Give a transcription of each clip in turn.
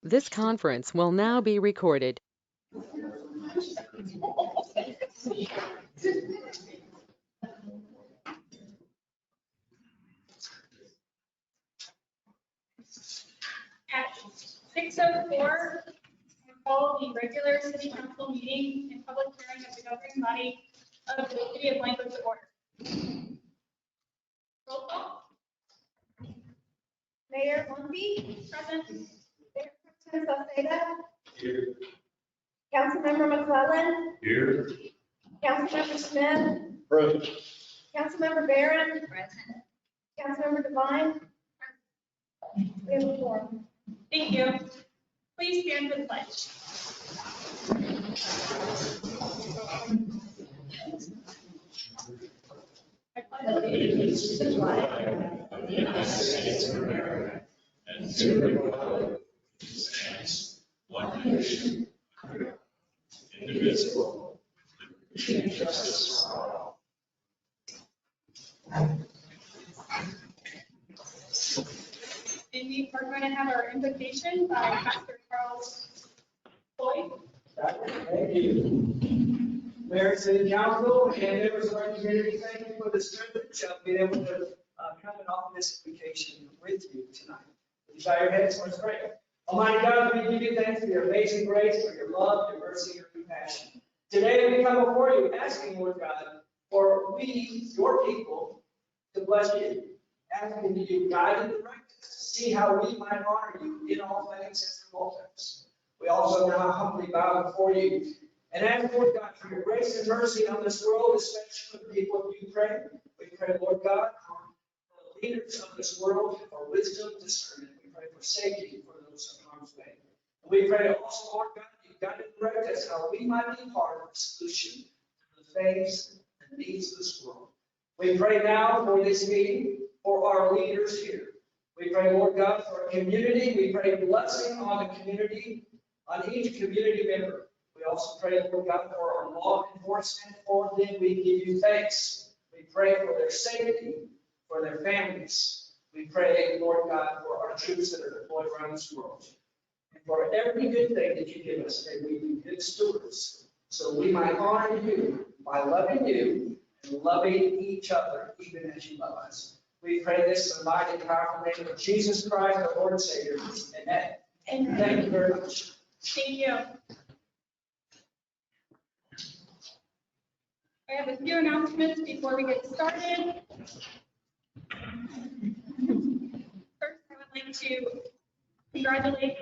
This conference will now be recorded. At 6:04, we call the regular city council meeting and public hearing of the governing body of the city of Blanco to order. Roll call. Mayor Murphy, Present. Mayor Pro Tem Salceda, Here. Councilmember McClellan, Here. Councilmember Smith, Present. Councilmember Barron. Present. Councilmember Devine. We have a quorum. Thank you. Please stand for the pledge. I pledge allegiance to the flag of the United States of America and to the republic which stands one nation, indivisible, with liberty and justice for all. And we are going to have our invocation by Pastor Charles Floyd. Thank you. Mayor, City Council, and members of our community, thank you for this privilege of being able to come and offer this invitation with you tonight. Would you bow your heads? Let's pray. Almighty God, we give you thanks for your amazing grace, for your love, your mercy, your compassion. Today we come before you asking, Lord God, for we, your people, to bless you, asking that you guide and direct us to see how we might honor you in all things and through all things. We also now humbly bow before you and ask, Lord God, for your grace and mercy on this world, especially for the people of Ukraine. We pray, Lord God, for the leaders of this world, for wisdom, discernment. We pray for safety for those in harm's way. And we pray also, Lord God, you guide and direct us how we might be part of the solution to the things and needs of this world. We pray now for this meeting, for our leaders here. We pray, Lord God, for our community. We pray blessing on the community, on each community member. We also pray, Lord God, for our law enforcement. For them, we give you thanks. We pray for their safety, for their families. We pray, Lord God, for our troops that are deployed around this world. And for every good thing that you give us, may we be good stewards, so we might honor you by loving you and loving each other, even as you love us. We pray this in the mighty and powerful name of Jesus Christ, our Lord and Savior. Amen. And Thank you very much. thank you. I have a few announcements before we get started. First, I would like to congratulate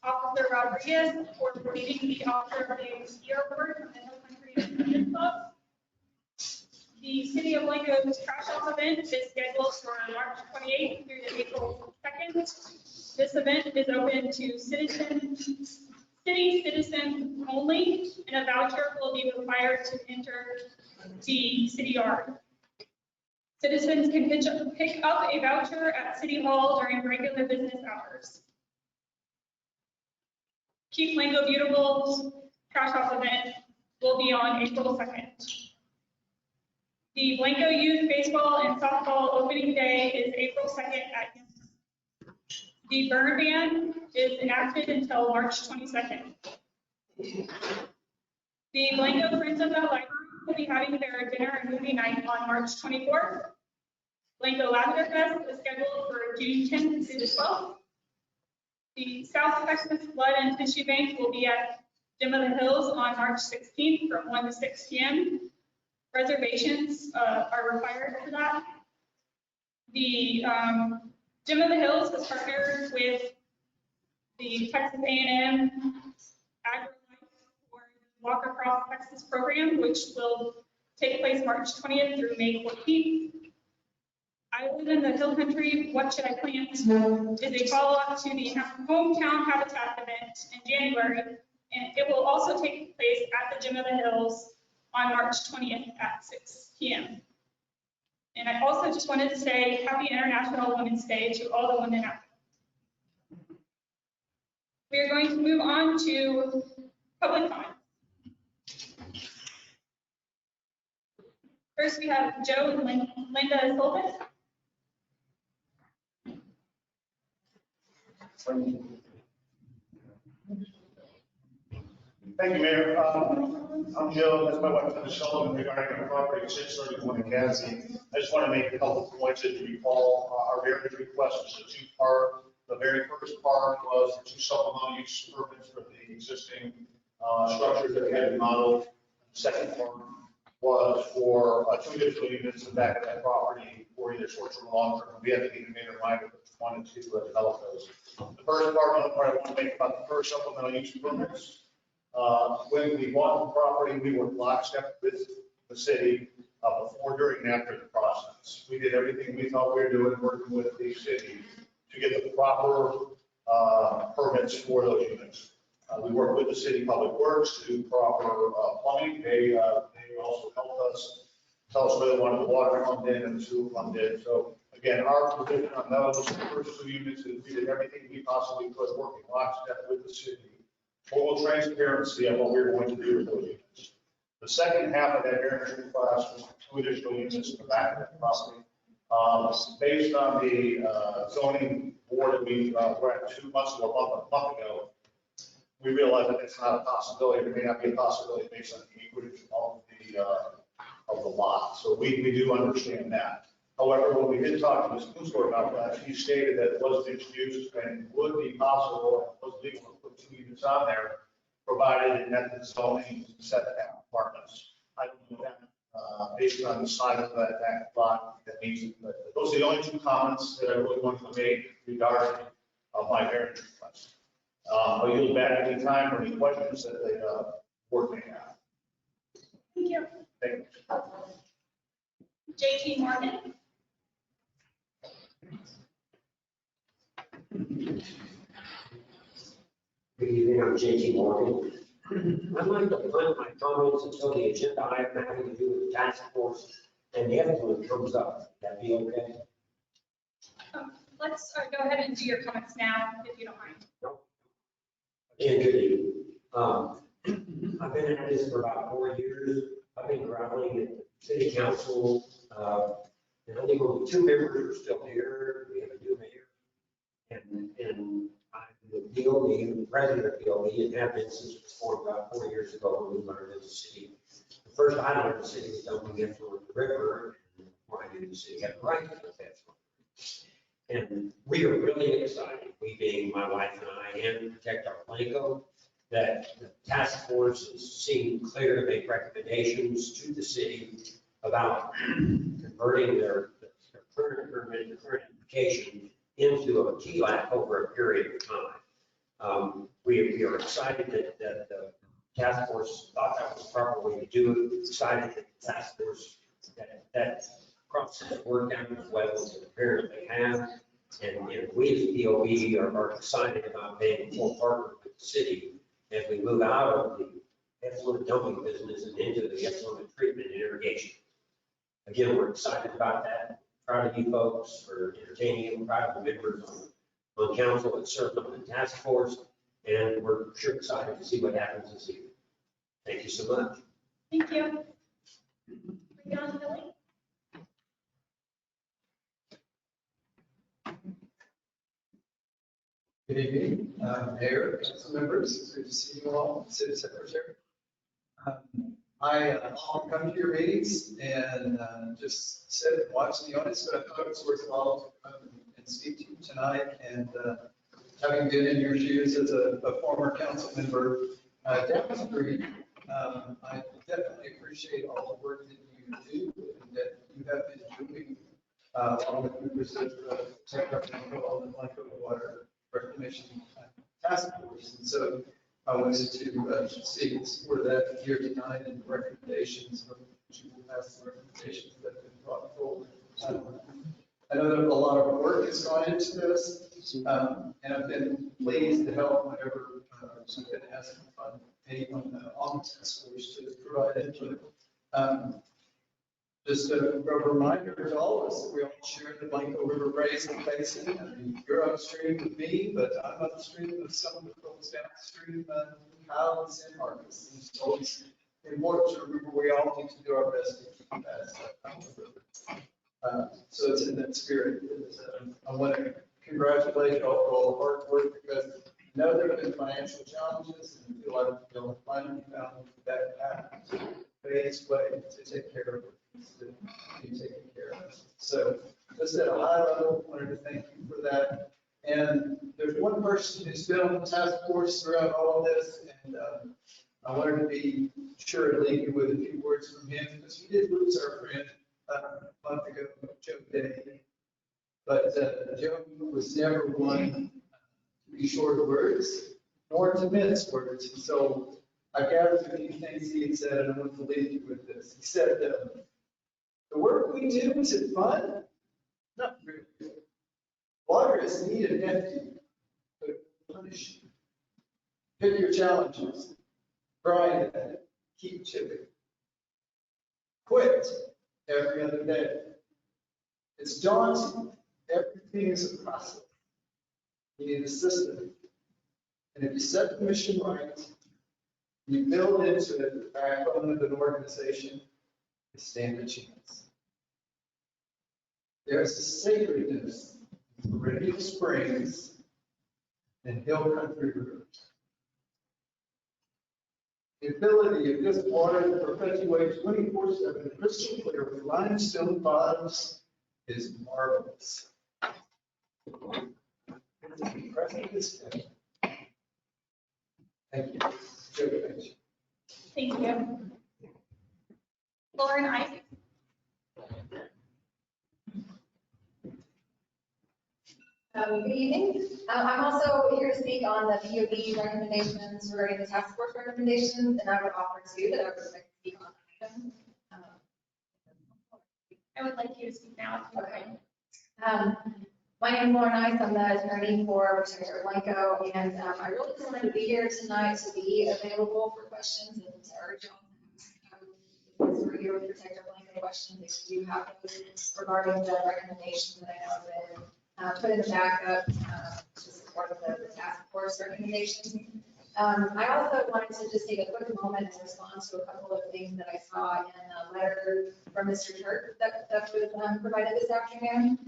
Officer Rodriguez for receiving the Officer of the Year Award from the Hill Country Independence Club. The City of Blanco's Trash Off event is scheduled for March 28th through to April 2nd. This event is open to city citizens only, and a voucher will be required to enter the city yard. Citizens can pick up a voucher at City Hall during regular business hours. Keep Blanco Beautiful's Trash Off event will be on April 2nd. The Blanco Youth Baseball and Softball Opening Day is April 2nd at noon. The burn ban is enacted until March 22nd. The Blanco Friends of the Library will be having their dinner and movie night on March 24th. Blanco Lavender Fest is scheduled for June 10th through the 12th. The South Texas Blood and Tissue Bank will be at Gym of the Hills on March 16th from 1 to 6 p.m. Reservations are required for that. The Gym of the Hills is partnered with the Texas A&M AgriLife for the Walk Across Texas program, which will take place March 20th through May 14th. I live in the Hill Country. What should I plant? Is a follow-up to the Hometown Habitat event in January, and it will also take place at the Gym of the Hills on March 20th at 6 p.m. And I also just wanted to say Happy International Women's Day to all the women out there. We are going to move on to public comment. First, we have Joe and Linda Soltis. Thank you, Mayor. I'm Joe, that's my wife, Linda Sullivan, regarding our property at 631 Cassie. I just want to make a couple of points that you recall. Our variance request was a two-part. The very first part was for 2 supplemental use permits for the existing structures that we had remodeled. The second part was for 2 additional units in the back of that property for either short-term or long-term. We haven't even made our mind if we wanted to develop those. The first part I want to make about the first supplemental use permits. When we bought the property, we were lockstep with the city before, during, and after the process. We did everything we thought we were doing, working with the city to get the proper permits for those units. We worked with the city public works to do proper plumbing. They also helped us tell us where they wanted the water pumped in and the sewer pumped in. So again, our position on those first 2 units is we did everything we possibly could, working lockstep with the city. Full transparency on what we were going to do with those units. The second half of that variance request was 2 additional units in the back of that property. Based on the zoning board that we were at 2 months ago, a month ago, we realized that it's not a possibility. It may not be a possibility based on the acreage of the lot. So we do understand that. However, when we did talk to Ms. Kunstler about that, she stated that it was mixed use and would be possible, and was legal to put 2 units on there, provided it met the zoning setback requirements. I don't know that, based on the size of that lot, that means, but those are the only 2 comments that I really wanted to make regarding my variance request. I'll yield back any time for any questions that the board may have. Thank you. Thank you. JT Morgan. Good evening, I'm JT Morgan. I'd like to limit my comments until the agenda item having to do with the task force and the effluent comes up. That be okay? Let's go ahead and do your comments now, if you don't mind. And good evening. I've been at this for about 4 years. I've been grappling at the city council, and I think only 2 members are still here. We have a new mayor. And I'm the DOE, the president of DOE, and have been since it was formed about 4 years ago when we learned as a city. The first I learned the city was dumping effluent in the river, and before I knew the city had the right to dump effluent. And we are really excited, we being my wife and I, and Protect Our Blanco, that the task force is seeing clear to make recommendations to the city about converting their current permit, the current application into a TLAC over a period of time. We are excited that the task force thought that was the proper way to do it. We're excited that the task force, that process worked out as well as it apparently has. And we as DOE are excited about being a full partner with the city as we move out of the effluent dumping business and into the effluent treatment and irrigation. Again, we're excited about that. Proud of you folks for entertaining and proud of the members on council that served on the task force. And we're sure excited to see what happens this evening. Thank you so much. Thank you. John Billy. Good evening, Mayor, council members. It's good to see you all, City Secretary. I'll come to your meetings and just sit and watch the audience, but I thought it was worthwhile to come and speak to you tonight. And having been in your shoes as a former council member downstream, I definitely appreciate all the work that you do and that you have been doing along with members of the Protect Our Blanco and Blanco Water Reclamation Task Force. And so I wanted to see for that here tonight and recommendations, which you will pass the recommendations that have been brought forward. I know that a lot of work has gone into this, and I've been pleased to help whenever I've been asked on anyone on the task force to provide input. Just a reminder to all of us that we all share the Blanco River Basin. I mean, you're upstream with me, but I'm upstream with some of the folks downstream, Kyle and San Marcos. And so it's important to remember we all need to do our best to keep that. So it's in that spirit. I want to congratulate you all for all the hard work, because I know there have been financial challenges and feel like they'll finally found that path, phased way to take care of what needs to be taken care of. So just at a high level, wanted to thank you for that. And there's one person who's been on the task force throughout all of this, and I wanted to be sure to leave you with a few words from him, because we did lose our friend a month ago, Joe Day. But Joe was never one to be short of words, nor to mince words. And so I gathered a few things he had said, and I want to leave you with this. He said, the work we do, is it fun? Not really. Water is neat and nifty, but it will punish you. Pick your challenges, grind at it, keep chipping. Quit every other day. It's daunting. Everything is a process. You need a system. And if you set the mission right, you build into it the backbone of an organization, you stand a chance. There's a sacredness to Perennial Springs and Hill Country Rivers. The ability of this water to perpetuate 24/7 crystal clear with limestone bottoms is marvelous. It's an impressive display. Thank you. Joe, thank you. Thank you. Lauren Isaac. Good evening. I'm also here to speak on the POB recommendations regarding the task force recommendations, and I would offer too that I would like to speak on item. I would like you to speak now. if you would. Okay. My name is Lauren Ice. I'm the attorney for Protector Blanco, and I really just wanted to be here tonight to be available for questions and to urge y'all to we're here with Protector Blanco questions if you have those regarding the recommendations that I know have been put in the backup to support the task force recommendations. I also wanted to just take a quick moment to respond to a couple of things that I saw in a letter from Mr. Turk that was provided this afternoon.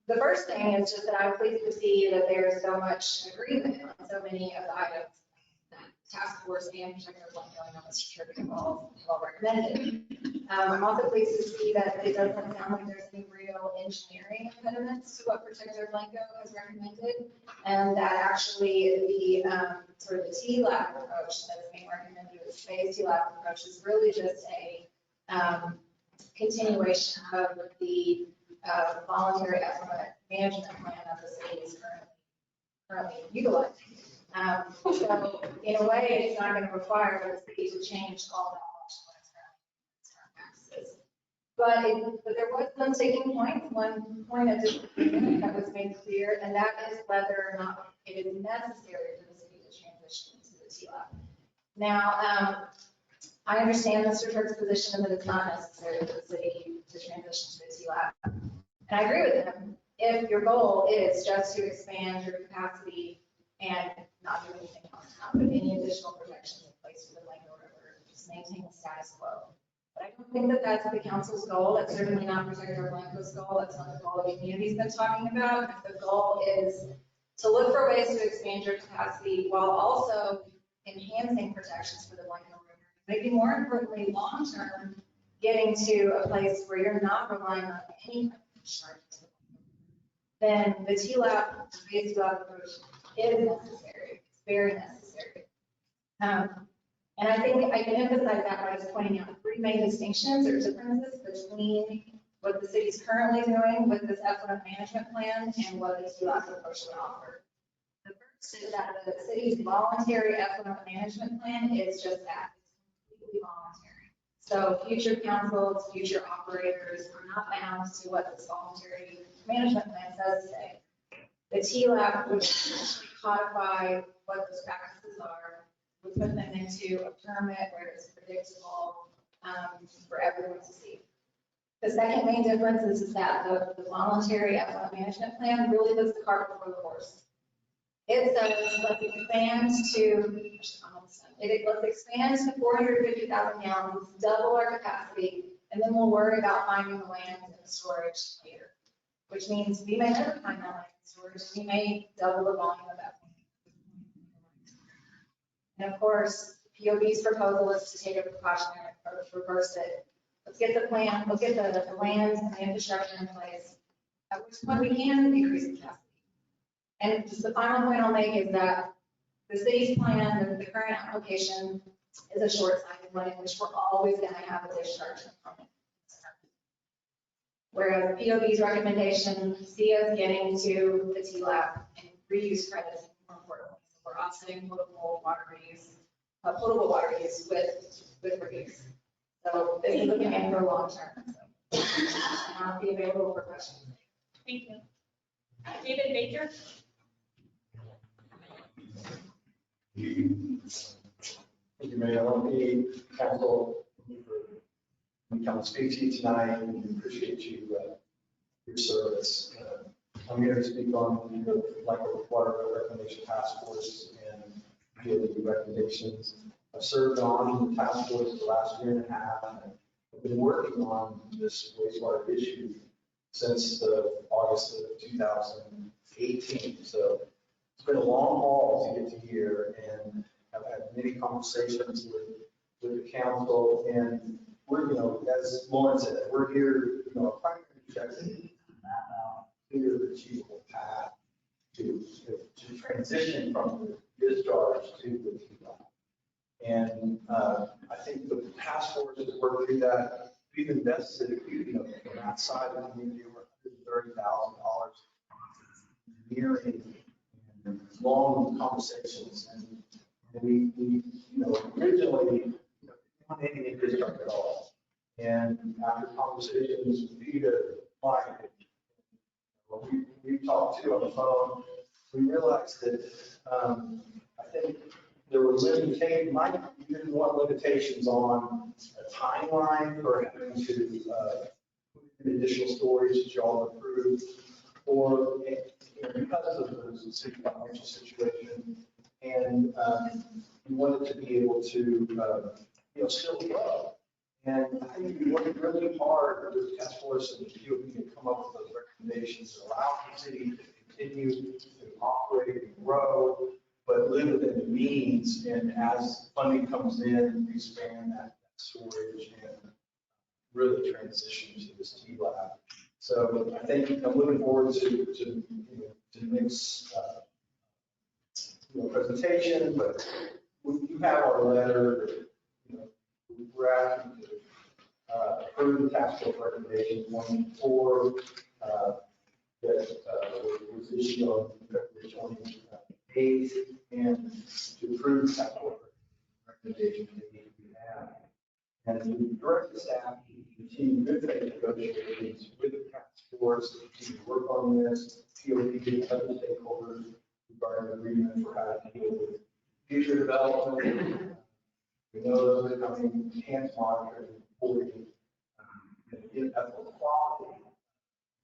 The first thing is just that I'm pleased to see that there's so much agreement on so many of the items that task force and Protector Blanco and Mr. Turk have all recommended. I'm also pleased to see that it doesn't sound like there's any real engineering impediments to what Protector Blanco has recommended, and that actually the sort of the TLAP approach that is being recommended, the phased TLAP approach, is really just a continuation of the voluntary effluent management plan that the city is currently utilizing. So in a way, it's not going to require the city to change all that much when it's current practices. But there was one sticking point, one point of disagreement that was made clear, and that is whether or not it is necessary for the city to transition to the TLAP. Now, I understand Mr. Turk's position that it's not necessary for the city to transition to the TLAP. And I agree with him. If your goal is just to expand your capacity and not do anything else, not put any additional protections in place for the Blanco River, just maintain the status quo. But I don't think that that's the council's goal. That's certainly not Protector Blanco's goal. That's not the goal the community's been talking about. If the goal is to look for ways to expand your capacity while also enhancing protections for the Blanco River, maybe more importantly, long-term, getting to a place where you're not relying on any charges, then the TLAP, the phased TLAP approach is necessary. It's very necessary. And I think I can emphasize that by just pointing out three main distinctions or differences between what the city's currently doing with this effluent management plan and what the TLAP approach would offer. The first is that the city's voluntary effluent management plan is just that. It's completely voluntary. So future councils, future operators are not bound to what this voluntary management plan says today. The TLAP would codify what those practices are, would put them into a permit where it's predictable for everyone to see. The second main difference is that the voluntary effluent management plan really puts the cart before the horse. It says let's expand to 450,000 gallons, double our capacity, and then we'll worry about finding the land and the storage later. Which means we may never find that land and storage. We may double the volume of that. And of course, POB's proposal is to take a precautionary approach, reverse it. Let's get the plan, let's get the land and the infrastructure in place, at which point we can increase capacity. And just the final point I'll make is that the city's plan, the current application is a short-sighted one in which we're always going to have a discharge component. Whereas POB's recommendation, see us getting to the TLAP and reuse credits more importantly. So we're offsetting potable water use with reuse. So this is looking at for long term. So I'll be available for questions. Thank you. David Baker? Thank you, Mayor. I want to thank council for coming to speak to you tonight, and we appreciate you, your service. I'm here to speak on the Blanco Water Reclamation Task Force and the recommendations. I've served on the task force for the last year and a half, and I've been working on this wastewater issue since the August of 2018. So it's been a long haul to get to here, and I've had many conversations with the council, and we're, as Lauren said, we're here, our primary objective is to map out a clear, achievable path to transition from the discharge to the TLAP. And I think the task force has worked through that. We've invested, from that side of the community, over $130,000 nearing and long conversations. And we originally didn't want any discharge at all. And after conversations with Peter, Mike, we talked to on the phone, we realized that I think there were limitations, Mike, you didn't want limitations on a timeline for having to put in additional storage that y'all approved, or because of the city financial situation. And we wanted to be able to, still grow. And I think we worked really hard with the task force and the POB to come up with those recommendations that allow the city to continue to operate and grow, but live within the means. And as funding comes in, expand that storage and really transition to this TLAP. So I think I'm looking forward to Nick's presentation, but you have our letter. We're asking to approve the task force recommendation 1.4 that was issued on February 28th, and to approve the task force recommendation that we have. And we direct the staff to continue good faith negotiations with the task force to work on this, POB and other stakeholders regarding agreement for how to deal with future development. We know those are coming, enhanced monitoring, reporting, and ethical quality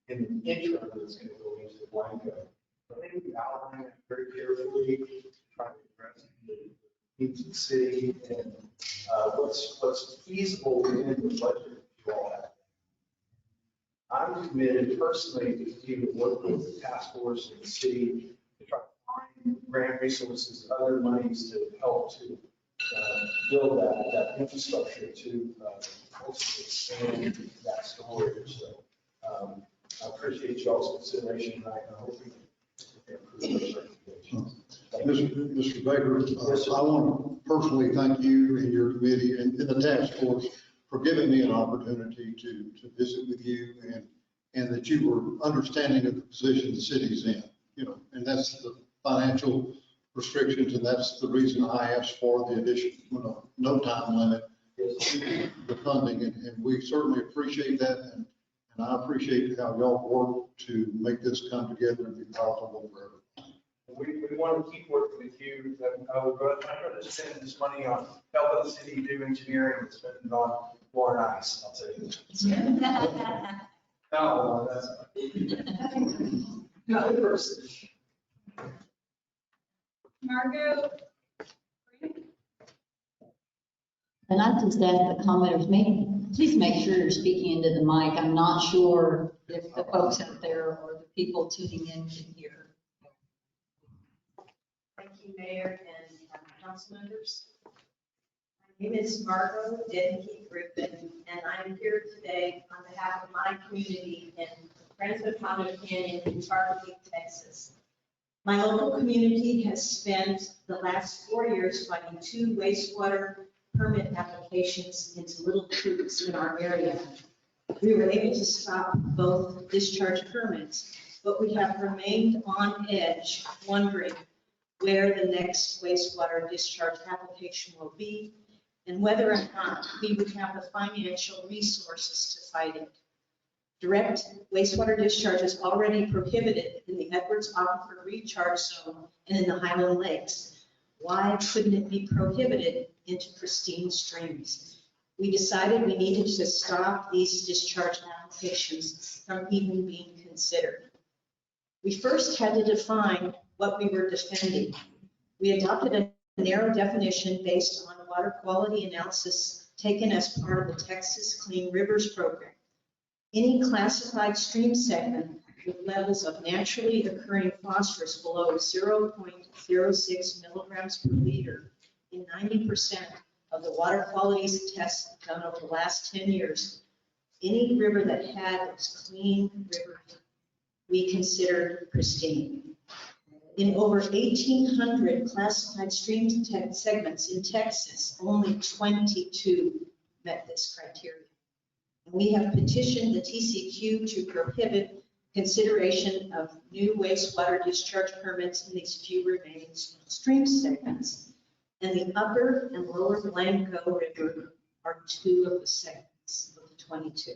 in the interim that's going to go into Blanco. I think we outlined it very carefully, trying to address the needs of the city and what's feasible within the budget you all have. I'm committed personally to continue to work with the task force and the city to try to find grant resources, other monies to help to build that infrastructure to expand that storage. So I appreciate y'all's consideration tonight, and I hope we can improve those recommendations. Mr. Baker, I want to personally thank you and your committee and the task force for giving me an opportunity to visit with you, and that you were understanding of the position the city's in, and that's the financial restrictions, and that's the reason I asked for the additional, no time limit to the funding, and we certainly appreciate that, and I appreciate how y'all work to make this come together and be profitable for everyone. We want to keep working with you. I would rather spend this money on helping the city do engineering and spend it on more ice, I'll tell you. No, that's not the person. Margot? And I just ask the commenters, please make sure you're speaking into the mic. I'm not sure if the folks out there or the people tuning in can hear. Thank you, Mayor, and council members. My name is Margot Denke Griffin, and I'm here today on behalf of my community in Friends of Pondo Canyon in Tarpon, Texas. My local community has spent the last 4 years fighting 2 wastewater permit applications into little creeks in our area. We were able to stop both discharge permits, but we have remained on edge, wondering where the next wastewater discharge application will be and whether or not we would have the financial resources to fight it. Direct wastewater discharge is already prohibited in the Edwards Aquifer Recharge Zone and in the Highland Lakes. Why couldn't it be prohibited into pristine streams? We decided we needed to stop these discharge applications from even being considered. We first had to define what we were defending. We adopted a narrow definition based on water quality analysis taken as part of the Texas Clean Rivers Program. Any classified stream segment with levels of naturally occurring phosphorus below 0.06 milligrams per liter in 90% of the water quality tests done over the last 10 years, any river that had its clean river, we considered pristine. In over 1,800 classified stream segments in Texas, only 22 met this criteria. We have petitioned the TCQ to prohibit consideration of new wastewater discharge permits in these few remaining stream segments. And the upper and lower Blanco River are 2 of the segments of the 22.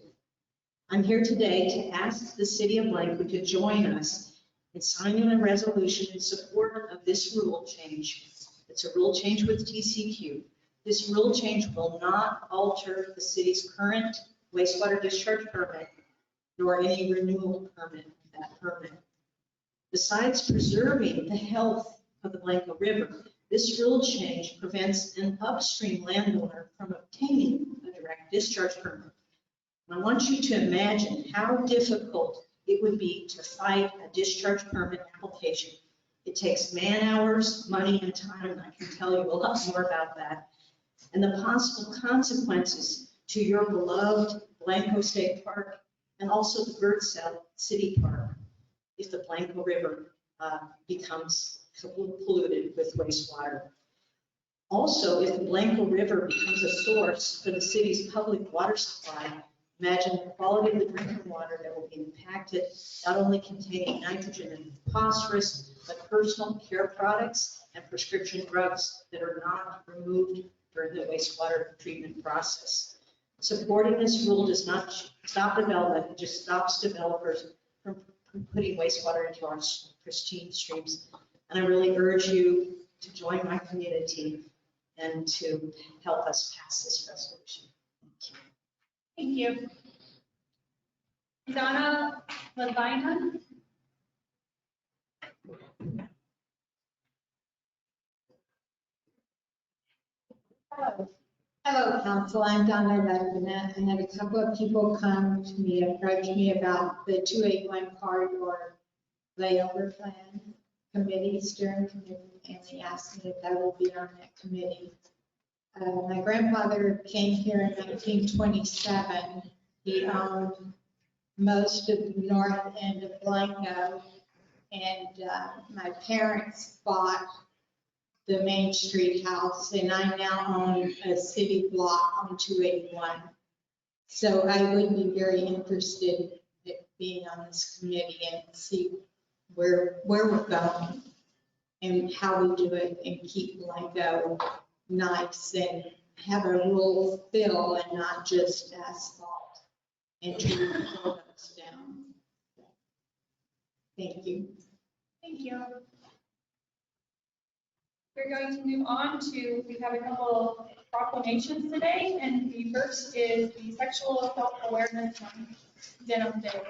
I'm here today to ask the city of Blanco to join us in signing a resolution in support of this rule change. It's a rule change with TCQ. This rule change will not alter the city's current wastewater discharge permit, nor any renewal permit of that permit. Besides preserving the health of the Blanco River, this rule change prevents an upstream landowner from obtaining a direct discharge permit. I want you to imagine how difficult it would be to fight a discharge permit application. It takes man hours, money, and time, and I can tell you a lot more about that. And the possible consequences to your beloved Blanco State Park and also the Birdsell City Park if the Blanco River becomes polluted with wastewater. Also, if the Blanco River becomes a source for the city's public water supply, imagine the quality of the drinking water that will be impacted, not only containing nitrogen and phosphorus, but personal care products and prescription drugs that are not removed during the wastewater treatment process. Supporting this rule does not stop development, it just stops developers from putting wastewater into our pristine streams. And I really urge you to join my community and to help us pass this resolution. Thank you. Donna Levina. Hello, council. I'm Donna Levina, and had a couple of people come to me, approach me about the 281 corridor layover plan committee, steering committee, and they asked me if I will be on that committee. My grandfather came here in 1927. He owned most of the north end of Blanco, and my parents bought the Main Street house, and I now own a city block on 281. So I would be very interested in being on this committee and see where we're going and how we do it and keep Blanco nice and have a rural fill and not just asphalt and to pull those down. Thank you. Thank you. We're going to move on to, we have a couple proclamations today, and the first is the Sexual Assault Awareness Month, Denim Day.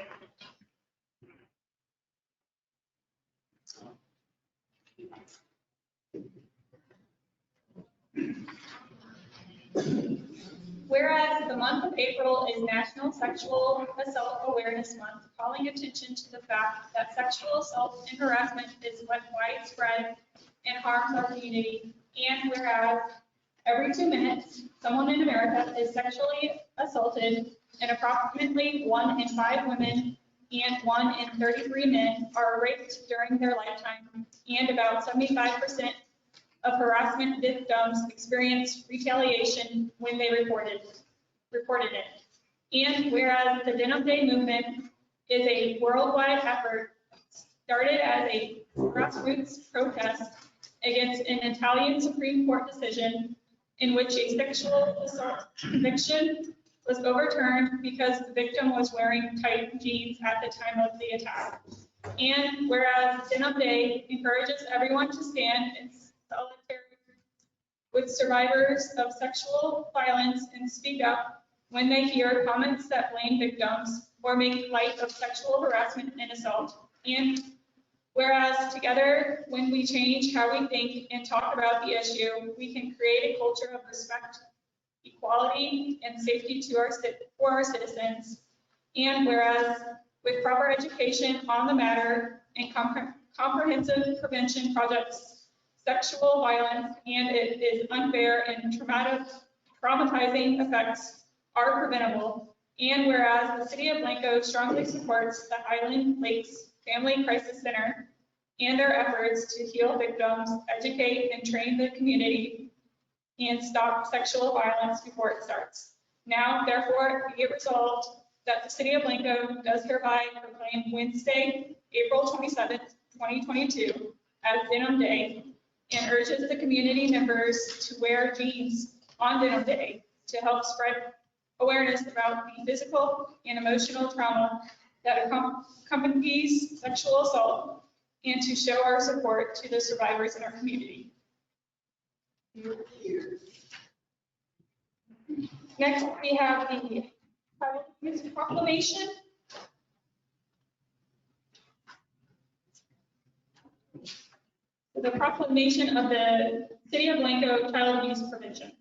Whereas the month of April is National Sexual Assault Awareness Month, calling attention to the fact that sexual assault and harassment is widespread and harms our community. And whereas every 2 minutes, someone in America is sexually assaulted, and approximately 1 in 5 women and 1 in 33 men are raped during their lifetime, and about 75% of harassment victims experience retaliation when they reported it. And whereas the Denim Day movement is a worldwide effort started as a grassroots protest against an Italian Supreme Court decision in which a sexual assault conviction was overturned because the victim was wearing tight jeans at the time of the attack. And whereas Denim Day encourages everyone to stand in solidarity with survivors of sexual violence and speak up when they hear comments that blame victims or make light of sexual harassment and assault. And whereas together, when we change how we think and talk about the issue, we can create a culture of respect, equality, and safety for our citizens. And whereas with proper education on the matter and comprehensive prevention projects, sexual violence and it is unfair and traumatizing effects are preventable. And whereas the City of Blanco strongly supports the Highland Lakes Family Crisis Center and their efforts to heal victims, educate and train the community, and stop sexual violence before it starts. Now, therefore, be it resolved that the City of Blanco does hereby proclaim Wednesday, April 27th, 2022 as Denim Day, and urges the community members to wear jeans on Denim Day to help spread awareness about the physical and emotional trauma that accompanies sexual assault and to show our support to the survivors in our community. Next, we have the Child Abuse Proclamation. The proclamation of the City of Blanco Child Abuse Prevention.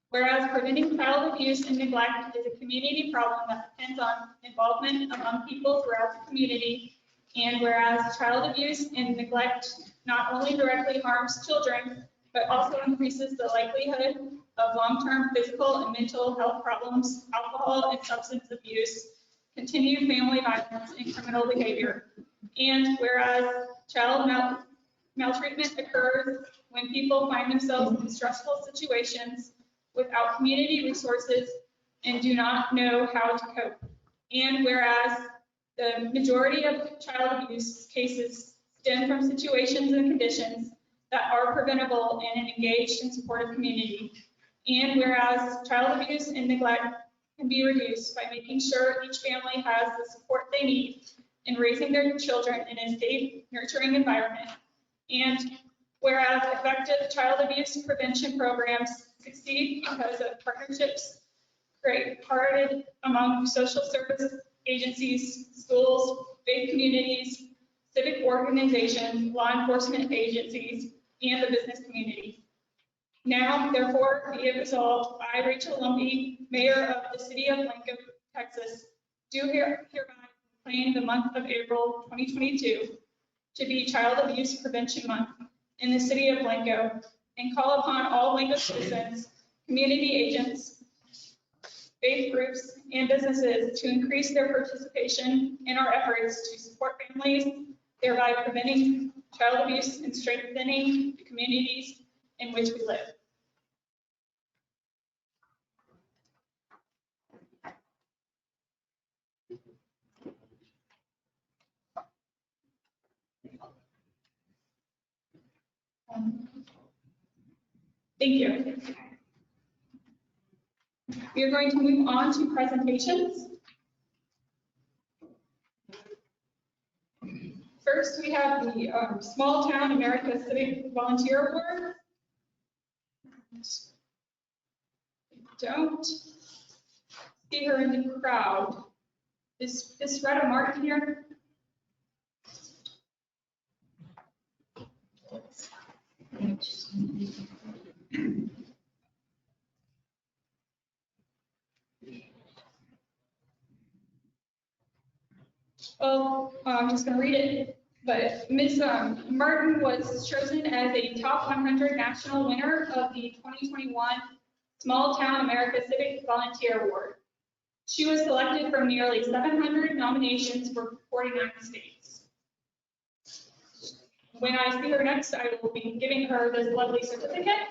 Whereas preventing child abuse and neglect is a community problem that depends on involvement among people throughout the community, and whereas child abuse and neglect not only directly harms children, but also increases the likelihood of long-term physical and mental health problems, alcohol and substance abuse, continued family violence, and criminal behavior. And whereas child maltreatment occurs when people find themselves in stressful situations without community resources and do not know how to cope. And whereas the majority of child abuse cases stem from situations and conditions that are preventable in an engaged and supportive community. And whereas child abuse and neglect can be reduced by making sure each family has the support they need in raising their children in a safe, nurturing environment. And whereas effective child abuse prevention programs succeed because of partnerships created among social service agencies, schools, faith communities, civic organizations, law enforcement agencies, and the business community. Now, therefore, be it resolved, I, Rachel Lumpy, Mayor of the City of Blanco, Texas, do hereby proclaim the month of April 2022 to be Child Abuse Prevention Month in the City of Blanco, and call upon all Blanco citizens, community agents, faith groups, and businesses to increase their participation in our efforts to support families, thereby preventing child abuse and strengthening the communities in which we live. Thank you. We are going to move on to presentations. First, we have the Small Town America Civic Volunteer Award. Don't see her in the crowd. Is Retta Martin here? Well, I'm just going to read it. But Ms. Martin was chosen as a top 100 national winner of the 2021 Small Town America Civic Volunteer Award. She was selected from nearly 700 nominations for 49 states. When I see her next, I will be giving her this lovely certificate.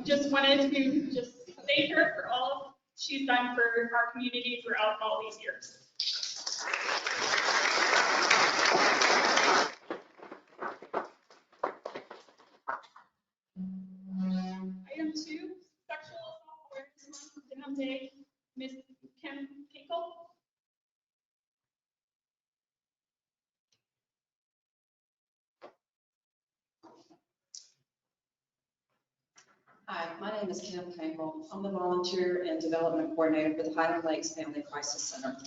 Just wanted to just thank her for all she's done for our community throughout all these years. Item 2, Sexual Assault Awareness Month, Denham Day, Ms. Kim Kinkle. Hi, my name is Kim Campbell. I'm the Volunteer and Development Coordinator for the Highland Lakes Family Crisis Center.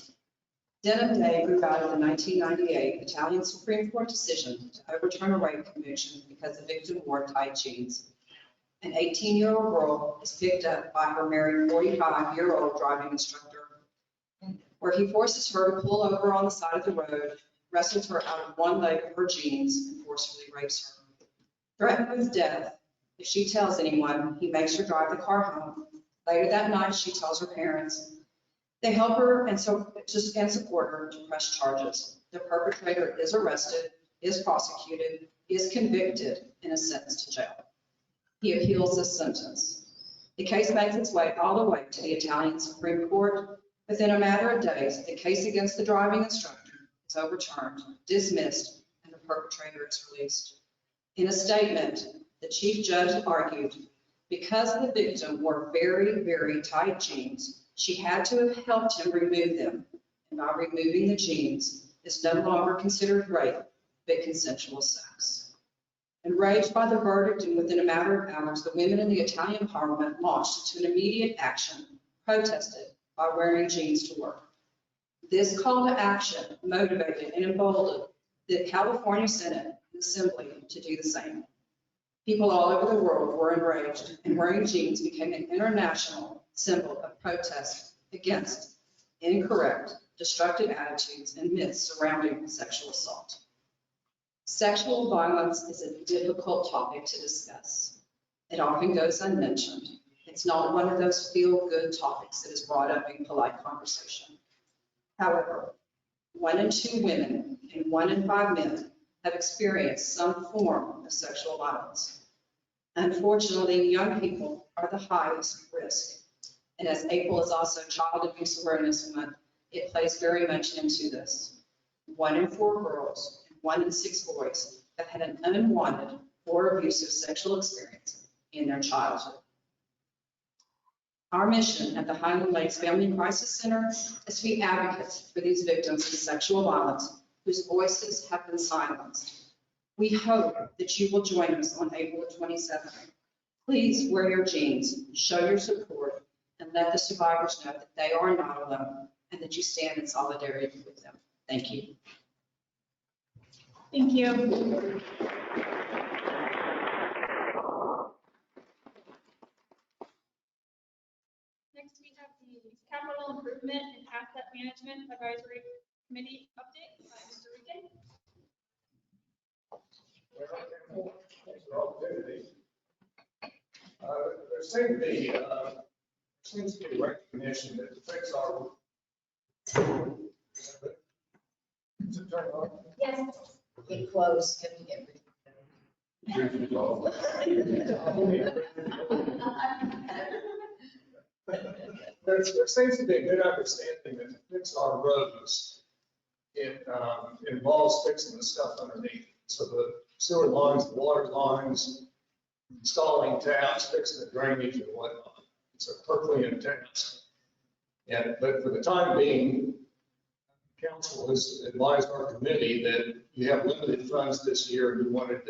Denham Day grew out of the 1998 Italian Supreme Court decision to overturn a rape conviction because the victim wore tight jeans. An 18-year-old girl is picked up by her married 45-year-old driving instructor, where he forces her to pull over on the side of the road, wrestles her out of one leg of her jeans, and forcefully rapes her. Threatened with death, if she tells anyone, he makes her drive the car home. Later that night, she tells her parents. They help her and support her to press charges. The perpetrator is arrested, is prosecuted, is convicted, and is sentenced to jail. He appeals this sentence. The case makes its way all the way to the Italian Supreme Court. Within a matter of days, the case against the driving instructor is overturned, dismissed, and the perpetrator is released. In a statement, the chief judge argued, because the victim wore very, very tight jeans, she had to have helped him remove them. And by removing the jeans, it's no longer considered rape, but consensual sex. Enraged by the verdict and within a matter of hours, the women in the Italian parliament launched into an immediate action, protested by wearing jeans to work. This call to action motivated and emboldened the California Senate and Assembly to do the same. People all over the world were enraged, and wearing jeans became an international symbol of protest against incorrect, destructive attitudes and myths surrounding sexual assault. Sexual violence is a difficult topic to discuss. It often goes unmentioned. It's not one of those feel-good topics that is brought up in polite conversation. However, 1 in 2 women and 1 in 5 men have experienced some form of sexual violence. Unfortunately, young people are the highest risk. And as April is also Child Abuse Awareness Month, it plays very much into this. 1 in 4 girls and 1 in 6 boys have had an unwanted or abusive sexual experience in their childhood. Our mission at the Highland Lakes Family Crisis Center is to be advocates for these victims of sexual violence whose voices have been silenced. We hope that you will join us on April 27th. Please wear your jeans, show your support, and let the survivors know that they are not alone and that you stand in solidarity with them. Thank you. Thank you. Next, we have the Capital Improvement and Asset Management Advisory Committee update by Mr. Regan. There seems to be recognition that the fix our. Is it turned on? Yes. Get close, get There seems to be a good understanding that to fix our roads, it involves fixing the stuff underneath. So the sewer lines, the water lines, installing taps, fixing the drainage and whatnot. It's a Herculean task. But for the time being, council has advised our committee that you have limited funds this year and you wanted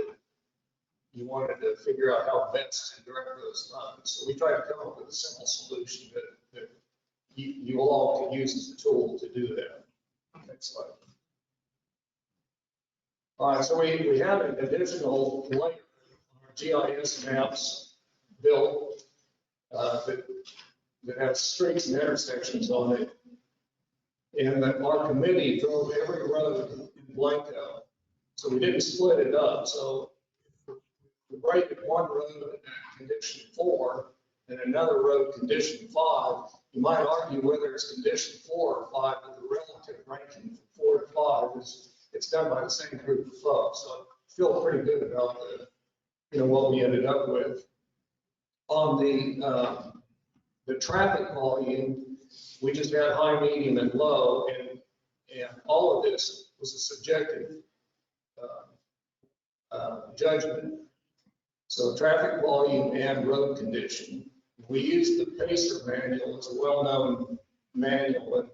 to figure out how best to direct those funds. So we tried to come up with a simple solution that you all can use as a tool to do that. Next slide. All right, so we have an additional layer on our GIS maps built that has streets and intersections on it. And that our committee drove every road in Blanco. So we didn't split it up. So we rated one road at condition 4 and another road condition 5. You might argue whether it's condition 4 or 5, but the relative ranking from 4 to 5 is, it's done by the same group of folks. So I feel pretty good about what we ended up with. On the traffic volume, we just had high, medium, and low, and all of this was a subjective judgment. So traffic volume and road condition. We used the PACER manual. It's a well-known manual in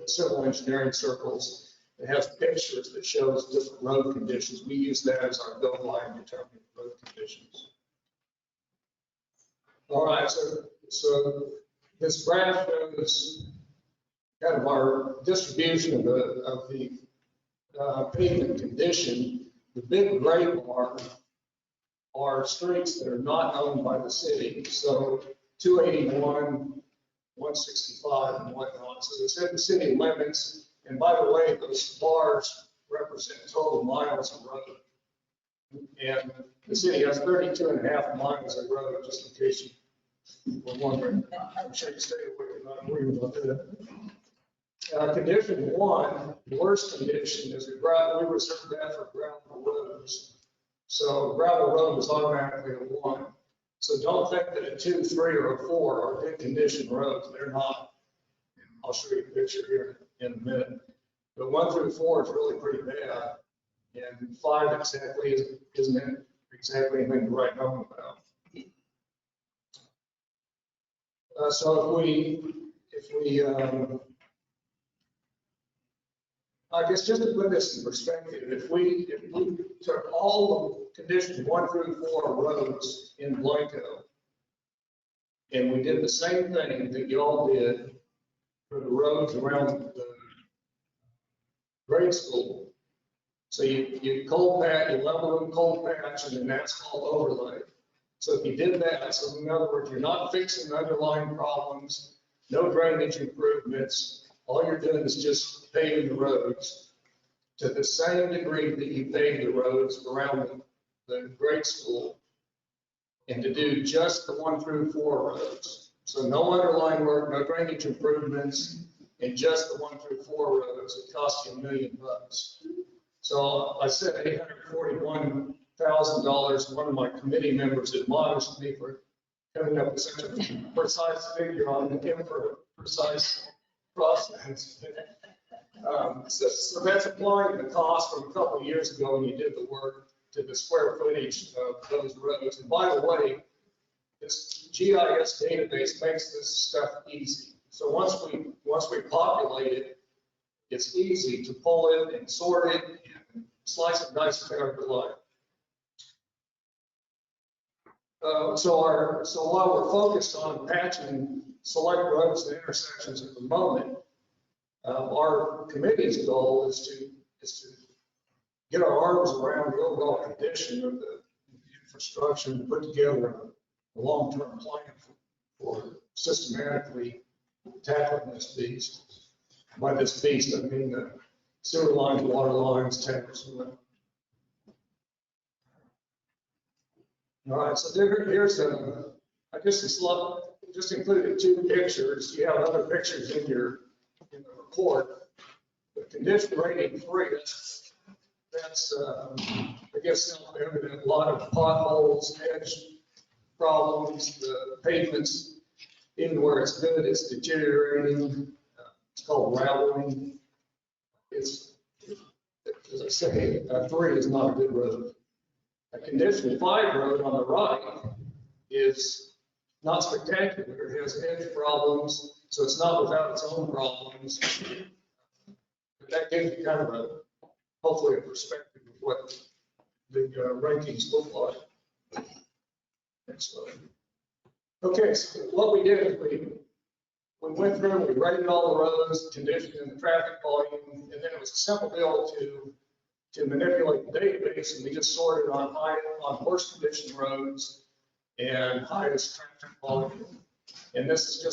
civil engineering circles. It has pictures that shows different road conditions. We use that as our go line determining road conditions. All right, so this graph shows kind of our distribution of the pavement condition. The big gray bar are streets that are not owned by the city. So 281, 165, and whatnot. So it's in the city limits. And by the way, those bars represent total miles of road. And the city has 32.5 miles of road, just in case you were wondering. I'm sure you stay away from not worrying about that. Condition 1, the worst condition is we reserve that for gravel roads. So gravel road is automatically a 1. So don't think that a 2, 3, or a 4 are good condition roads. They're not. I'll show you a picture here in a minute. But 1 through 4 is really pretty bad. And 5 exactly isn't exactly anything to write home about. So if we I guess just to put this in perspective, if we took all the conditions 1 through 4 roads in Blanco, and we did the same thing that y'all did for the roads around the grade school. So you cold patch, you level them cold patch, and then asphalt overlay. So if you did that, so in other words, you're not fixing the underlying problems, no drainage improvements. All you're doing is just paving the roads to the same degree that you pave the roads around the grade school, and to do just the 1 through 4 roads. So no underlying work, no drainage improvements, and just the 1 through 4 roads. It costs you $1 million. So I said $841,000. One of my committee members admonished me for coming up with such a precise figure on the imprecise process. So that's applying the cost from a couple of years ago when you did the work to the square footage of those roads. And by the way, this GIS database makes this stuff easy. So once we populate it, it's easy to pull it and sort it and slice and dice it however you like. So while we're focused on patching select roads and intersections at the moment, our committee's goal is to get our arms around the overall condition of the infrastructure and put together a long-term plan for systematically tackling this beast. By this beast, I mean the sewer lines, water lines, tanks, and that. All right, so here's I just included 2 pictures. You have other pictures in the report. The condition rating 3, that's I guess self-evident. A lot of potholes, edge problems, the pavements, even where it's good, it's deteriorating. It's called rattling. As I say, 3 is not a good road. A condition 5 road on the right is not spectacular. It has edge problems, so it's not without its own problems. But that gives you kind of hopefully a perspective of what the rankings look like. Next slide. Okay, so what we did is we went through, we rated all the roads, condition and the traffic volume, and then it was a simple deal to manipulate the database, and we just sorted on worst condition roads and highest traffic volume. And this is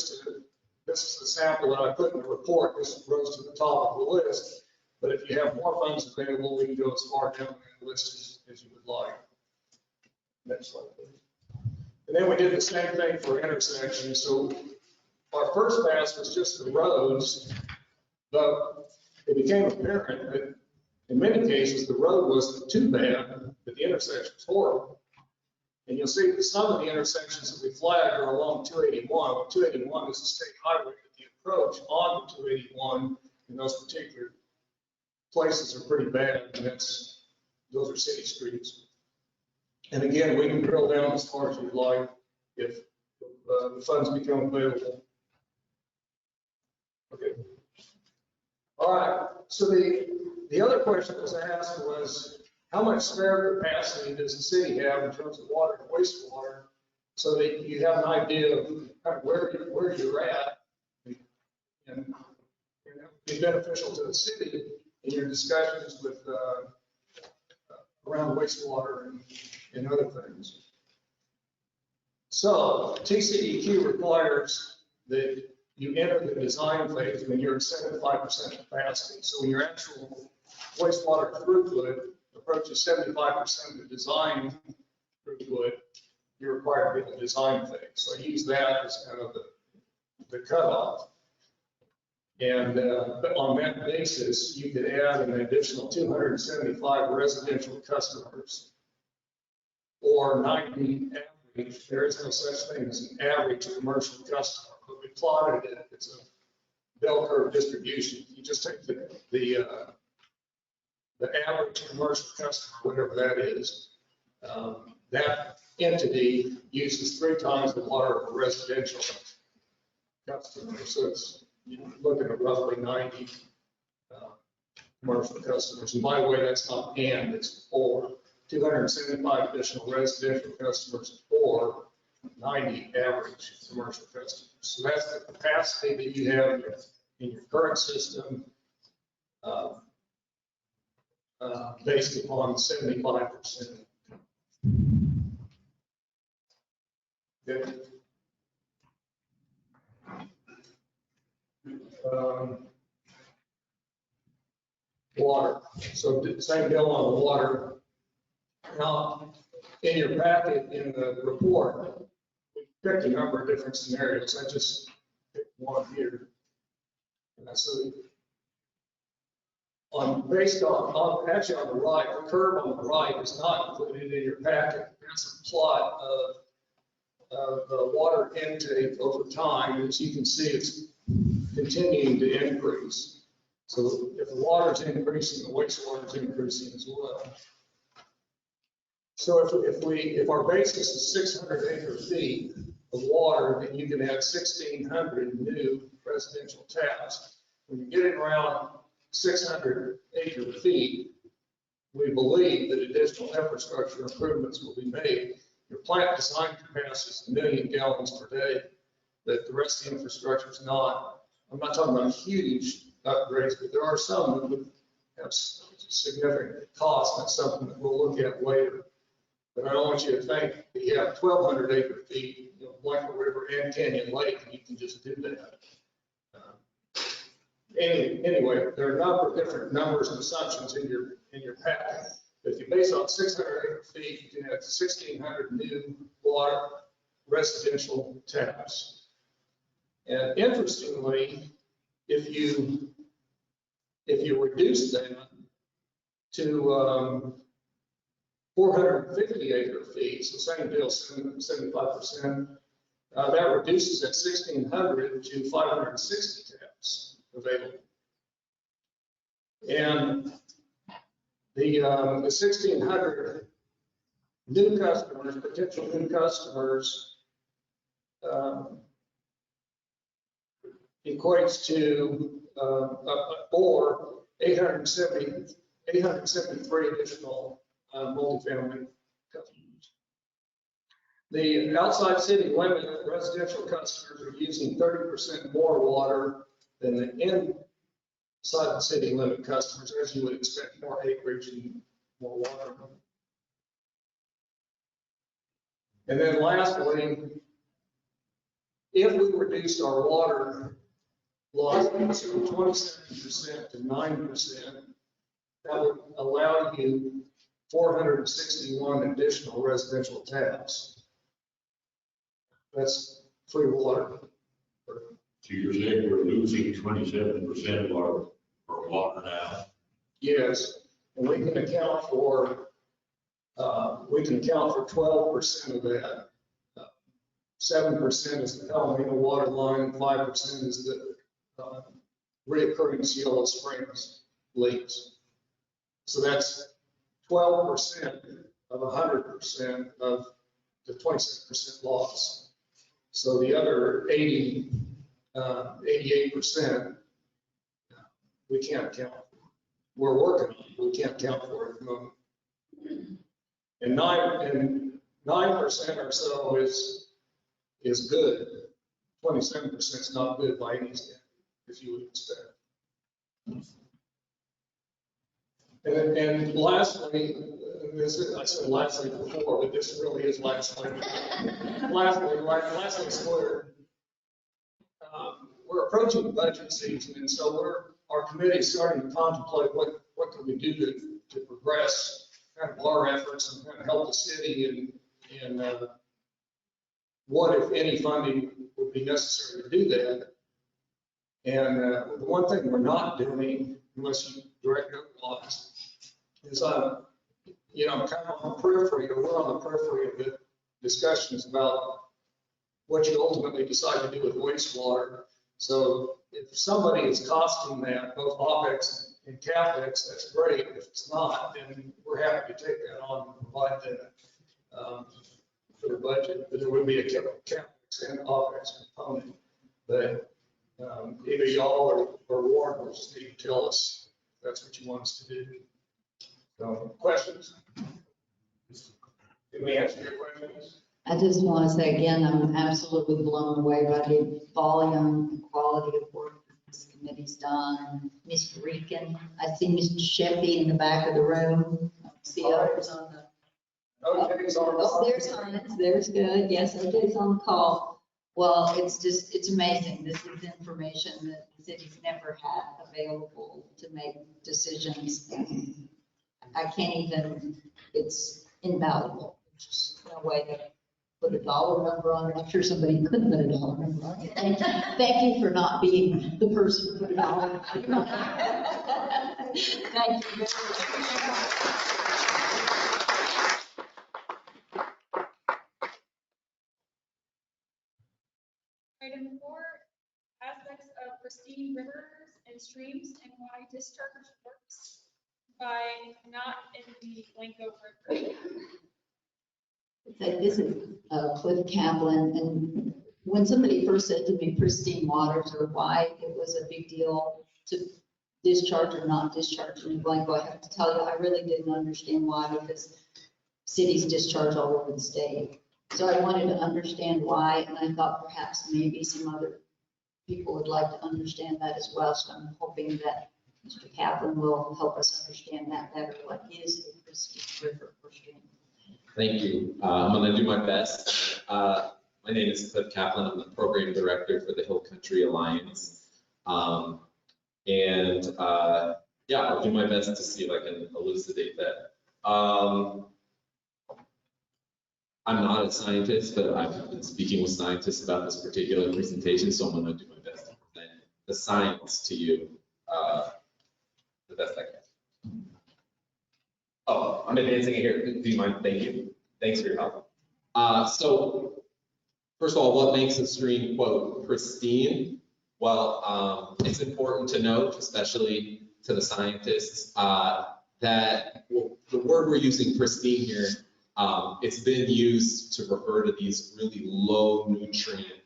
a sample that I put in the report. This rose to the top of the list. But if you have more funds available, we can go as far down the list as you would like. Next slide, please. And then we did the same thing for intersections. So our first pass was just the roads, but it became apparent that in many cases, the road wasn't too bad, but the intersection was horrible. And you'll see that some of the intersections that we flagged are along 281. Well, 281 is a state highway, but the approach on 281 in those particular places are pretty bad, and those are city streets. And again, we can drill down as far as we'd like if the funds become available. Okay. All right, so the other question that was asked was, how much spare capacity does the city have in terms of water and wastewater, so that you have an idea of kind of where you're at, and that would be beneficial to the city in your discussions with around wastewater and other things. So TCEQ requires that you enter the design phase when you're at 75% capacity. So when your actual wastewater throughput approaches 75% of the design throughput, you're required to be in the design phase. So I use that as kind of the cutoff. And on that basis, you could add an additional 275 residential customers, or 90 average. There is no such thing as an average commercial customer, but we plotted it. It's a bell curve distribution. You just take the average commercial customer, whatever that is. That entity uses 3 times the water of a residential customer. So it's, you're looking at roughly 90 commercial customers. And by the way, that's not and, it's or. 275 additional residential customers or 90 average commercial customers. So that's the capacity that you have in your current system based upon 75%. Okay. Water. So the same deal on the water. Now, in your packet, in the report, we picked a number of different scenarios. I just picked one here. And so based on actually on the right, the curve on the right is not included in your packet. There's a plot of the water intake over time. As you can see, it's continuing to increase. So if the water is increasing, the wastewater is increasing as well. So if our basis is 600 acre feet of water, then you can add 1,600 new residential taps. When you're getting around 600 acre feet, we believe that additional infrastructure improvements will be made. Your plant design capacity is 1 million gallons per day, but the rest of the infrastructure is not. I'm not talking about huge upgrades, but there are some that would have significant cost. That's something that we'll look at later. But I don't want you to think that you have 1,200 acre feet, Blanco River and Canyon Lake, and you can just do that. Anyway, there are a number of different numbers and assumptions in your packet. If you base on 600 acre feet, you can have 1,600 new water residential taps. And interestingly, if you reduce that to 450 acre feet, so same deal, 75%, that reduces that 1,600 to 560 taps available. And the 1,600 new customers, potential new customers, equates to or 873 additional multifamily customers. The outside city limit residential customers are using 30% more water than the inside the city limit customers, as you would expect, more acreage and more water. And then lastly, if we reduced our water lost from 27% to 9%. That would allow you 461 additional residential taps. That's free water. So you're saying we're losing 27% of our water now? Yes, and we can account for 12% of that. 7% is the Palomino water line, 5% is the reoccurring Cielo Springs leaks. So that's 12% of 100% of the 27% loss. So the other 88%, we can't account for. We're working on it, we can't account for it at the moment. And 9% or so is good. 27% is not good by any standard, if you would expect. And lastly, I said lastly before, but this really is lastly. Lastly, we're approaching budget season, and so our committee is starting to contemplate what can we do to progress kind of our efforts and kind of help the city and what, if any, funding would be necessary to do that. And the one thing we're not doing, unless you direct otherwise, is kind of on the periphery, or we're on the periphery of the discussions about what you ultimately decide to do with wastewater. So if somebody is costing that, both OpEx and CapEx, that's great. If it's not, then we're happy to take that on and provide that for the budget. But there would be a CapEx and OpEx component. But either y'all or Warren will just need to tell us if that's what you want us to do. So, questions? Did we answer your questions? I just want to say again, I'm absolutely blown away by the volume and quality of work this committee's done. Ms. Regan, I see Mr. Sheffy in the back of the room. I see others on the. Oh, there's Hines, there's good. Yes, OJ's on the call. Well, it's amazing. This is information that the city's never had available to make decisions. I can't even, it's invaluable. There's just no way to put a dollar number on it. I'm sure somebody could put a dollar number on it. Thank you for not being the person who put a dollar number on it. Thank you very much. Item 4, aspects of pristine rivers and streams and why discharge works by Not in the Blanco River. This is Cliff Kaplan, and when somebody first said to me pristine waters or why it was a big deal to discharge or not discharge in Blanco, I have to tell you, I really didn't understand why, because cities discharge all over the state. So I wanted to understand why, and I thought perhaps maybe some other people would like to understand that as well. So I'm hoping that Mr. Kaplan will help us understand that better. What is a pristine river or stream? Thank you. I'm going to do my best. My name is Cliff Kaplan. I'm the program director for the Hill Country Alliance. Yeah, I'll do my best to see if I can elucidate that. I'm not a scientist, but I've been speaking with scientists about this particular presentation, so I'm going to do my best to present the science to you the best I can. Oh, I'm advancing it here. Do you mind? Thank you. Thanks for your help. So first of all, what makes a stream, quote, pristine? Well, it's important to note, especially to the scientists, that the word we're using, pristine, here, it's been used to refer to these really low nutrient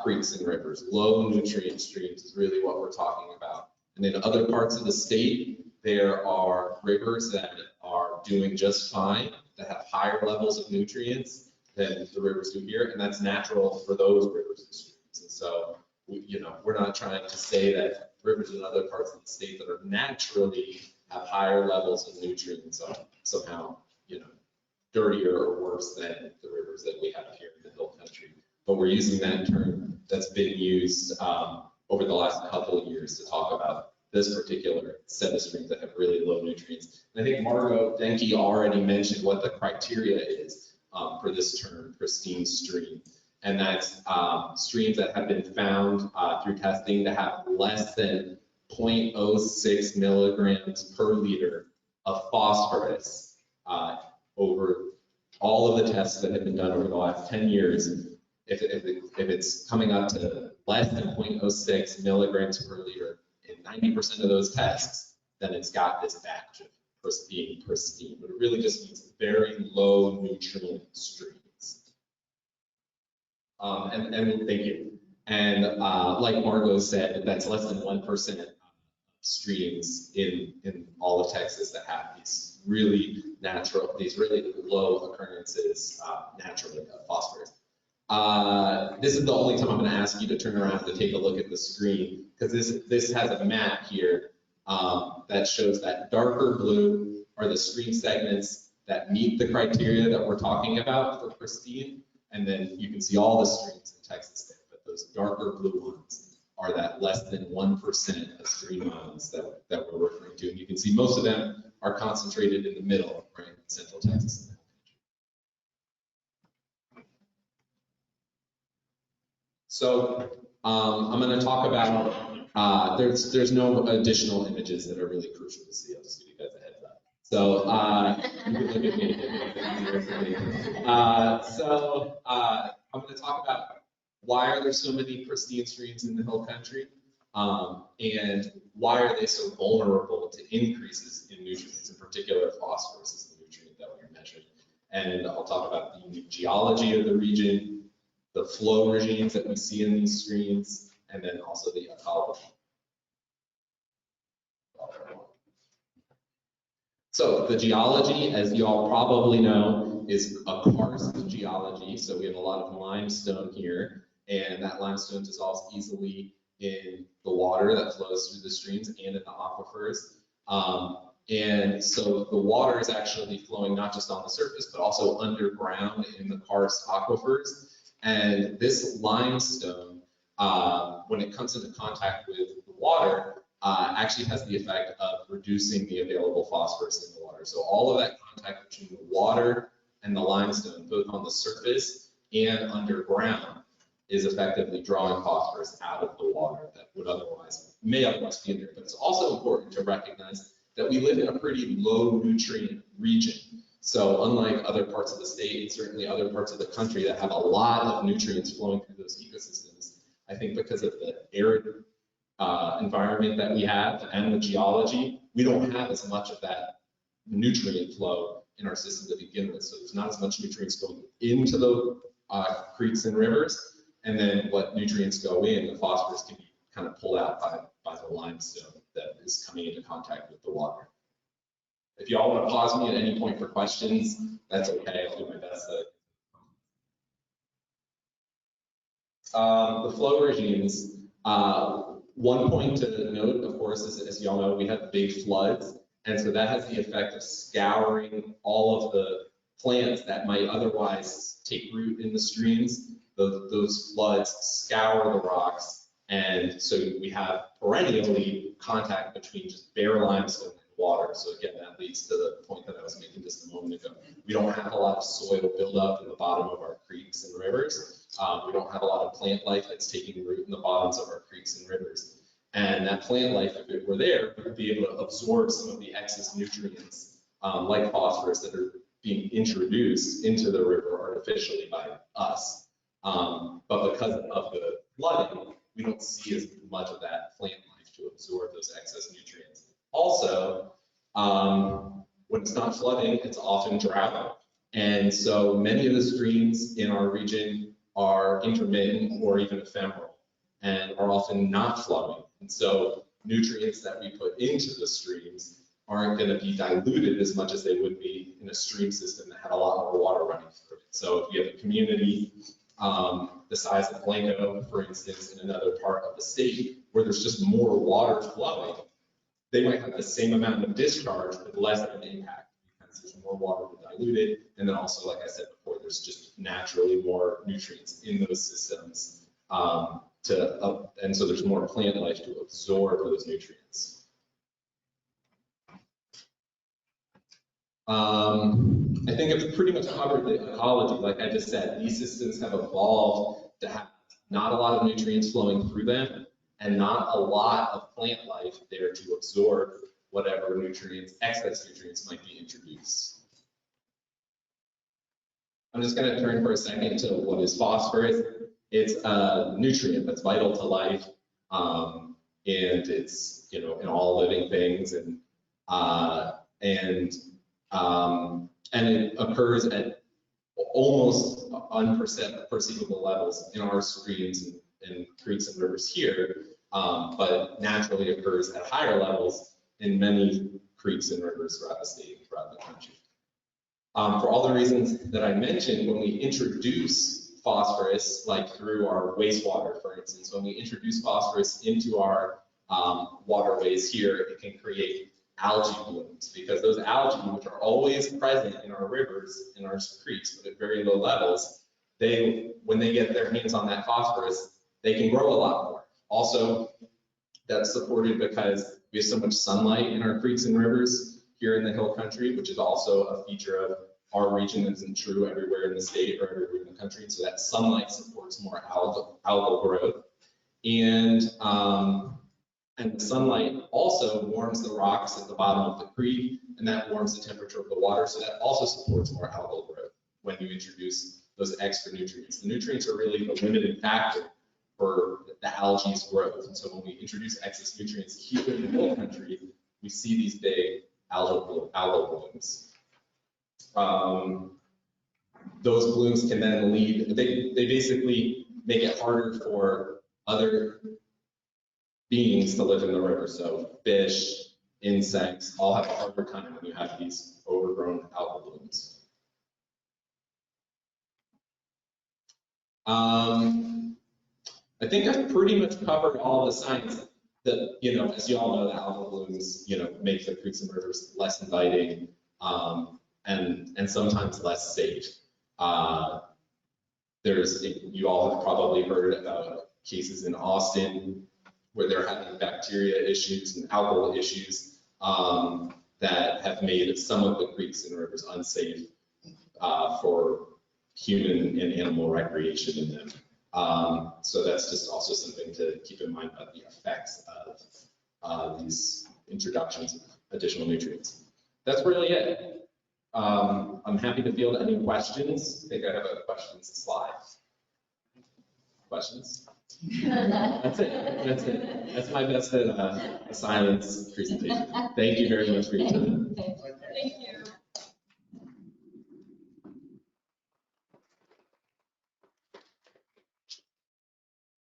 creeks and rivers. Low nutrient streams is really what we're talking about. And in other parts of the state, there are rivers that are doing just fine, that have higher levels of nutrients than the rivers do here, and that's natural for those rivers and streams. And so, we're not trying to say that rivers in other parts of the state that are naturally have higher levels of nutrients are somehow, dirtier or worse than the rivers that we have here in the Hill Country. But we're using that term that's been used over the last couple of years to talk about this particular set of streams that have really low nutrients. And I think Margot Denke already mentioned what the criteria is for this term, pristine stream. And that's streams that have been found through testing to have less than 0.06 milligrams per liter of phosphorus over all of the tests that have been done over the last 10 years. If it's coming up to less than 0.06 milligrams per liter in 90% of those tests, then it's got this badge of being pristine. But it really just means very low nutrient streams. And thank you. And like Margot said, that's less than 1% streams in all of Texas that have these really low occurrences naturally of phosphorus. This is the only time I'm going to ask you to turn around to take a look at the screen, because this has a map here that shows that darker blue are the stream segments that meet the criteria that we're talking about for pristine, and then you can see all the streams in Texas there, but those darker blue ones are that less than 1% of stream islands that we're referring to. And you can see most of them are concentrated in the middle, right, in central Texas. So I'm going to talk about, there's no additional images that are really crucial to see. I'll just give you guys a heads up. So you can look at me. I'm going to talk about why are there so many pristine streams in the hill country, and why are they so vulnerable to increases in nutrients, in particular phosphorus is the nutrient that we're measuring. And I'll talk about the unique geology of the region, the flow regimes that we see in these streams, and then also the ecology. So the geology, as you all probably know, is a karst geology. So we have a lot of limestone here, and that limestone dissolves easily in the water that flows through the streams and in the aquifers. And so the water is actually flowing not just on the surface, but also underground in the karst aquifers. And this limestone, when it comes into contact with the water, actually has the effect of reducing the available phosphorus in the water. So all of that contact between the water and the limestone, both on the surface and underground, is effectively drawing phosphorus out of the water that may otherwise be in there. But it's also important to recognize that we live in a pretty low nutrient region. So unlike other parts of the state, and certainly other parts of the country that have a lot of nutrients flowing through those ecosystems, I think because of the arid environment that we have and the geology, we don't have as much of that nutrient flow in our system to begin with. So there's not as much nutrients going into the creeks and rivers. And then what nutrients go in, the phosphorus can be kind of pulled out by the limestone that is coming into contact with the water. If y'all want to pause me at any point for questions, that's okay. I'll do my best. The flow regimes. One point to note, of course, is as y'all know, we have big floods. And so that has the effect of scouring all of the plants that might otherwise take root in the streams. Those floods scour the rocks. And so we have perennially contact between just bare limestone and water. So again, that leads to the point that I was making just a moment ago. We don't have a lot of soil buildup in the bottom of our creeks and rivers. We don't have a lot of plant life that's taking root in the bottoms of our creeks and rivers. And that plant life, if it were there, would be able to absorb some of the excess nutrients, like phosphorus, that are being introduced into the river artificially by us. But because of the flooding, we don't see as much of that plant life to absorb those excess nutrients. Also, when it's not flooding, it's often drought. And so many of the streams in our region are intermittent or even ephemeral and are often not flowing. And so nutrients that we put into the streams aren't going to be diluted as much as they would be in a stream system that had a lot more water running through it. So if you have a community the size of Blanco, for instance, in another part of the state where there's just more water flowing, they might have the same amount of discharge with less of an impact because there's more water to dilute it. And then also, like I said before, there's just naturally more nutrients in those systems and so there's more plant life to absorb those nutrients. I think I've pretty much covered the ecology. Like I just said, these systems have evolved to have not a lot of nutrients flowing through them and not a lot of plant life there to absorb whatever nutrients, excess nutrients might be introduced. I'm just going to turn for a second to what is phosphorus. It's a nutrient that's vital to life, and it's in all living things, and it occurs at almost unperceivable levels in our streams and creeks and rivers here, but naturally occurs at higher levels in many creeks and rivers throughout the state and throughout the country. For all the reasons that I mentioned, when we introduce phosphorus, like through our wastewater, for instance, when we introduce phosphorus into our waterways here, it can create algae blooms, because those algae, which are always present in our rivers, in our creeks, but at very low levels, when they get their hands on that phosphorus, they can grow a lot more. Also, that's supported because we have so much sunlight in our creeks and rivers here in the hill country, which is also a feature of our region that isn't true everywhere in the state or everywhere in the country. And so that sunlight supports more algal growth. And the sunlight also warms the rocks at the bottom of the creek, and that warms the temperature of the water. So that also supports more algal growth when you introduce those extra nutrients. The nutrients are really the limiting factor for the algae's growth. And so when we introduce excess nutrients here in the hill country, we see these big algal blooms. Those blooms can then lead, they basically make it harder for other beings to live in the river. So fish, insects, all have a harder time when you have these overgrown algal blooms. I think I've pretty much covered all the science that, as you all know, the algal blooms, make the creeks and rivers less inviting, and sometimes less safe. You all have probably heard about cases in Austin where they're having bacteria issues and algal issues that have made some of the creeks and rivers unsafe for human and animal recreation in them. So that's just also something to keep in mind about the effects of these introductions of additional nutrients. That's really it. I'm happy to field any questions. I think I have a questions slide. Questions? That's it. That's my best at a science presentation. Thank you very much for your time. Thank you.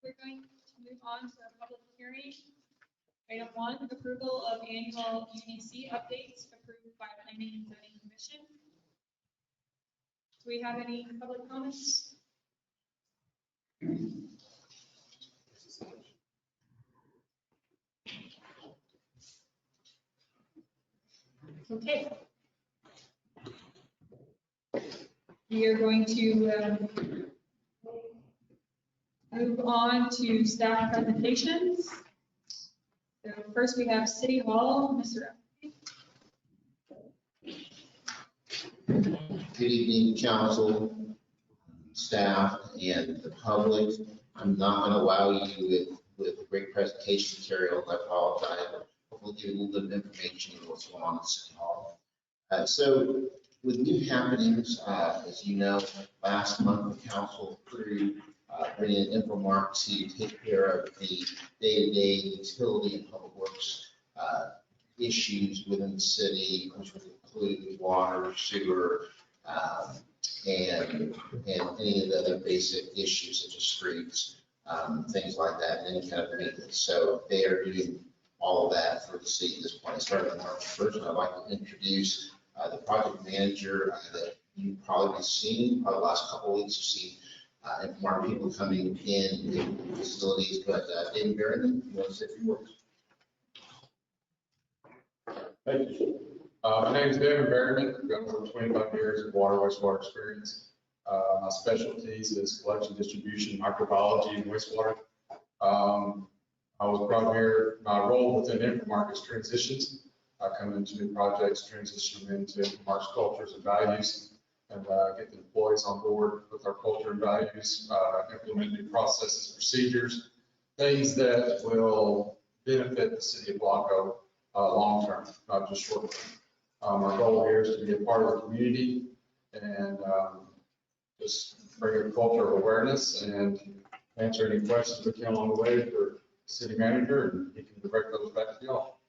We're going to move on to our public hearing. Item 1, approval of annual UDC updates approved by Planning and Zoning Commission. Do we have any public comments? Okay. We are going to move on to staff presentations. So first we have City Hall, Mr. Good evening, council, staff, and the public. I'm not going to wow you with a great presentation material. I apologize. We'll give you a little bit of information on what's going on at City Hall. So with new happenings, as you know, last month the council approved bringing Infomark to take care of the day-to-day utility and public works issues within the city, which would include water, sewer, and any of the other basic issues such as streets, things like that, and any kind of maintenance. So they are doing all of that for the city at this point. Starting March 1st, I'd like to introduce the project manager that you've probably seen, probably the last couple of weeks, you've seen more people coming in facilities, but David Barron, you want to say a few words? Thank you. My name is David Berryman. I've got over 25 years of wastewater experience. My specialties is collection, distribution, microbiology, and wastewater. I was brought here, my role within Infomark is transitions. I come into new projects, transition them into Infomark's cultures and values, and get the employees on board with our culture and values, implement new processes, procedures, things that will benefit the city of Blanco long-term, not just short-term. Our goal here is to be a part of the community and just bring a culture of awareness and answer any questions we can along the way for city manager, and he can direct those back to y'all.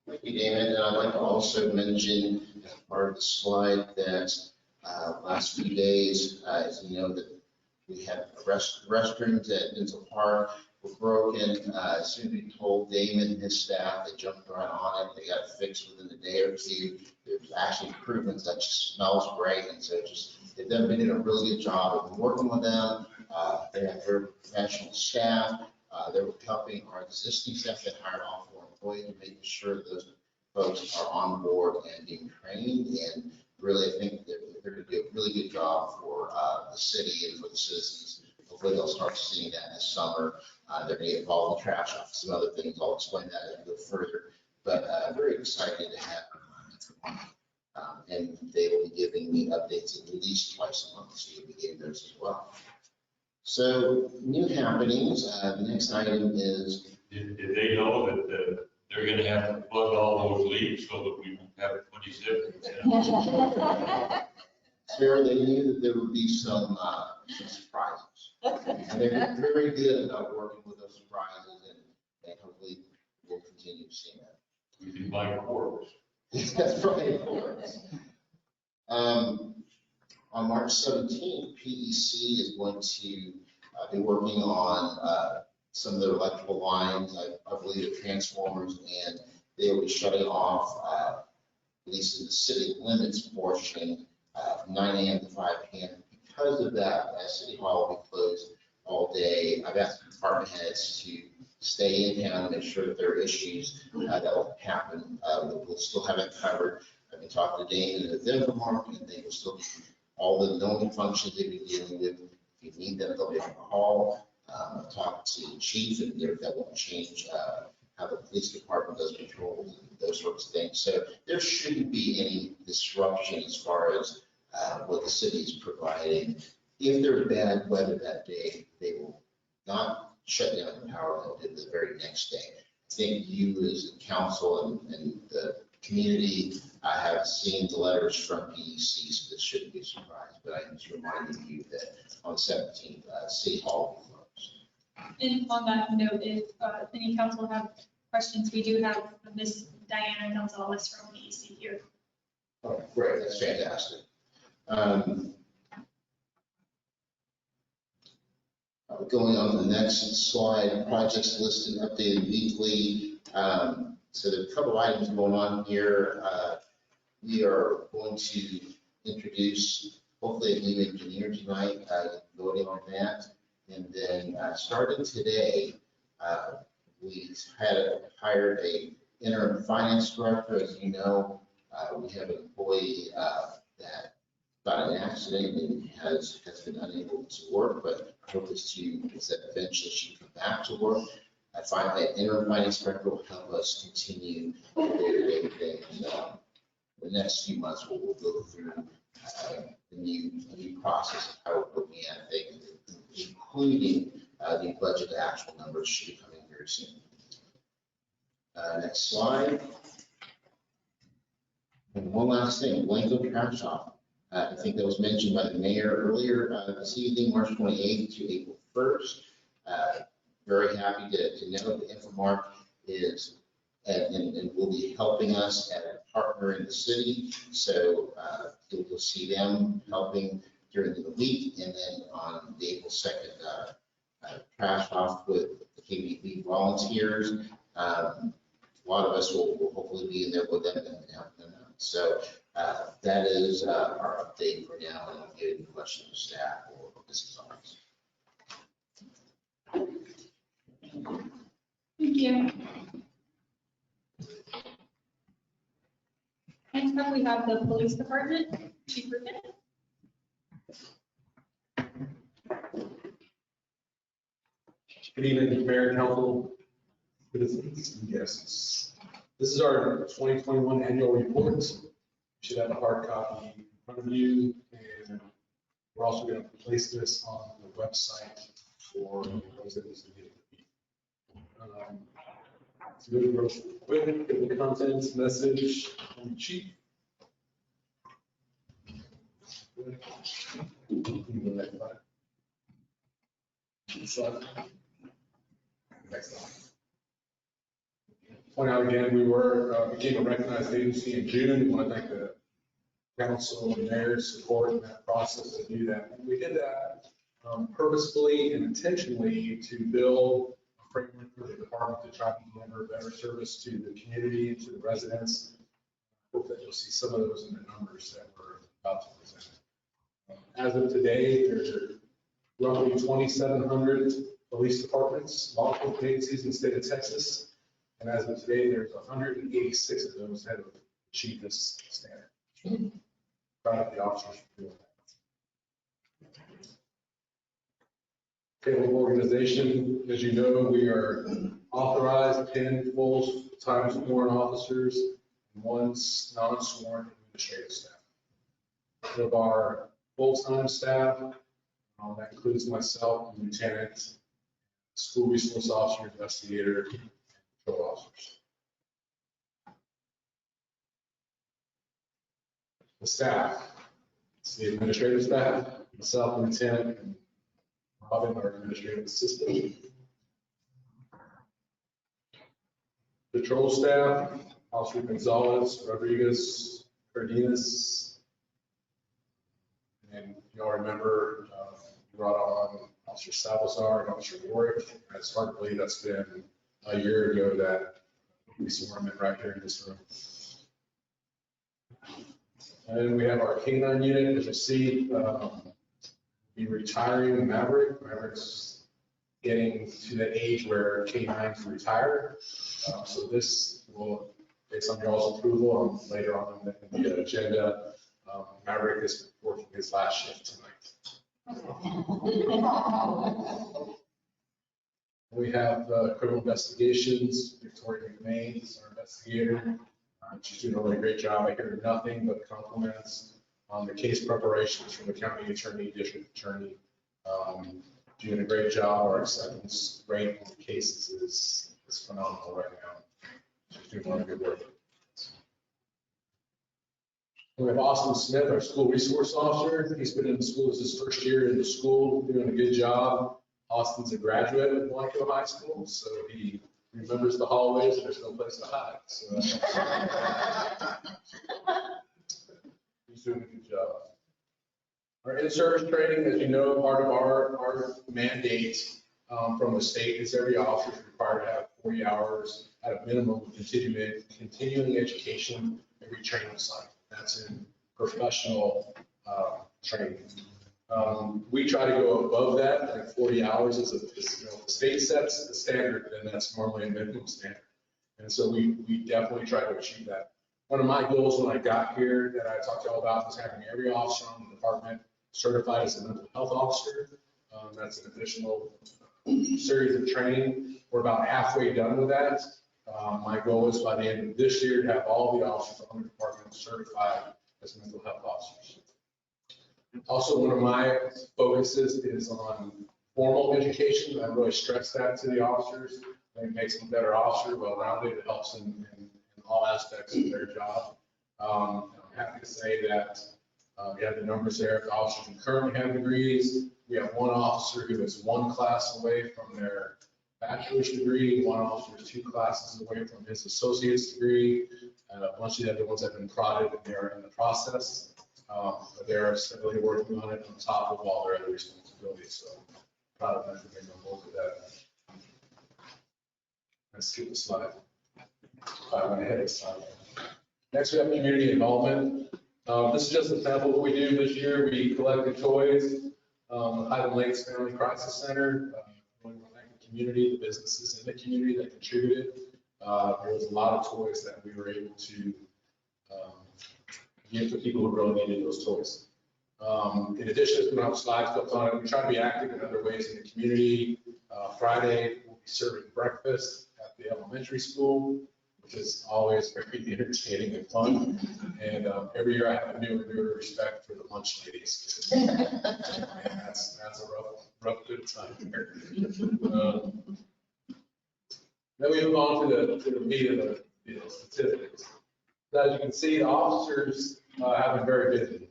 Thank you, David. And I'd like to also mention as part of the slide that last few days, as you know, that we had restrooms at Denzel Park were broken. As soon as we told Damon and his staff, they jumped right on it. They got it fixed within a day or two. There's actually improvements that just smells great. And so they've been doing a really good job of working with them. They have very professional staff. They were helping our existing staff that hired off for employees and making sure that those folks are on board and being trained. And really, I think they're going to do a really good job for the city and for the citizens. Hopefully, they'll start seeing that this summer. They're going to get involved in trash off, some other things. I'll explain that as we go further. But very excited to have them. And they will be giving me updates at least twice a month, so you'll be getting those as well. So new happenings. The next item is. Did they know that they're going to have to plug all those leaks so that we won't have 27? Sarah, they knew that there would be some surprises. And they're very good about working with those surprises, and hopefully we'll continue to see that. We can buy corks. That's right, of course. On March 17th, PEC is going to be working on some of their electrical lines, I believe the transformers, and they will be shutting off, at least in the city limits portion, 9 a.m. to 5 p.m. Because of that, City Hall will be closed all day. I've asked the department heads to stay in town and make sure that there are issues that will happen. We'll still have it covered. I've been talking to Damon and the Infomark, and they will still be all the known functions they've been dealing with. If you need them, they'll be on the call. I've talked to the chief, and that won't change how the police department does patrols and those sorts of things. So there shouldn't be any disruption as far as what the city is providing. If there's bad weather that day, they will not shut down the power until the very next day. I think you as a council and the community have seen the letters from PEC, so this shouldn't be a surprise. But I'm just reminding you that on 17th, City Hall will be closed. And on that note, if any council have questions, we do have Miss Diana Gonzalez from PEC here. Oh, great, that's fantastic. Going on to the next slide, projects listed, updated weekly. So there are a couple items going on here. We are going to introduce hopefully a new engineer tonight, voting on that. And then starting today, we hired a interim finance director. As you know, we have an employee that got an accident and has been unable to work, but hope is that eventually she can come back to work. I find that interim finance director will help us continue the day-to-day things. The next few months, we'll go through the new process of how we're looking at things, including the budget actual numbers should be coming very soon. Next slide. And one last thing, Blanco Trash Off. I think that was mentioned by the mayor earlier this evening, March 28th to April 1st. Very happy to know that Infomark is and will be helping us as a partner in the city. So you'll see them helping during the week, and then on the April 2nd, trash off with the KBB volunteers. A lot of us will hopefully be in there with them and help them out. So that is our update for now, and I'll get any questions to staff or business owners. Thank you. Next up, we have the police department, Chief Rubin. Good evening, Mayor and Council, citizens and guests. This is our 2021 annual report. You should have a hard copy in front of you, and we're also going to place this on the website for those that listen to it. So moving real quick, get the contents, message, and chief. Next slide. Point out again, we became a recognized agency in June. We want to thank the council and mayor's support in that process to do that. And we did that purposefully and intentionally to build a framework for the department to try to deliver better service to the community and to the residents. Hope that you'll see some of those in the numbers that we're about to present. As of today, there's roughly 2,700 police departments, law enforcement agencies in the state of Texas. And as of today, there's 186 of those that have achieved this standard. Proud of the officers for doing that. Table of organization, as you know, we are authorized 10 full-time sworn officers and 1 non-sworn administrative staff. Of our full-time staff, that includes myself, lieutenant, school resource officer, investigator, and patrol officers. The staff, it's the administrative staff, myself, lieutenant, and Robin, our administrative assistant. Patrol staff, Officer Gonzalez, Rodriguez, Cardenas. And you all remember, we brought on Officer Salazar and Officer Warwick. And it's hard to believe that's been a year ago that we sworn them in right here in this room. And we have our K9 unit, as you see, be retiring Maverick. Maverick's getting to the age where K9s retire. So this will, based on y'all's approval, later on in the agenda, Maverick is working his last shift tonight. We have criminal investigations. Victoria McMain is our investigator. She's doing a really great job. I hear nothing but compliments on the case preparations from the county attorney, district attorney. Doing a great job. Our acceptance rate on the cases is phenomenal right now. She's doing a lot of good work. We have Austin Smith, our school resource officer. He's been in the school, this is his first year in the school, doing a good job. Austin's a graduate of Blanco High School, so he remembers the hallways and there's no place to hide. So he's doing a good job. Our in-service training, as you know, part of our mandate from the state is every officer is required to have 40 hours at a minimum of continuing education every training cycle. That's in professional training. We try to go above that, like 40 hours is you know, the state sets the standard, then that's normally a minimum standard. And so we definitely try to achieve that. One of my goals when I got here that I talked to you all about was having every officer in the department certified as a mental health officer. That's an additional series of training. We're about halfway done with that. My goal is by the end of this year to have all the officers on the department certified as mental health officers. Also, one of my focuses is on formal education. I really stress that to the officers. I think it makes them better officers, well-rounded. It helps in all aspects of their job. I'm happy to say that we have the numbers there. The officers who currently have degrees. We have one officer who is 1 class away from their bachelor's degree. One officer is 2 classes away from his associate's degree. A bunch of the other ones have been prodded and they're in the process. But they're steadily working on it on top of all their other responsibilities. So proud of them for being on board with that. Let's skip the slide. I went ahead of slide. Next, we have community involvement. This is just a sample of what we do this year. We collected toys. Highland Lakes Family Crisis Center. We want to thank the community, the businesses in the community that contributed. There was a lot of toys that we were able to give to people who really needed those toys. In addition, to put on slides built on it, we try to be active in other ways in the community. Friday, we'll be serving breakfast at the elementary school, which is always very entertaining and fun. And every year I have a newer respect for the lunch ladies. And that's a rough good time here. Then we move on to the meat of the statistics. As you can see, the officers have been very busy.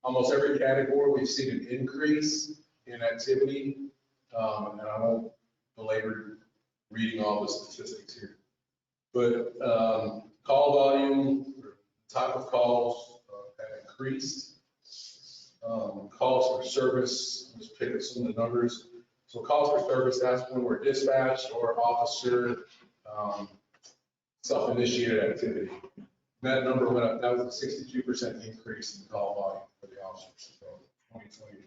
Almost every category, we've seen an increase in activity. And I won't belabor reading all the statistics here. But call volume, type of calls have increased. Calls for service, let's pick up some of the numbers. So calls for service, that's when we're dispatched or officer self-initiated activity. That number went up, that was a 62% increase in call volume for the officers from 2020 to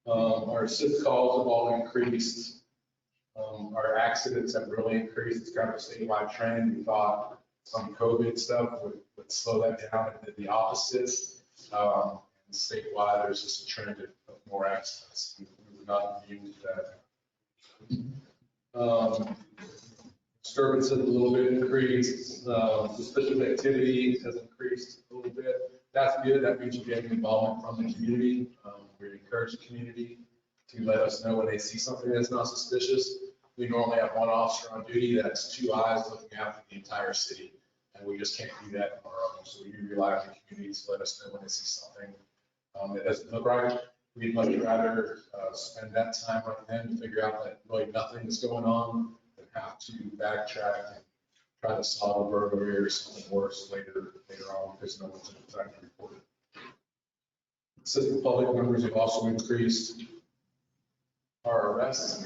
2021. Our assist calls have all increased. Our accidents have really increased. It's kind of a statewide trend. We thought some COVID stuff would slow that down, and did the opposite. And statewide, there's just a trend of more accidents. We were not immune to that. Disturbances a little bit increased. Suspicious activity has increased a little bit. That's good. That means you're getting involvement from the community. We encourage the community to let us know when they see something that's not suspicious. We normally have one officer on duty that's 2 eyes looking after the entire city, and we just can't do that on our own. So we rely on the community to let us know when they see something that doesn't look right. We'd much rather spend that time right then to figure out that really nothing is going on than have to backtrack and try to solve a burglary or something worse later on because no one's in fact reported. Assistant public numbers have also increased. Our arrests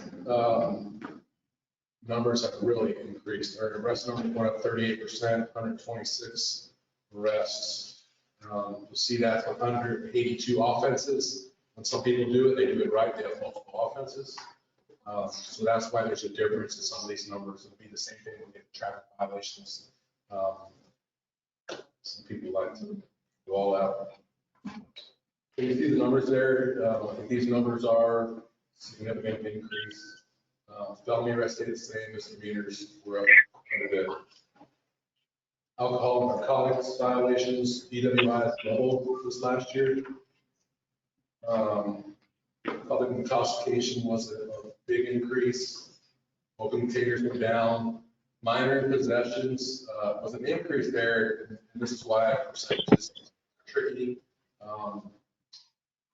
numbers have really increased. Our arrest numbers went up 38%, 126 arrests. You'll see that with 182 offenses. When some people do it, they do it right. They have multiple offenses. So that's why there's a difference in some of these numbers. It'll be the same thing when we get traffic violations. Some people like to go all out. So you see the numbers there. I think these numbers are significant increase. Felony arrest stayed the same, misdemeanors were up quite a bit. Alcohol and narcotics violations, DWIs doubled this last year. Public intoxication was a big increase. Open containers went down. Minor possessions was an increase there. And this is why percentages are tricky.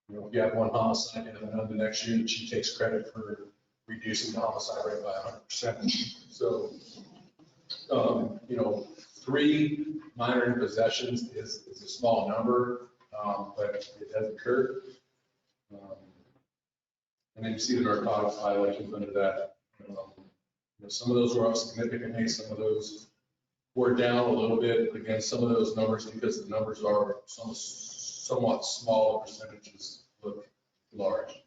You know, if you have one homicide and then the next year, the chief takes credit for reducing the homicide rate by 100%. So, you know, 3 minor possessions is a small number, but it does occur. And then you see the narcotics violations under that. You know, some of those were up significantly, some of those were down a little bit. But again, some of those numbers, because the numbers are somewhat small, percentages look large.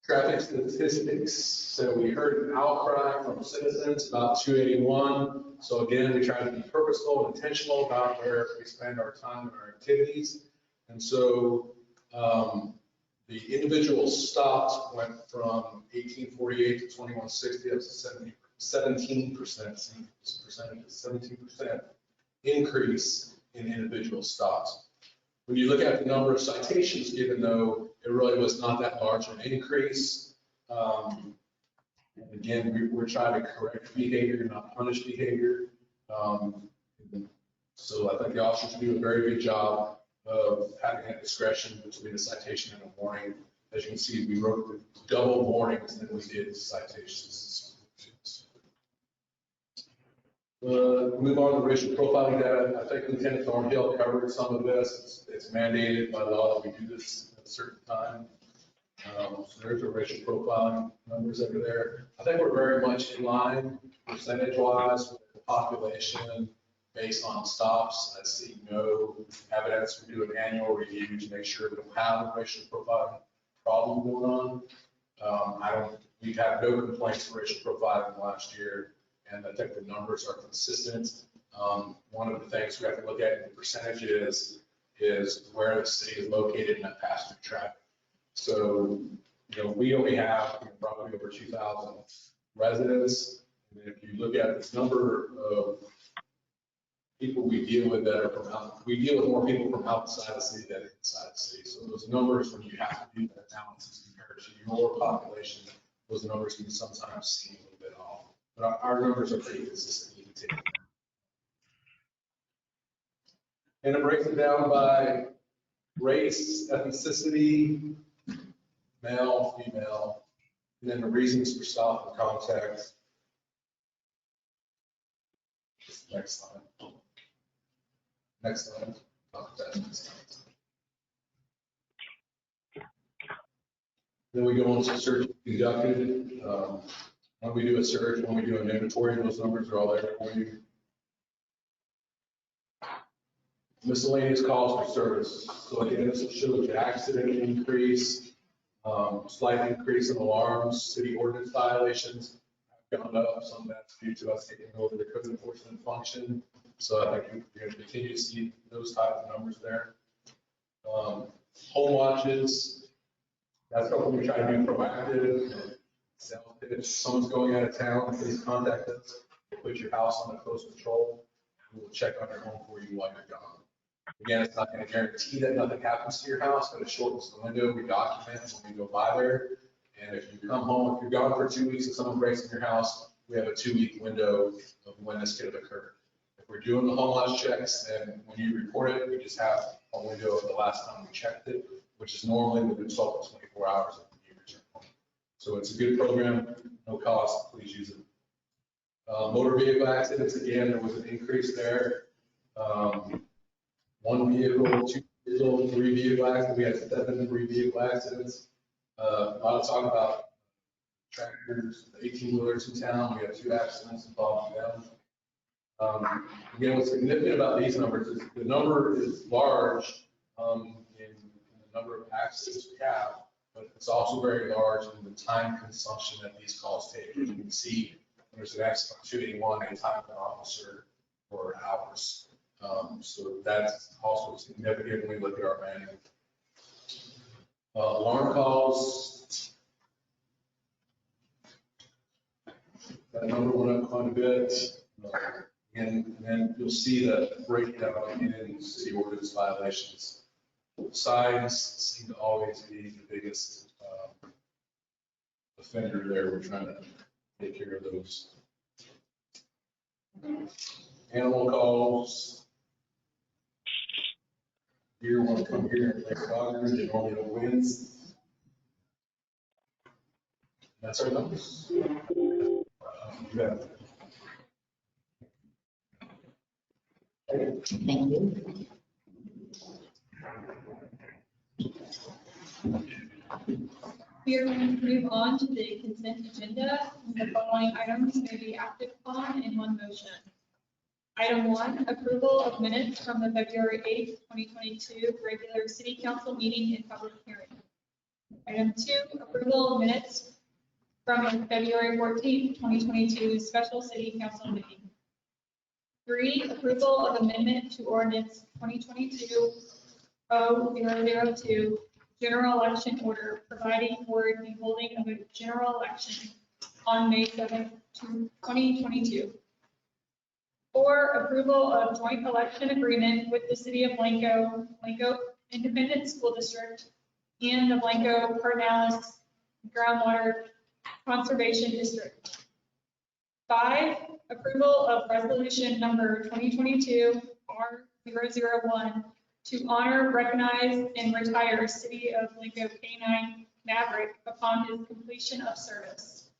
Traffic statistics. So we heard an outcry from citizens about 281. So again, we try to be purposeful and intentional about where we spend our time and our activities. And so the individual stops went from 1848 to 2160. That was a 17% increase in individual stops. When you look at the number of citations given, though, it really was not that large an increase. And again, we're trying to correct behavior, not punish behavior. So I think the officers do a very good job of having that discretion between a citation and a warning. As you can see, we wrote double warnings than we did citations. Move on to racial profiling data. I think Lieutenant Thornhill covered some of this. It's mandated by law that we do this at a certain time. So there's a racial profiling numbers over there. I think we're very much in line percentage-wise with the population based on stops. I see no evidence. We do an annual review to make sure we don't have a racial profiling problem going on. We've had no complaints for racial profiling last year. And I think the numbers are consistent. One of the things we have to look at in the percentage is is where the city is located in that passenger traffic. So, we only have probably over 2,000 residents. And if you look at this number of people we deal with that are from out, we deal with more people from outside the city than inside the city. So those numbers, when you have to do that analysis compared to your population, those numbers can sometimes seem a little bit off. But our numbers are pretty consistent. You can take it. And it breaks it down by race, ethnicity, male, female, and then the reasons for stop and contact. Next slide. Next slide. Then we go on to search conducted. When we do a search, when we do an inventory, those numbers are all there for you. Miscellaneous calls for service. So again, this shows the accident increase, slight increase in alarms, city ordinance violations have gone up. Some of that's due to us taking over the code enforcement function. So I think you're going to continue to see those type of numbers there. Home watches, that's something we try to do proactive. If someone's going out of town, please contact us. Put your house under close control. And we'll check on your home for you while you're gone. Again, it's not going to guarantee that nothing happens to your house, but it shortens the window. We document when we go by there. And if you come home, if you're gone for 2 weeks and someone breaks in your house, we have a 2-week window of when this could have occurred. If we're doing the home watch checks, then when you report it, we just have a window of the last time we checked it, which is normally within 12 to 24 hours of when you return home. So it's a good program, no cost, please use it. Motor vehicle accidents, again, there was an increase there. 1 vehicle, 2 vehicle, 3 vehicle accidents. We had 7 vehicle accidents. A lot of talk about tractors, 18-wheelers in town. We have 2 accidents involving them. Again, what's significant about these numbers is the number is large in the number of accidents we have, but it's also very large in the time consumption that these calls take. As you can see, there's an accident on 281, they time an officer for hours. So that's also significant when we look at our manual. Alarm calls. That number went up quite a bit. And then you'll see the breakdown in city ordinance violations. Signs seem to always be the biggest offender there. We're trying to take care of those. Animal calls. Deer want to come here and play soccer, they normally don't win. That's our numbers. Yeah. Thank you. We are going to move on to the consent agenda. The following items may be acted upon in one motion. Item 1, approval of minutes from the February 8th, 2022 regular city council meeting and public hearing. Item 2, approval of minutes from the February 14th, 2022 special city council meeting. 3, approval of amendment to ordinance 2022-0002, general election order, providing for the holding of a general election on May 7th, 2022. 4, approval of joint election agreement with the city of Blanco, Blanco Independent School District, and the Blanco Pedernales Groundwater Conservation District. 5, approval of resolution number 2022-R001 to honor, recognize, and retire City of Blanco K-9 Maverick upon his completion of service.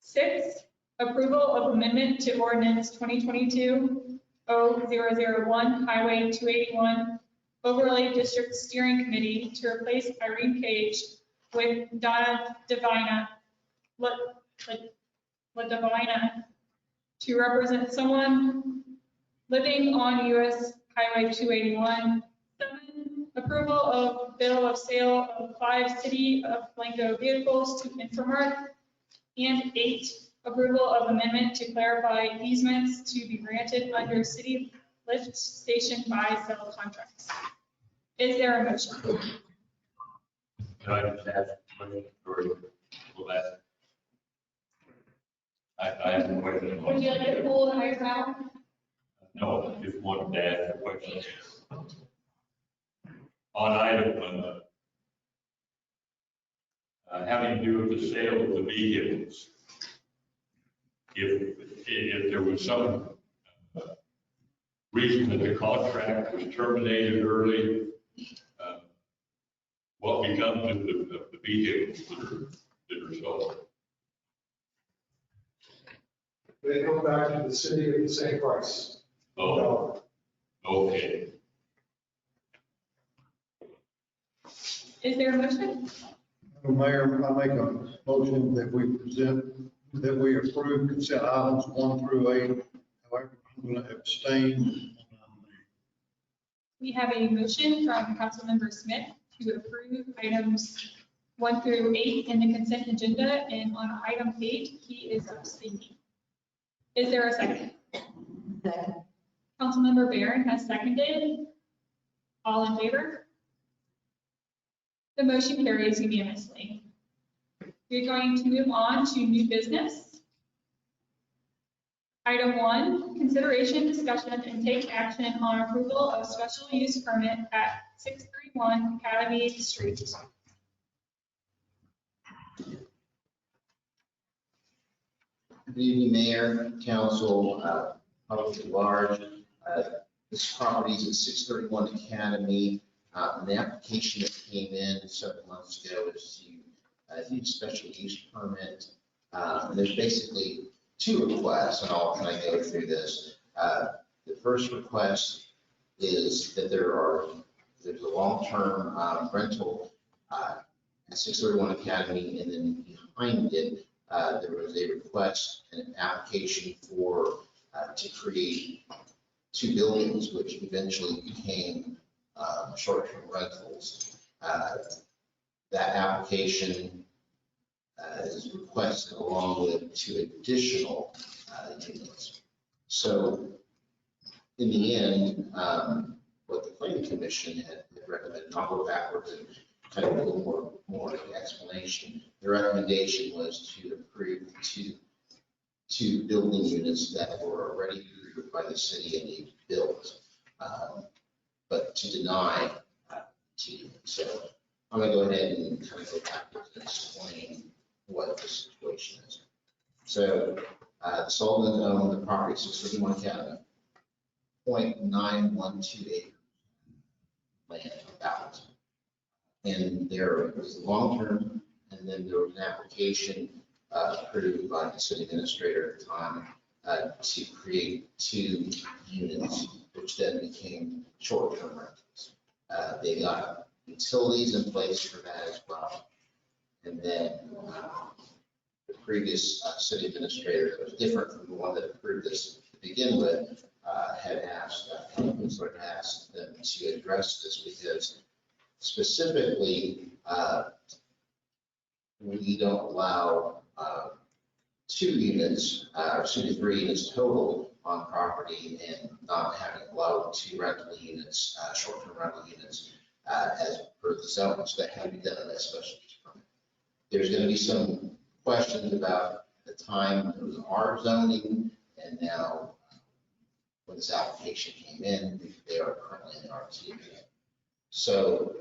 6, approval of amendment to ordinance 2022-0001 Highway 281 Overlay District Steering Committee to replace Irene Cage with Donna Divina, LaDivina, to represent someone living on US Highway 281. 7, approval of bill of sale of 5 City of Blanco vehicles to Infomart. And 8, approval of amendment to clarify easements to be granted under city lift station buy-sell contracts. Is there a motion? Can I just ask a question, or will that? I have a question. Would you like to pull the higher now? No, I just wanted to ask a question. On item, having to do with the sale of the vehicles. If there was some reason that the contract was terminated early, what becomes of the vehicles that are sold? They go back to the city at the same price. Oh, okay. Is there a motion? Mayor, I make a motion that we approve consent items 1 through 8. However, I'm going to abstain. We have a motion from Councilmember Smith to approve items 1 through 8 in the consent agenda, and on item 8, he is abstaining. Is there a second? Second. Councilmember Barron has seconded. All in favor? The motion carries unanimously. We're going to move on to new business. Item 1, consideration, discussion, and take action on approval of special use permit at 631 Academy Street. Good evening, Mayor, Council, public at large. This property is at 631 Academy. The application that came in several months ago is to need a special use permit. There's basically 2 requests, and I'll kind of go through this. The first request is that there's a long-term rental at 631 Academy, and then behind it, there was a request and an application for to create 2 buildings, which eventually became short-term rentals. That application is requested along with 2 additional units. So in the end, what the planning commission had recommended, and I'll go backwards and kind of a little more explanation. The recommendation was to approve two building units that were already approved by the city and they built, but to deny 2 units. So I'm going to go ahead and kind of go backwards and explain what the situation is. So the Sullivan owned the property 631 Academy, 0.912 acres land about. And there was a long-term, and then there was an application approved by the city administrator at the time to create 2 units, which then became short-term rentals. They got utilities in place for that as well. And then the previous city administrator, that was different from the one that approved this to begin with, had asked them to address this because specifically, we don't allow 2 units, or 2 to 3 units total on property and not having allowed 2 rental units, short-term rental units, as per the zone. So that had to be done in that special use permit. There's going to be some questions about the time it was R zoning, and now when this application came in, they are currently in R2. So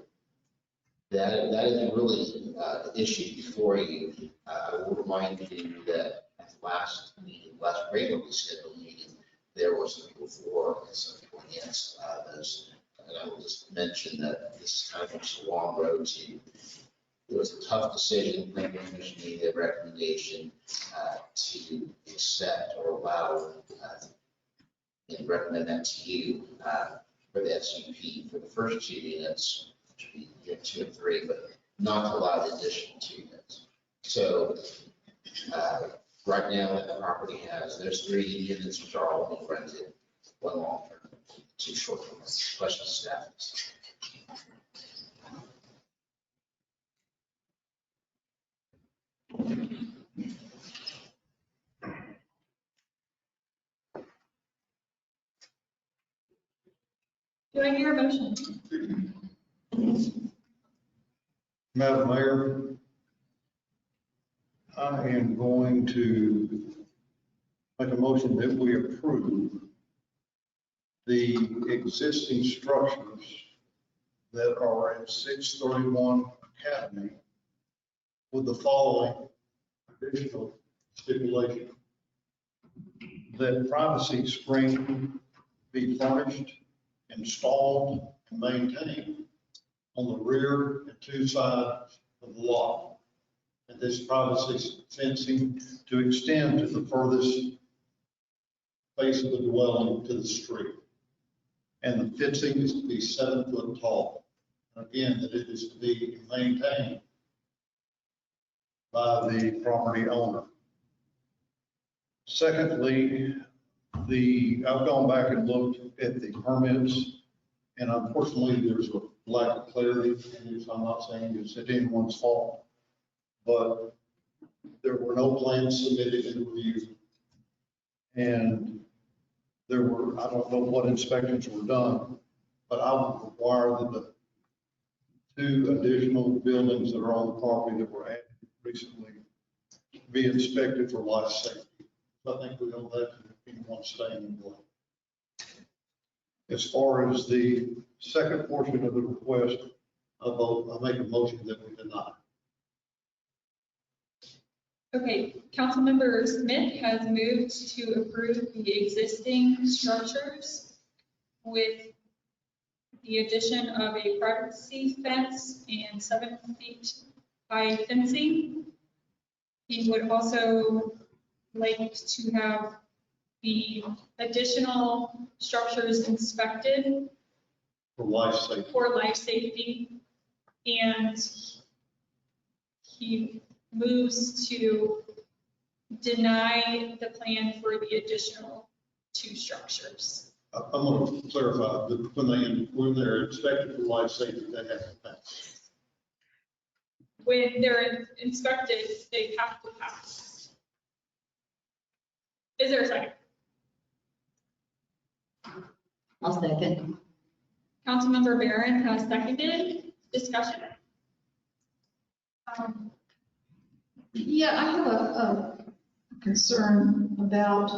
that isn't really the issue before you. I will remind you that at the last meeting, last regularly scheduled meeting, there was some people for and some people against those. And I will just mention that this kind of a long road to. It was a tough decision. Planning Commission made a recommendation to accept or allow and recommend that to you for the SUP for the first 2 units, which would be unit 2 and 3, but not to allow the additional 2 units. So right now, the property there's 3 units which are all being rented, 1 long-term, 2 short-term. Question staff. Do I hear a motion? Madam Mayor, I am going to make a motion that we approve the existing structures that are at 631 Academy with the following additional stipulation. That privacy screen be furnished, installed, and maintained on the rear and two sides of the lot. And this privacy fencing to extend to the furthest face of the dwelling to the street. And the fencing is to be 7 foot tall. Again, that it is to be maintained by the property owner. Secondly, I've gone back and looked at the permits, and unfortunately, there's a lack of clarity in this. I'm not saying it's anyone's fault, but there were no plans submitted in review. And there were, I don't know what inspections were done, but I would require that the 2 additional buildings that are on the property that were added recently be inspected for life safety. I think we owe that to anyone staying in the building. As far as the second portion of the request, I make a motion that we deny. Okay, Councilmember Smith has moved to approve the existing structures with the addition of a privacy fence and 7 feet high fencing. He would also like to have the additional structures inspected For life safety. for life safety. And he moves to deny the plan for the additional 2 structures. I'm going to clarify that when they're inspected for life safety, they have to pass. When they're inspected, they have to pass. Is there a second? I'll second. Councilmember Barron has seconded. Discussion. Yeah, I have a concern about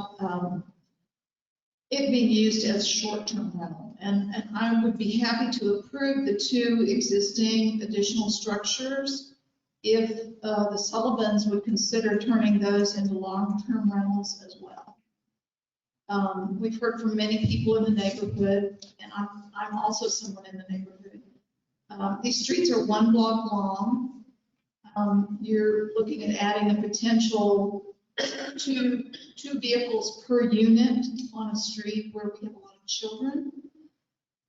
it being used as short-term rental. And I would be happy to approve the 2 existing additional structures if the Sullivans would consider turning those into long-term rentals as well. We've heard from many people in the neighborhood, and I'm also someone in the neighborhood. These streets are 1 block long. You're looking at adding a potential two vehicles per unit on a street where we have a lot of children.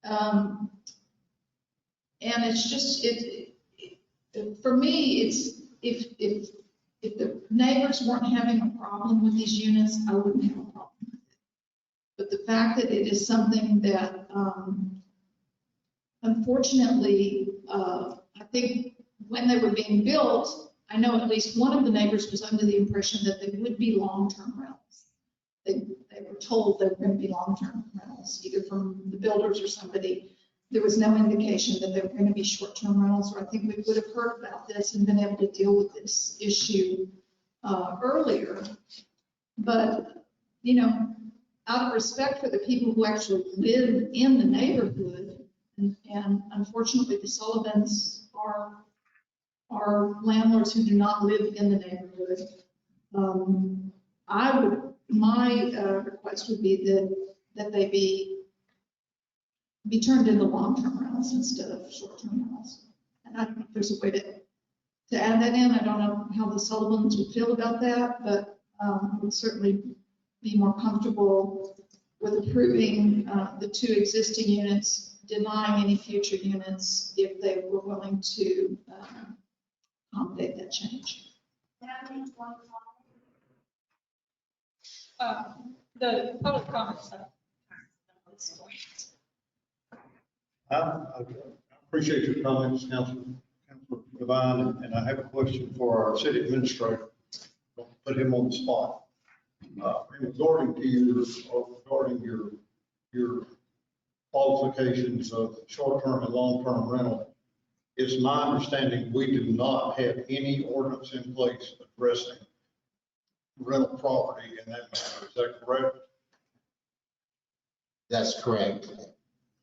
And it's just, for me, it's, if the neighbors weren't having a problem with these units, I wouldn't have a problem with it. But the fact that it is something that, unfortunately, I think when they were being built, I know at least one of the neighbors was under the impression that they would be long-term rentals. They were told they were going to be long-term rentals, either from the builders or somebody. There was no indication that they were going to be short-term rentals, or I think we would have heard about this and been able to deal with this issue earlier. But, you know, out of respect for the people who actually live in the neighborhood, and unfortunately the Sullivans are landlords who do not live in the neighborhood. My request would be that they be turned into long-term rentals instead of short-term rentals. And I don't know if there's a way to add that in. I don't know how the Sullivans would feel about that, but I would certainly be more comfortable with approving the 2 existing units, denying any future units if they were willing to accommodate that change. The public comments at this point. I appreciate your comments, Councilor Devine, and I have a question for our city administrator. Don't put him on the spot. Regarding your qualifications of short-term and long-term rental. It's my understanding we do not have any ordinance in place addressing rental property in that matter. Is that correct? That's correct.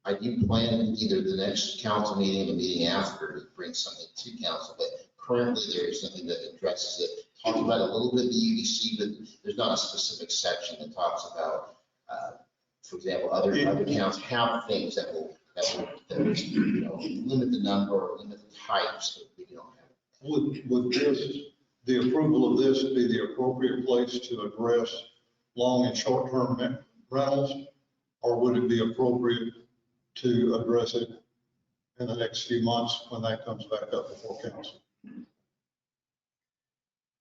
I do plan either the next council meeting or the meeting after to bring something to council, but currently there is nothing that addresses it. Talks about a little bit of the UDC, but there's not a specific section that talks about, for example, other towns have things that will you know, limit the number or limit the types that we don't have. Would this, the approval of this be the appropriate place to address long and short-term rentals? Or would it be appropriate to address it in the next few months when that comes back up before council?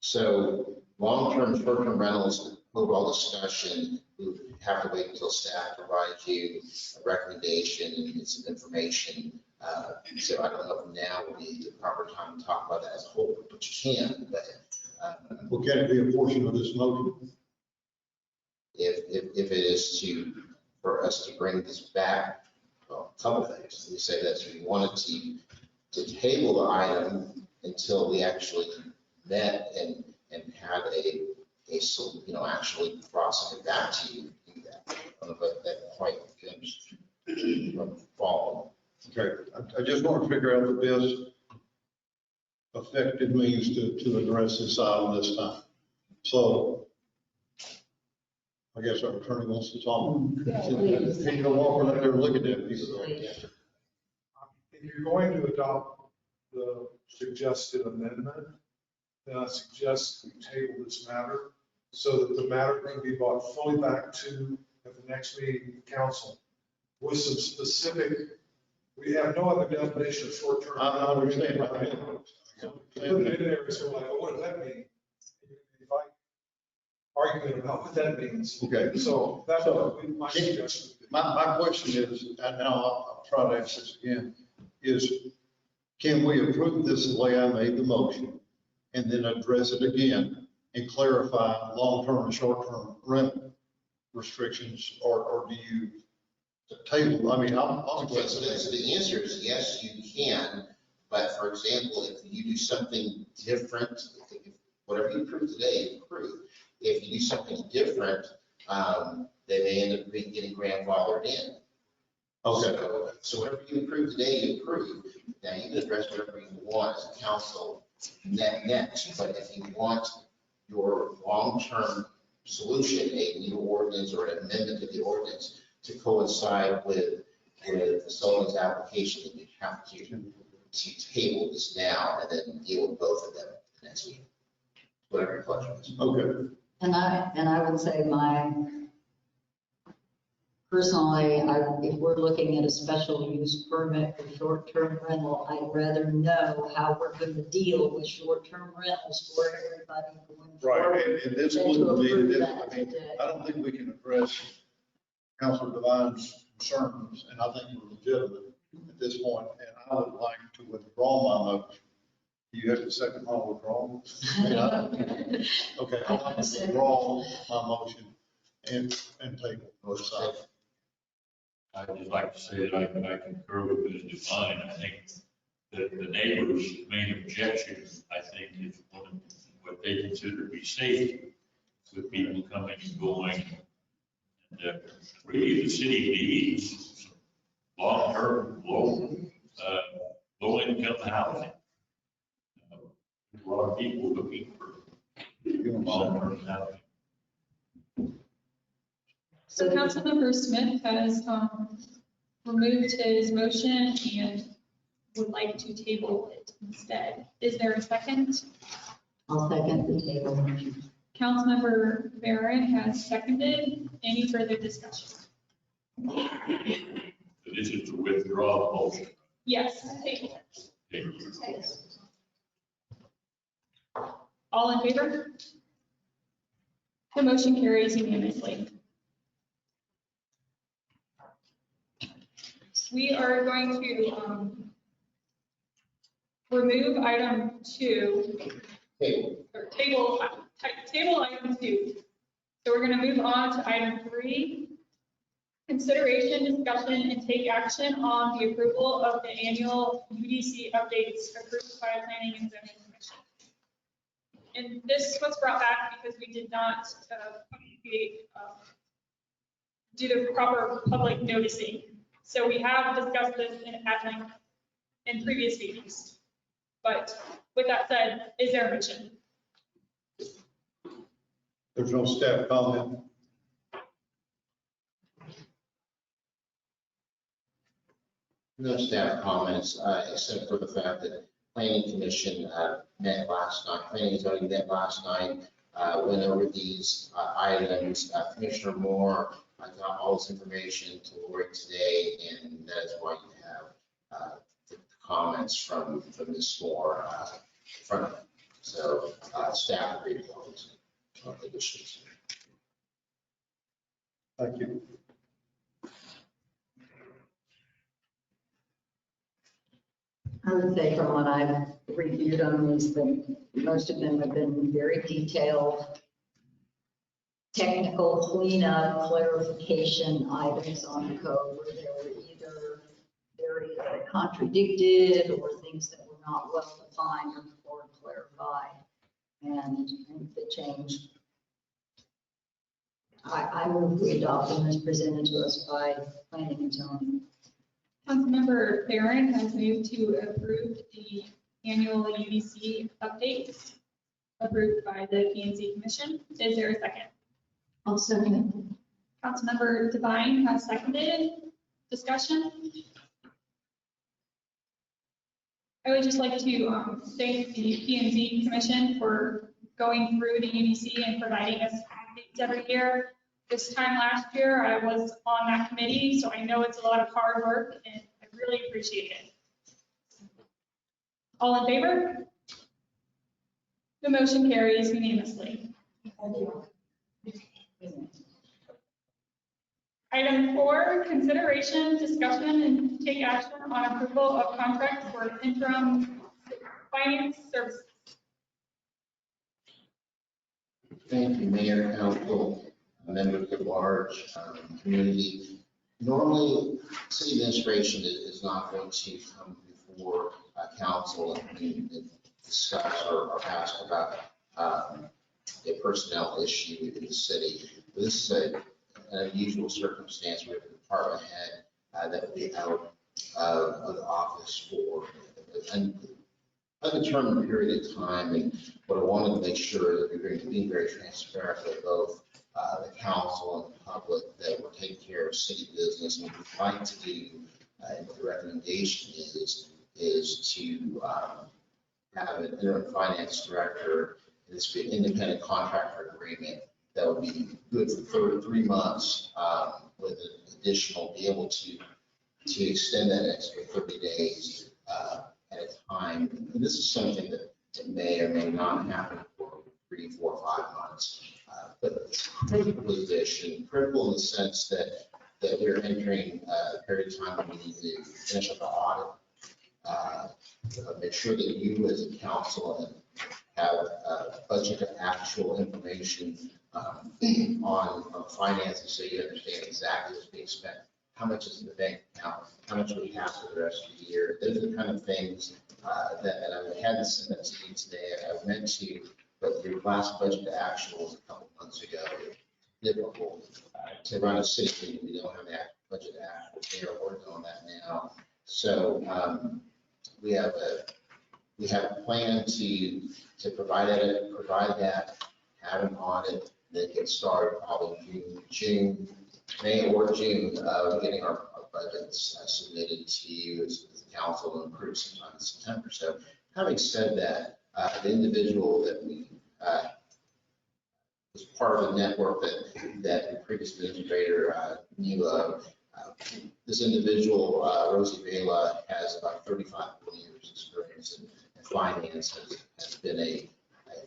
So long-term, short-term rentals, overall discussion, we would have to wait until staff provides you a recommendation and some information. So I don't know if now would be the proper time to talk about that as a whole, but you can, but. Well, can it be a portion of this motion? If it is for us to bring this back, well, a couple things. We say that we wanted to table the item until we actually met and had you know, actually process it back to you. Do that. I don't know if that quite comes from. Okay, I just want to figure out the best effective means to address this item this time. So I guess our attorney wants to talk. You know, walk around there looking at people. If you're going to adopt the suggested amendment, then I suggest we table this matter so that the matter can be brought fully back to at the next meeting council with some specific, we have no other definition of short-term. I understand. So put it in there, so like, well, what does that mean? Invite argument about what that means. Okay. So that's what my suggestion. My question is, and now I'll try to answer this again, is can we approve this the way I made the motion and then address it again and clarify long-term and short-term rental restrictions, or do you table? I mean, Okay, so the answer is yes, you can. But for example, if you do something different, whatever you approve today, you approve. If you do something different, they may end up getting grandfathered in. Okay. So whatever you approve today, you approve. Now you can address whatever you want as a council next. But if you want your long-term solution, a new ordinance or an amendment to the ordinance to coincide with the Sullivan's application, then you have to table this now and then deal with both of them next week. Whatever your pleasure is. Okay. And I would say personally, if we're looking at a special use permit for short-term rental, I'd rather know how we're going to deal with short-term rentals for everybody going forward. Right, and this wouldn't be, I mean, I don't think we can address Councilor Devine's concerns, and I think they're legitimate at this point, and I would like to withdraw my motion. Do you have to second my withdrawal? Okay, I'd like to withdraw my motion and table both sides. I'd just like to say that I concur with Ms. Devine. I think that the neighbors' main objection, I think, is what they consider to be safety, with people coming and going. And really, the city needs long-term, low-income housing. A lot of people looking for long-term housing. So Councilmember Smith has removed his motion and would like to table it instead. Is there a second? I'll second the table motion. Councilmember Barron has seconded. Any further discussion? This is to withdraw the motion. Yes, table it. All in favor? The motion carries unanimously. We are going to remove item 2, or table item 2. So we're going to move on to item 3, consideration, discussion, and take action on the approval of the annual UDC updates approved by Planning and Zoning Commission. And this was brought back because we did not do the proper public noticing. So we have discussed this at length in previous meetings. But with that said, is there a motion? There's no staff comment. No staff comments, except for the fact that planning commission met last night, planning and zoning met last night, went over these items. Commissioner Moore, I got all this information to Lori today, and that is why you have the comments from Ms. Moore in front of them. So staff agreed with all these additions. Thank you. I would say from what I've reviewed on these, that most of them have been very detailed, technical cleanup, clarification items on the code where there were either areas that contradicted or things that were not well defined or clarified. And the change, I move we adopt them as presented to us by planning and zoning. Councilmember Barron has moved to approve the annual UDC updates approved by the P&Z Commission. Is there a second? I'll second. Councilmember Devine has seconded. Discussion? I would just like to thank the P&Z Commission for going through the UDC and providing us updates every year. This time last year, I was on that committee, so I know it's a lot of hard work and I really appreciate it. All in favor? The motion carries unanimously. Item 4, consideration, discussion, and take action on approval of contract for interim finance services. Thank you, Mayor, Council, members of large community. Normally, city administration is not going to come before council and discuss or ask about a personnel issue in the city. This is an unusual circumstance where the department head that will be out of the office for an undetermined period of time. And what I wanted to make sure that we're going to be very transparent with both the council and the public that we're taking care of city business. And what we'd like to do, and what the recommendation is to have an interim finance director. This would be an independent contractor agreement that would be good for 3 months with an additional, be able to extend that extra 30 days at a time. And this is something that may or may not happen for 3, 4, 5 months. But it's a critical position, critical in the sense that we're entering a period of time when we need to finish up the audit. Make sure that you as a council have budget and actual information on finances, so you understand exactly what's being spent. How much is in the bank account? How much do we have for the rest of the year? Those are the kind of things that I hadn't sent that to you today. I meant to, but your last budget to actual was a couple months ago. Difficult to run a city when we don't have that budget to actual. They are working on that now. So we have a plan to provide that, have an audit, then get started probably May or June, getting our budgets submitted to you as the council and approved sometime in September. So having said that, the individual that we was part of the network that the previous administrator knew of, this individual, Rosie Vela, has about 35 years experience in finance, has been a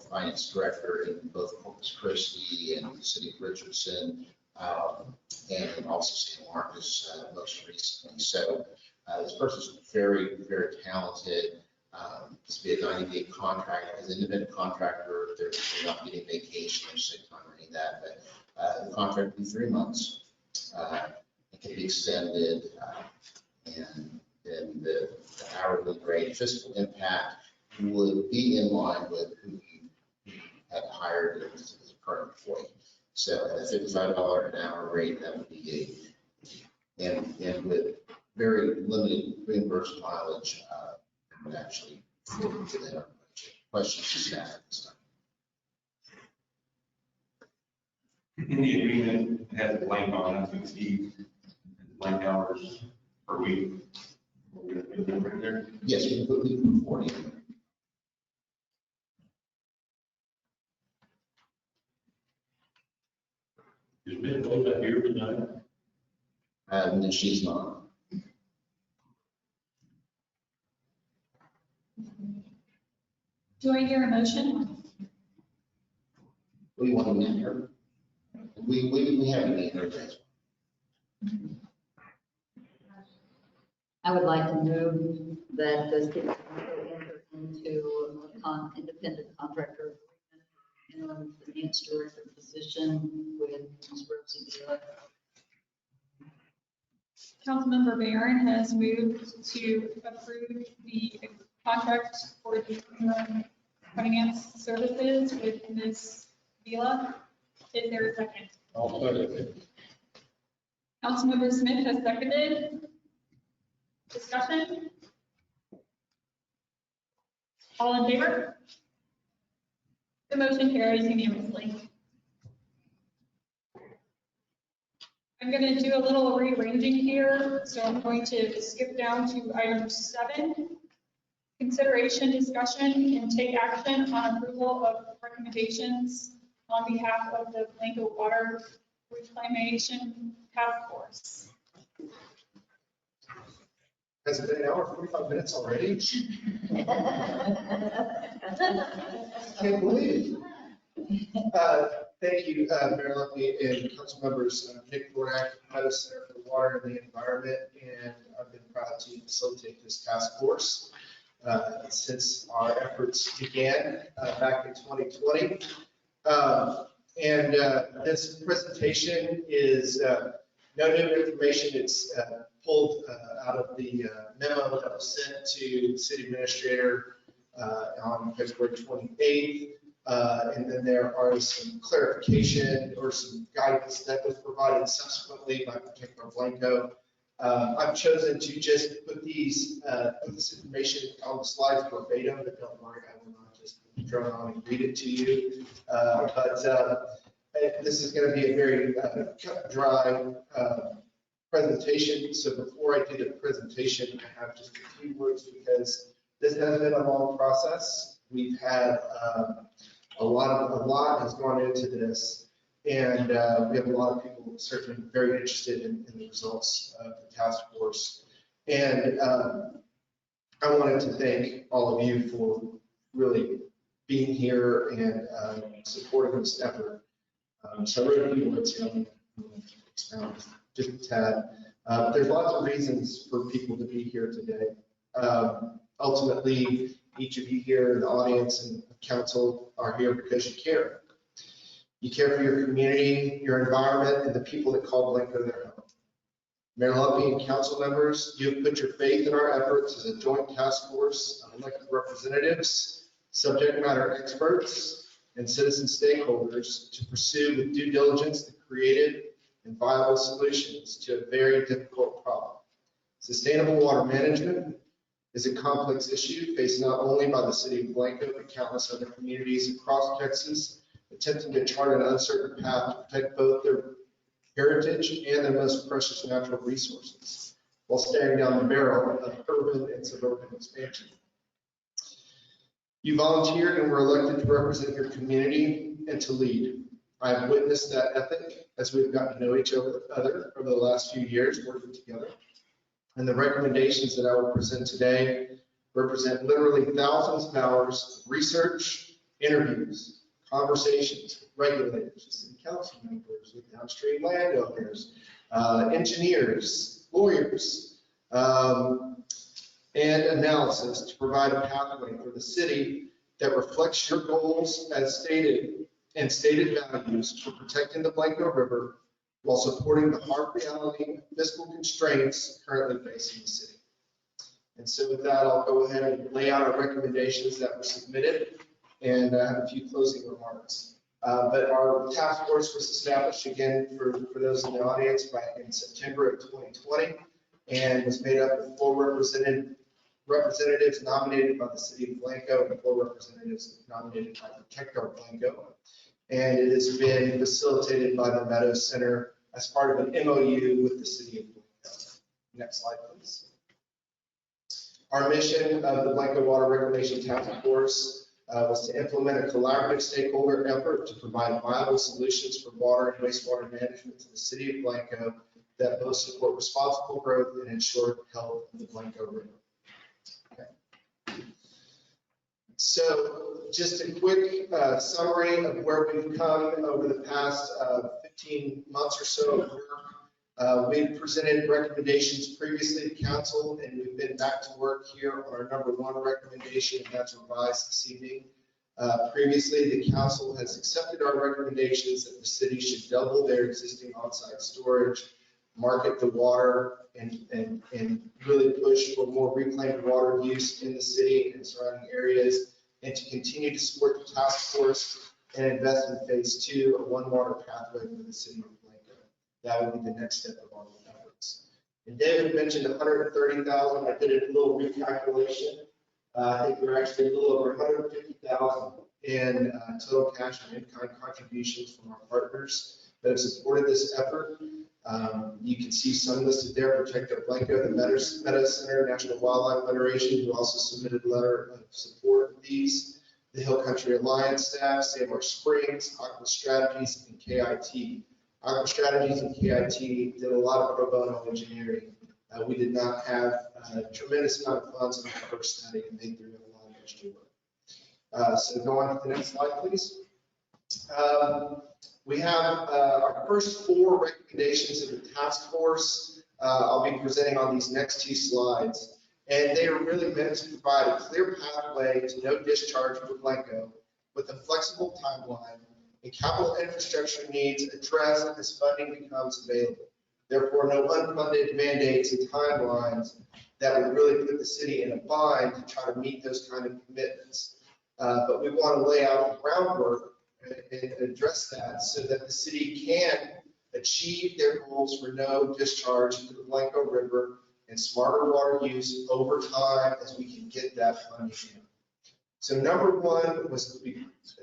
finance director in both Corpus Christi and the city of Richardson, and also San Marcos most recently. So this person's very, very talented. This will be a 90-day contract. As an independent contractor, they're not getting vacation or sick time or any of that, but the contract will be 3 months. can be extended, and then the hourly rate fiscal impact would be in line with who you had hired as a current employee. So at a $55 an hour rate, that would be and with very limited reimbursed mileage, would actually fit into that. Questions to staff at this time? In the agreement, it has a blank on it, to exceed blank hours per week. We're gonna put that right there. Yes, we put 40. Is Ms. Lola here tonight? And she's not. Do I hear a motion? We want to meet her. We haven't met her yet. I would like to move that the city council enter into an independent contractor agreement in the finance director position with Ms. Rosie Villa. Councilmember Barron has moved to approve the contract for the finance services with Ms. Vila. Is there a second? I'll second it. Councilmember Smith has seconded. Discussion? All in favor? The motion carries unanimously. I'm going to do a little rearranging here, so I'm going to skip down to item 7. Consideration, discussion, and take action on approval of recommendations on behalf of the Blanco Water Reclamation Task Force. Has it been an hour, 45 minutes already? Can't believe it. Thank you, Mayor Lumpy and council members. Nick Bornak, House Center for the Water and the Environment, and I've been proud to facilitate this task force since our efforts began back in 2020. This presentation is no new information. It's pulled out of the memo that was sent to the city administrator on February 28th. And then there are some clarification or some guidance that was provided subsequently by particular Blanco. I've chosen to just put this information on the slides verbatim, but don't worry, I will not just drone on and read it to you. This is going to be a very cut and dry presentation. So before I do the presentation, I have just a few words because this has been a long process. We've had a lot has gone into this, and we have a lot of people certainly very interested in the results of the task force. And I wanted to thank all of you for really being here and supporting this effort. So I wrote a few words here. I'm going to expound just a tad. There's lots of reasons for people to be here today. Ultimately, each of you here in the audience and council are here because you care. You care for your community, your environment, and the people that call Blanco their home. Mayor Lumpy and council members, you have put your faith in our efforts as a joint task force of elected representatives, subject matter experts, and citizen stakeholders to pursue with due diligence the creative and viable solutions to a very difficult problem. Sustainable water management is a complex issue faced not only by the city of Blanco, but countless other communities across Texas, attempting to chart an uncertain path to protect both their heritage and their most precious natural resources, while staring down the barrel of urban and suburban expansion. You volunteered and were elected to represent your community and to lead. I have witnessed that ethic as we've gotten to know each other over the last few years working together. And the recommendations that I will present today represent literally thousands of hours of research, interviews, conversations with regulators, city council members, with downstream landowners, engineers, lawyers, and analysis to provide a pathway for the city that reflects your goals as stated and stated values for protecting the Blanco River, while supporting the hard reality of fiscal constraints currently facing the city. And so with that, I'll go ahead and lay out our recommendations that were submitted and have a few closing remarks. But our task force was established again for those in the audience in September of 2020 and was made up of 4 representatives nominated by the city of Blanco and 4 representatives nominated by Protector Blanco. And it has been facilitated by the Meadows Center as part of an MOU with the city of Blanco. Next slide, please. Our mission of the Blanco Water Reclamation Task Force was to implement a collaborative stakeholder effort to provide viable solutions for water and wastewater management to the city of Blanco that both support responsible growth and ensure health of the Blanco River. Okay. So just a quick summary of where we've come over the past 15 months or so of work. We've presented recommendations previously to council, and we've been back to work here on our number 1 recommendation, and that's revised this evening. Previously, the council has accepted our recommendations that the city should double their existing on-site storage, market the water, and really push for more reclaimed water use in the city and surrounding areas, and to continue to support the task force and invest in phase 2, a One Water pathway for the city of Blanco. That would be the next step of our efforts. And David mentioned 130,000. I did a little recalculation. I think we're actually a little over 150,000 in total cash and in-kind contributions from our partners that have supported this effort. You can see some listed there: Protector Blanco, the Meadows Center, National Wildlife Federation, who also submitted a letter of support of these, the Hill Country Alliance staff, Save Our Springs, Aqua Strategies, and KIT. Aqua Strategies and KIT did a lot of pro bono engineering. We did not have a tremendous amount of funds in our first study, and they threw in a lot of extra work. So go on to the next slide, please. We have our first 4 recommendations of the task force. I'll be presenting on these next 2 slides. And they are really meant to provide a clear pathway to no discharge for Blanco with a flexible timeline and capital infrastructure needs addressed as funding becomes available. Therefore, no unfunded mandates and timelines that would really put the city in a bind to try to meet those kind of commitments. But we want to lay out the groundwork and address that so that the city can achieve their goals for no discharge into the Blanco River and smarter water use over time as we can get that funding in. So number 1 was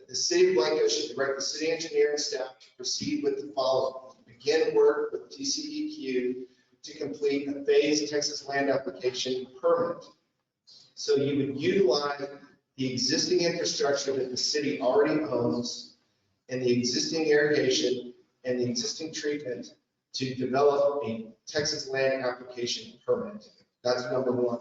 the city of Blanco should direct the city engineer and staff to proceed with the following. Begin work with TCEQ to complete a phased Texas land application permit. So you would utilize the existing infrastructure that the city already owns and the existing irrigation and the existing treatment to develop a Texas land application permit. That's number 1.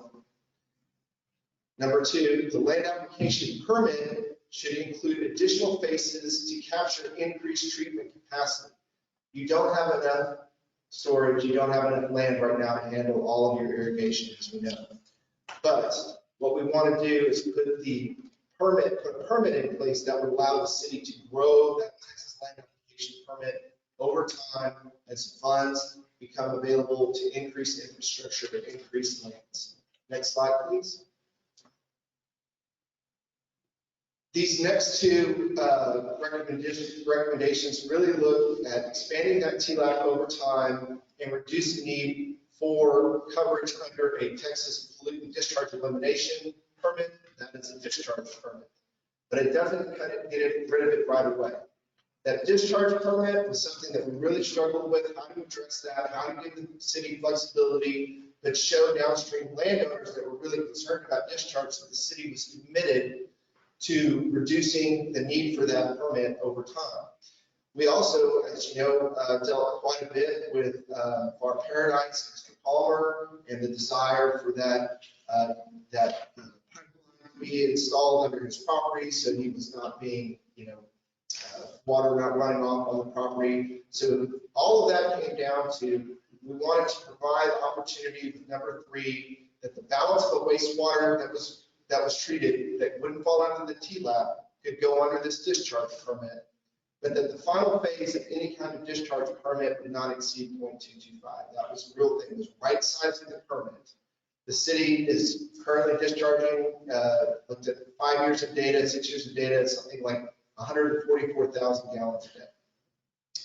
Number 2, the land application permit should include additional phases to capture increased treatment capacity. You don't have enough storage, you don't have enough land right now to handle all of your irrigation, as we know. But what we want to do is put a permit in place that would allow the city to grow that Texas land application permit over time as funds become available to increase infrastructure and increase lands. Next slide, please. These next 2 recommendations really look at expanding that TLAP over time and reduce the need for coverage under a Texas pollutant discharge elimination permit. That is a discharge permit, but it doesn't get rid of it right away. That discharge permit was something that we really struggled with. How to address that? How to give the city flexibility, but show downstream landowners that were really concerned about discharge, so the city was committed to reducing the need for that permit over time. We also, as you know, dealt quite a bit with Farm Paradise, Mr. Palmer, and the desire for that pipeline to be installed under his property, so he was not being, water not running off on the property. So all of that came down to, we wanted to provide opportunity with number 3, that the balance of the wastewater that was treated that wouldn't fall under the TLAP could go under this discharge permit. but that the final phase of any kind of discharge permit would not exceed 0.225. That was the real thing, was right sizing the permit. The city is currently discharging, looked at 5 years of data, 6 years of data, something like 144,000 gallons a day.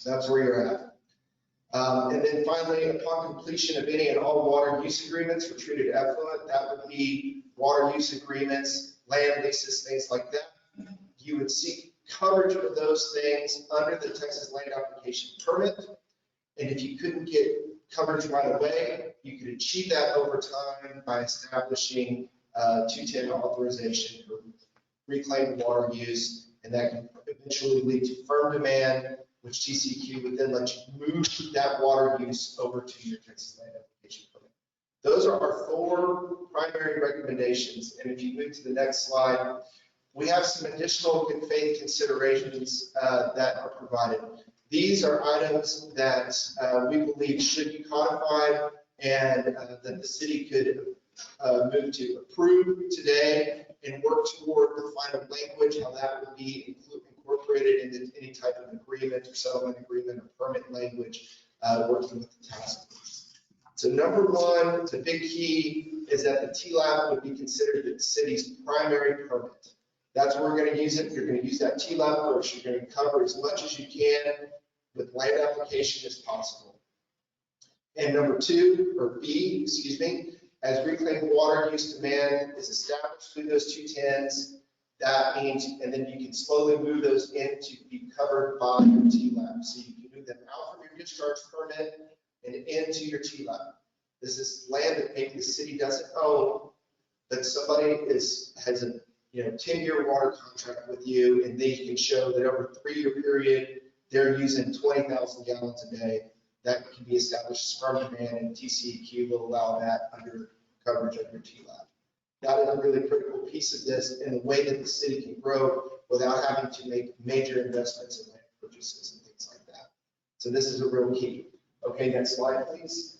That's where you're at. And then finally, upon completion of any and all water use agreements for treated effluent, that would be water use agreements, land leases, things like that. You would seek coverage for those things under the Texas Land Application Permit. And if you couldn't get coverage right away, you could achieve that over time by establishing 210 authorization for reclaimed water use, and that can eventually lead to firm demand, which TCEQ would then let you move that water use over to your Texas Land Application Permit. Those are our 4 primary recommendations, and if you move to the next slide, we have some additional good faith considerations that are provided. These are items that we believe should be codified and that the city could move to approve today and work toward the final language, how that would be incorporated into any type of agreement or settlement agreement or permit language, working with the task force. So number 1, the big key is that the TLAP would be considered the city's primary permit. That's where we're going to use it. You're going to use that TLAP first. You're going to cover as much as you can with land application as possible. And number 2, or B, excuse me, as reclaimed water use demand is established through those 210s, that means, and then you can slowly move those in to be covered by your TLAP. So you can move them out from your discharge permit and into your TLAP. This is land that maybe the city doesn't own, but somebody has a 10-year water contract with you, and they can show that over a 3-year period, they're using 20,000 gallons a day. That can be established as firm demand, and TCEQ will allow that under coverage of your TLAP. That is a really critical piece of this in the way that the city can grow without having to make major investments in land purchases and things like that. So this is a real key. Okay, next slide, please.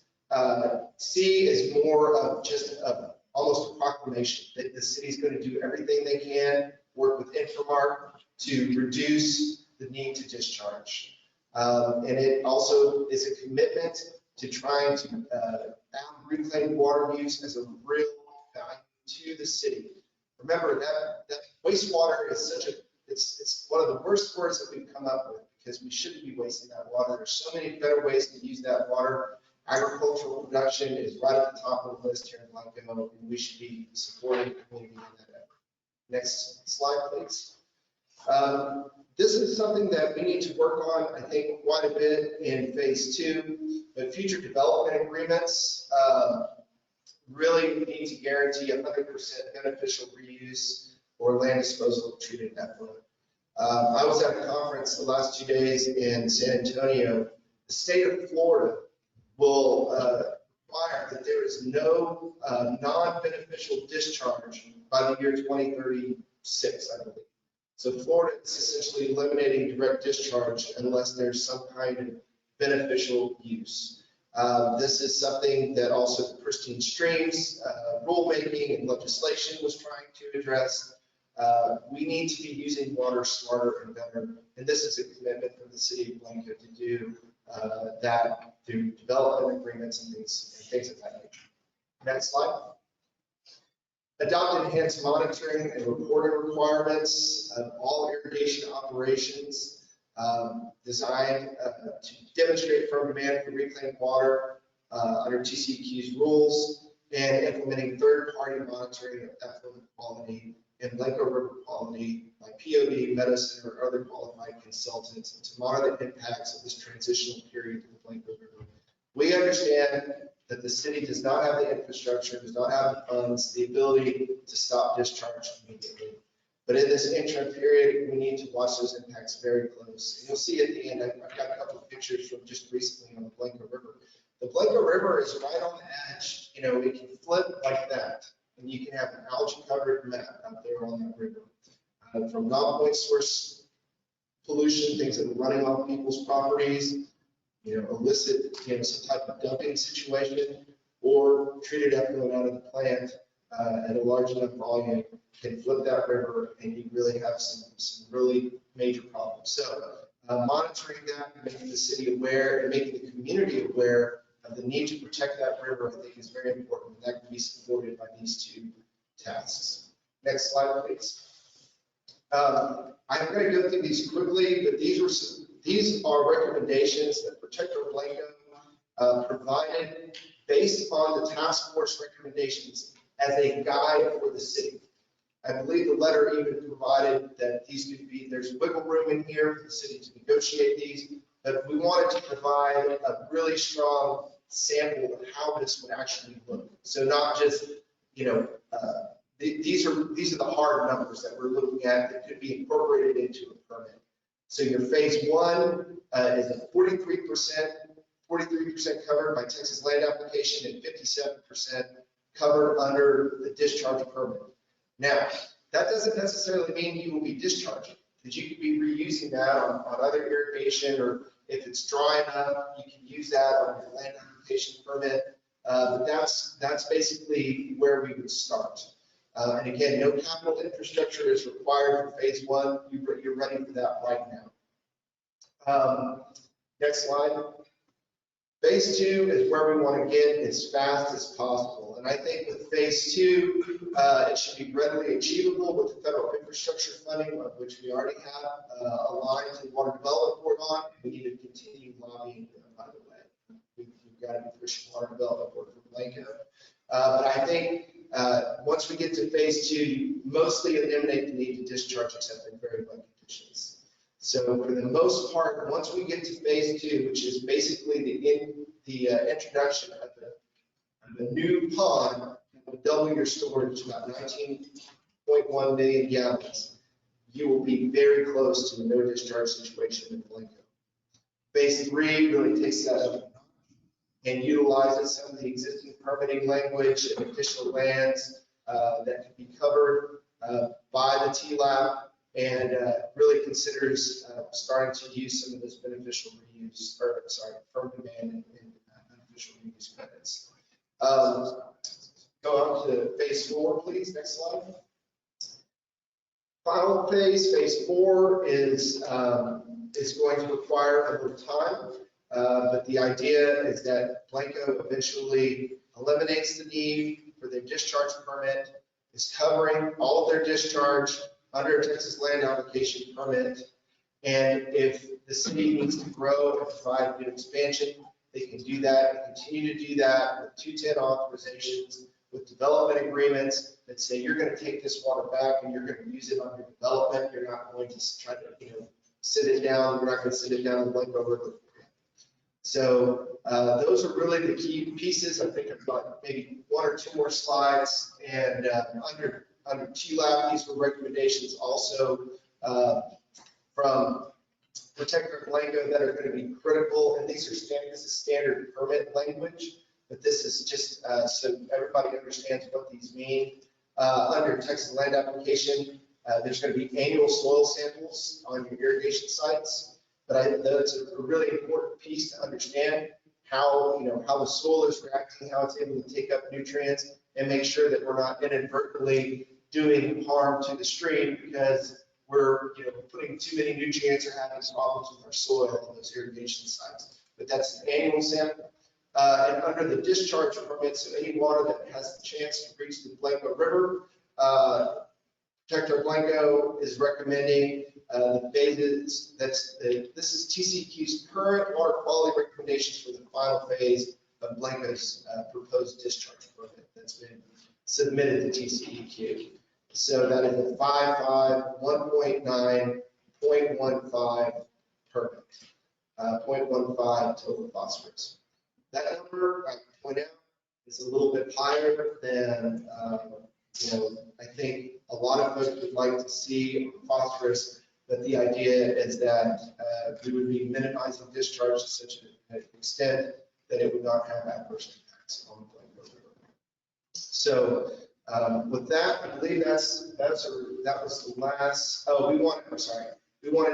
C is more of just almost a proclamation that the city's going to do everything they can, work with Infomart to reduce the need to discharge. And it also is a commitment to trying to have reclaimed water use as a real value to the city. Remember that wastewater is it's one of the worst words that we've come up with, because we shouldn't be wasting that water. There's so many better ways to use that water. Agricultural production is right at the top of the list here in Blanco, and we should be supporting the community in that effort. Next slide, please. This is something that we need to work on, I think, quite a bit in phase 2, but future development agreements really need to guarantee 100% beneficial reuse or land disposal of treated effluent. I was at a conference the last 2 days in San Antonio. The state of Florida will require that there is no non-beneficial discharge by the year 2036, I believe. So Florida is essentially eliminating direct discharge unless there's some kind of beneficial use. This is something that also the Pristine Streams rulemaking and legislation was trying to address. We need to be using water smarter and better, and this is a commitment from the city of Blanco to do that through development agreements and things of that nature. Next slide. Adopt enhanced monitoring and reporting requirements of all irrigation operations designed to demonstrate firm demand for reclaimed water under TCEQ's rules, and implementing third-party monitoring of effluent quality and Blanco River quality by POD, medicine, or other qualified consultants to monitor the impacts of this transitional period to the Blanco River. We understand that the city does not have the infrastructure, does not have the funds, the ability to stop discharge immediately. But in this interim period, we need to watch those impacts very close. And you'll see at the end, I've got a couple of pictures from just recently on the Blanco River. The Blanco River is right on the edge. It can flip like that, and you can have an algae-covered map out there on that river. From non-point source pollution, things that are running off people's properties, illicit, some type of dumping situation, or treated effluent out of the plant at a large enough volume can flip that river, and you really have some really major problems. So monitoring that, making the city aware, and making the community aware of the need to protect that river, I think is very important. And that can be supported by these two tasks. Next slide, please. I'm going to go through these quickly, but these are recommendations that Protector Blanco provided based on the task force recommendations as a guide for the city. I believe the letter even provided that these could be, there's wiggle room in here for the city to negotiate these, but we wanted to provide a really strong sample of how this would actually look. So not just, these are the hard numbers that we're looking at that could be incorporated into a permit. So your phase one is a 43% covered by Texas land application and 57% covered under the discharge permit. Now, that doesn't necessarily mean you will be discharging, because you could be reusing that on other irrigation, or if it's drying up, you can use that on your land application permit. But that's basically where we would start. And again, no capital infrastructure is required for phase one. You're ready for that right now. Next slide. Phase two is where we want to get as fast as possible. And I think with phase two, it should be readily achievable with the federal infrastructure funding, of which we already have aligned to the Water Development Board on. We need to continue lobbying, by the way. We've got to be pushing Water Development Board for Blanco. But I think once we get to phase two, you mostly eliminate the need to discharge except in very low conditions. So for the most part, once we get to phase two, which is basically the introduction of the new pond, will double your storage to about 19.1 million gallons, you will be very close to a no discharge situation in Blanco. Phase three really takes that up and utilizes some of the existing permitting language and additional lands that can be covered by the TLAP, and really considers starting to use some of this beneficial reuse, or sorry, firm demand and beneficial reuse credits. Go on to phase four, please. Next slide. Final phase four, is going to require a little time, but the idea is that Blanco eventually eliminates the need for their discharge permit, is covering all of their discharge under a Texas land application permit. And if the city needs to grow and provide new expansion, they can do that and continue to do that with 210 authorizations, with development agreements that say you're going to take this water back and you're going to use it on your development. You're not going to try to, sit it down. We're not going to sit it down and Blanco River. So those are really the key pieces. I think I've got maybe one or two more slides, and under TLAP, these were recommendations also from Protector Blanco that are going to be critical. And these are this is standard permit language, but this is just so everybody understands what these mean. Under Texas land application, there's going to be annual soil samples on your irrigation sites. But that's a really important piece to understand how the soil is reacting, how it's able to take up nutrients, and make sure that we're not inadvertently doing harm to the stream because we're putting too many nutrients or having problems with our soil on those irrigation sites. But that's an annual sample. And under the discharge permit, so any water that has the chance to reach the Blanco River, Protector Blanco is recommending the phases. This is TCEQ's current water quality recommendations for the final phase of Blanco's proposed discharge permit that's been submitted to TCEQ. So that is a 5.5, 1.9, 0.15 permit, 0.15 total phosphorus. That number, I point out, is a little bit higher than I think a lot of folks would like to see phosphorus, but the idea is that we would be minimizing discharge to such an extent that it would not have adverse impacts on the Blanco River. So with that, I believe that was the last. Oh, we want to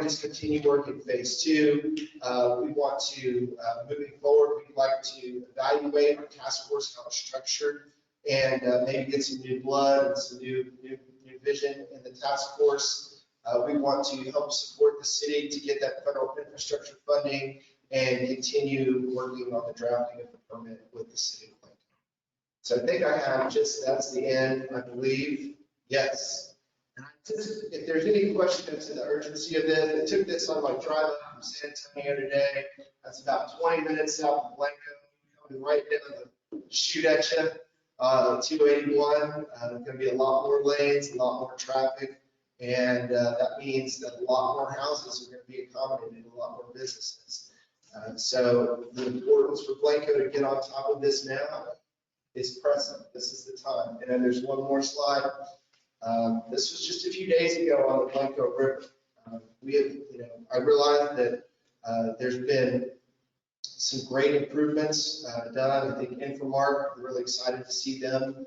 just continue working phase two. We want to, moving forward, we'd like to evaluate our task force, how it's structured, and maybe get some new blood and some new vision in the task force. We want to help support the city to get that federal infrastructure funding and continue working on the drafting of the permit with the city of Lincoln. So I think I have that's the end, I believe. Yes. And if there's any question as to the urgency of this, I took this on my drive up from San Antonio today. That's about 20 minutes south of Blanco, coming right down to shoot at you. 281, there's going to be a lot more lanes, a lot more traffic, and that means that a lot more houses are going to be accommodated, a lot more businesses. So the importance for Blanco to get on top of this now is pressing. This is the time. And then there's one more slide. This was just a few days ago on the Blanco River. We have, I realized that there's been some great improvements done. I think Infomark, we're really excited to see them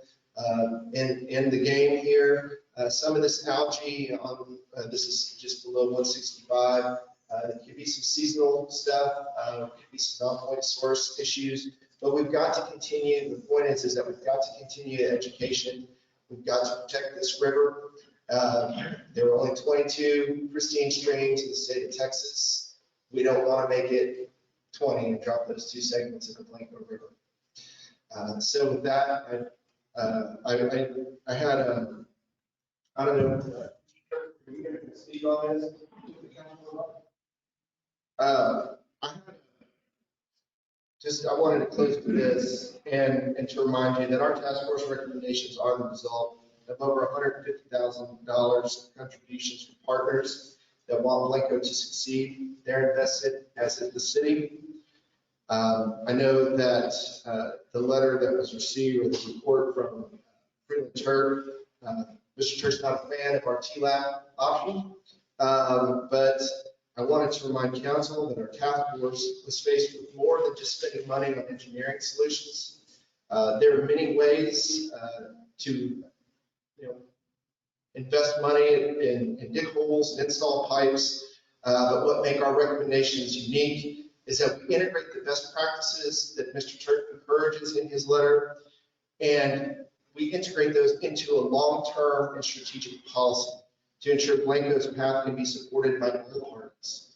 in the game here. Some of this algae on this is just below 165. There could be some seasonal stuff, could be some non-point source issues, but we've got to continue. The point is that we've got to continue education. We've got to protect this river. There were only 22 pristine streams in the state of Texas. We don't want to make it 20 and drop those 2 segments in the Blanco River. So with that, I had I don't know, are you going to speak on this? I wanted to close with this and to remind you that our task force recommendations are the result of over $150,000 contributions from partners that want Blanco to succeed. They're invested, as is the city. I know that the letter that was received, or the report from Freeland Turk, Mr. Turk's not a fan of our TLAP option, but I wanted to remind council that our task force was faced with more than just spending money on engineering solutions. There are many ways to invest money in dig holes and install pipes, but what make our recommendations unique is that we integrate the best practices that Mr. Turk encourages in his letter, and we integrate those into a long-term and strategic policy to ensure Blanco's path can be supported by all parties.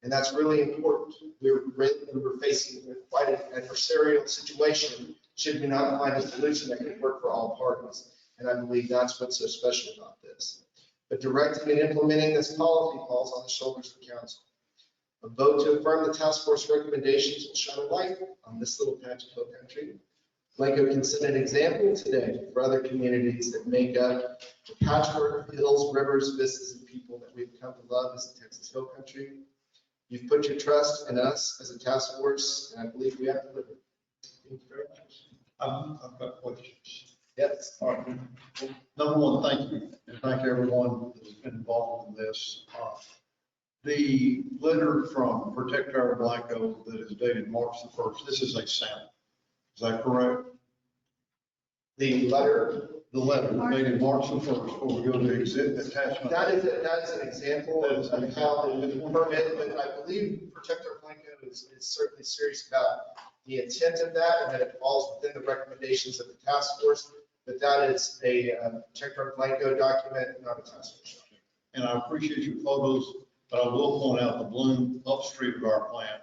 And that's really important. We were facing quite an adversarial situation should we not find a solution that could work for all parties. And I believe that's what's so special about this. But directing and implementing this policy falls on the shoulders of council. A vote to affirm the task force recommendations will shine a light on this little patch of hill country. Blanco can set an example today for other communities that make up the patchwork of hills, rivers, vistas, and people that we've come to love as the Texas Hill Country. You've put your trust in us as a task force, and I believe we have delivered. Thank you very much. I've got questions. Yes. All right. Number one, thank you, and thank everyone that's been involved in this. The letter from Protect Our Blanco that is dated March the 1st, this is a sample. Is that correct? The letter dated March the 1st, before we go to exhibit attachment. That is an example of how the permit, but I believe Protect Our Blanco is certainly serious about the intent of that, and that it falls within the recommendations of the task force. But that is a Protect Our Blanco document, not a task force document. And I appreciate your photos, but I will point out the bloom upstream of our plant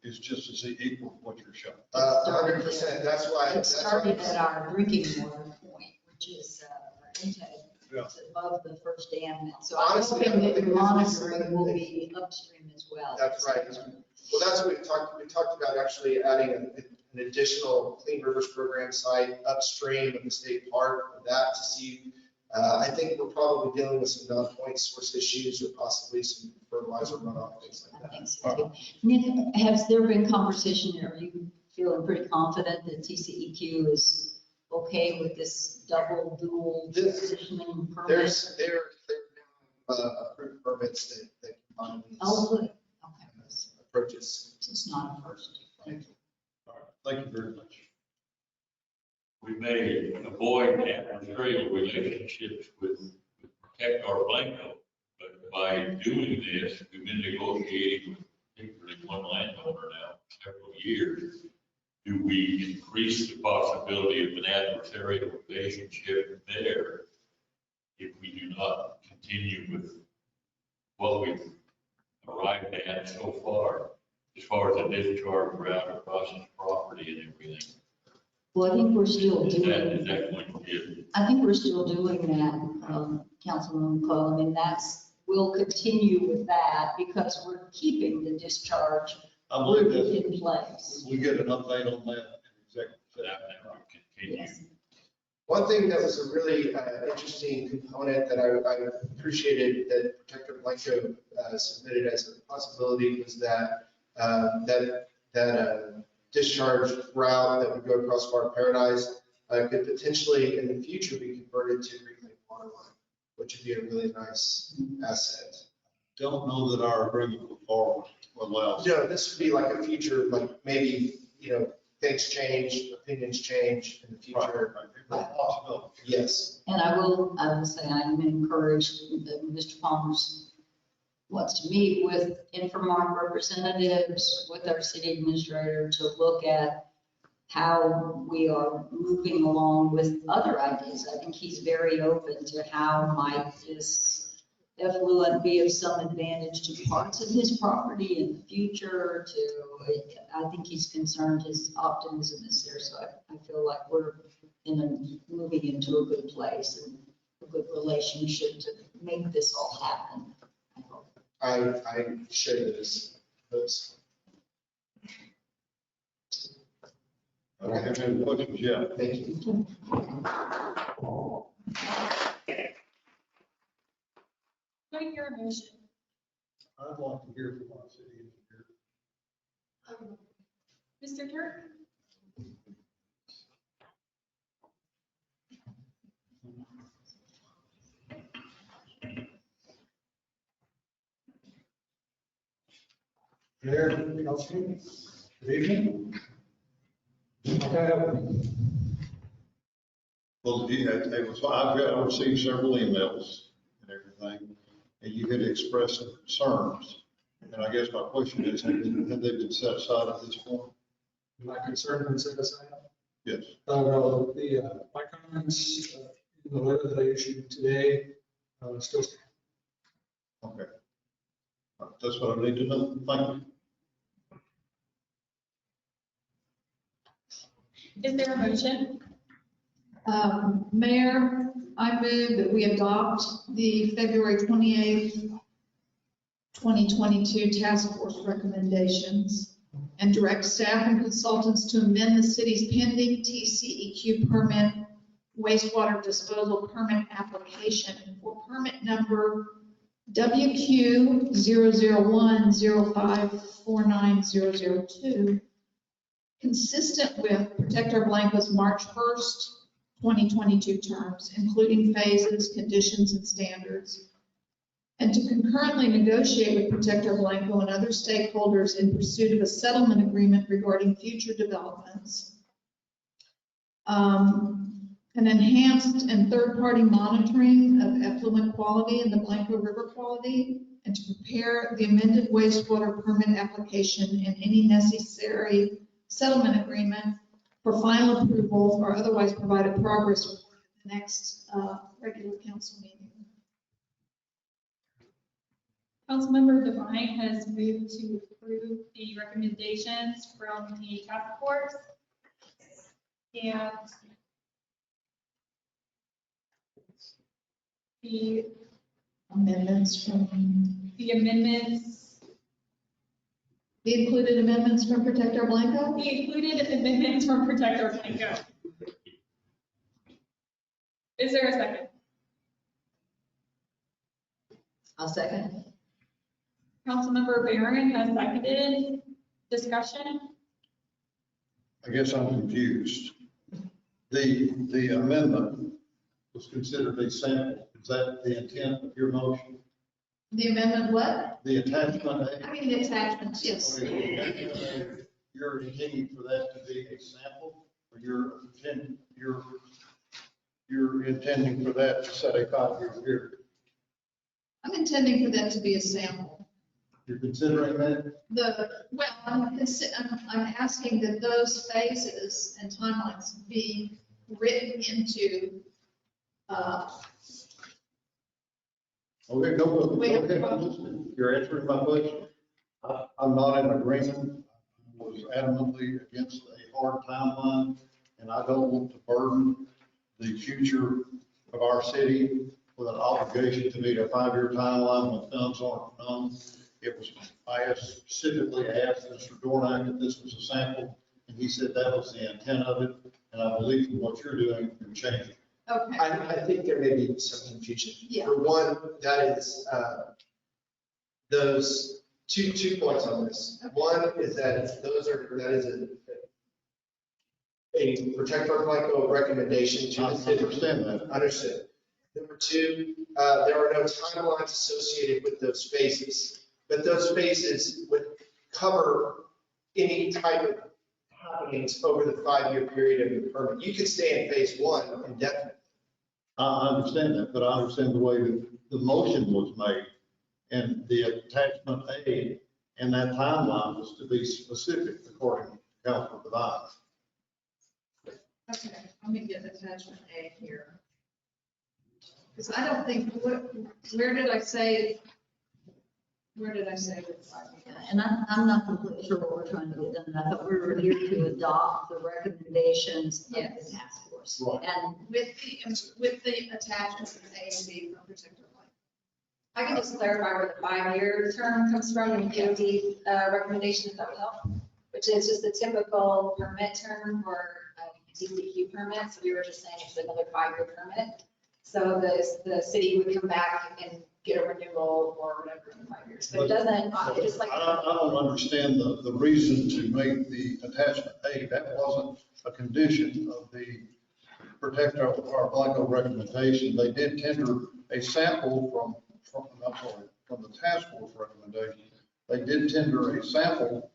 is just as equal to what you're showing. 100%. That's why. It started at our drinking water point, which is our intake. Yeah. It's above the first dam. So I'm Honestly, hoping that the this is- monitoring will be upstream as well. That's right. Well, that's what we talked about actually adding an additional Clean Rivers program site upstream of the state park for that to see. I think we're probably dealing with some non-point source issues or possibly some fertilizer runoff, things like that. I think so too. Nick, has there been conversation, or are you feeling pretty confident that TCEQ is okay with this dual positioning permit? There are approved permits that combine these good. approaches. So it's not a first. Thank you. All right. Thank you very much. We may avoid adversarial relationships with Protect Our Blanco, but by doing this, we've been negotiating with particularly one landowner now for several years. Do we increase the possibility of an adversarial relationship there if we do not continue with what we've arrived at so far as the discharge route across his property and everything? Well, I think we're still Is doing, that going to be? I think we're still doing that, Councilman McClellan, and we'll continue with that because we're keeping the discharge I believe route that in place. we get an update on that in executive session. That will continue. Yes. One thing that was a really interesting component that I appreciated that Protector Blanco submitted as a possibility was that discharge route that would go across Park Paradise could potentially in the future be converted to reclaimed water line, which would be a really nice asset. Don't know that our agreement with Florida allows. No, this would be like a future, like maybe, things change, opinions change in the future. Yes. And I will say I'm encouraged that Mr. Palmer's wants to meet with Infomark representatives, with our city administrator to look at how we are moving along with other ideas. I think he's very open to how might this effluent be of some advantage to parts of his property in the future I think he's concerned, his optimism is there. So I feel like we're moving into a good place and a good relationship to make this all happen. I share those. Okay, any questions? Yeah. Thank you. Do I hear a motion? I'd like to hear from our city engineer. Mr. Turk? Mayor, Councilman, good evening. Okay. Well, I've received several emails and everything, and you had expressed some concerns. And I guess my question is, have they been set aside at this point? My concern been set aside? Yes. My comments in the letter that I issued today still stand. Okay. That's what I need to know. Thank you. Is there a motion? Mayor, I move that we adopt the February 28th, 2022 task force recommendations and direct staff and consultants to amend the city's pending TCEQ permit wastewater disposal permit application for permit number WQ 00105490002, consistent with Protector Blanco's March 1st, 2022 terms, including phases, conditions, and standards, and to concurrently negotiate with Protector Blanco and other stakeholders in pursuit of a settlement agreement regarding future developments. An enhanced and third-party monitoring of effluent quality and the Blanco River quality, and to prepare the amended wastewater permit application and any necessary settlement agreement for final approval or otherwise provide a progress report at the next regular council meeting. Councilmember Devine has moved to approve the recommendations from the task force. And the amendments the included amendments from Protector Blanco? The included amendments from Protector Blanco. Is there a second? I'll second. Councilmember Barron has seconded. Discussion? I guess I'm confused. The amendment was considered a sample. Is that the intent of your motion? The amendment what? The attachment. I mean, the attachments, yes. You're intending for that to be a sample, or you're intending for that to set a 5-year period? I'm intending for that to be a sample. You're considering that? I'm asking that those phases and timelines be written into Okay, go ahead, I'm listening. You're answering my question. I'm not in agreement. I was adamantly against a hard timeline, and I don't want to burden the future of our city with an obligation to meet a 5-year timeline when funds aren't known. I specifically asked Mr. Dornack if this was a sample, and he said that was the intent of it, and I believe from what you're doing, you're changing. Okay. I think there may be some confusion. Yeah. For one, that is, those two points on this. One is that that is a Protect Our Blanco recommendation to the city. I understand that. Understood. Number two, there are no timelines associated with those phases, but those phases would cover any type of happenings over the 5-year period of the permit. You could stay in phase one indefinitely. I understand that, but I understand the way that the motion was made and the attachment A and that timeline was to be specific according to Councilman Devine. Okay, let me get attachment A here. Because I don't think, where did I say this? And I'm not completely sure what we're trying to get done. I thought we were here to adopt the recommendations of the Yes. task force. Right. And With the attachments of A and B from Protect Our Blanco. I can just clarify where the 5-year term comes from in POD recommendations that would help, which is just the typical permit term for DCQ permit. So we were just saying it's another 5-year permit. So the city would come back and get a renewal or whatever in 5 years. But it doesn't, it just like. I don't understand the reason to make the attachment A. That wasn't a condition of the Protect Our Blanco recommendation. They did tender a sample from the task force recommendation. They did tender a sample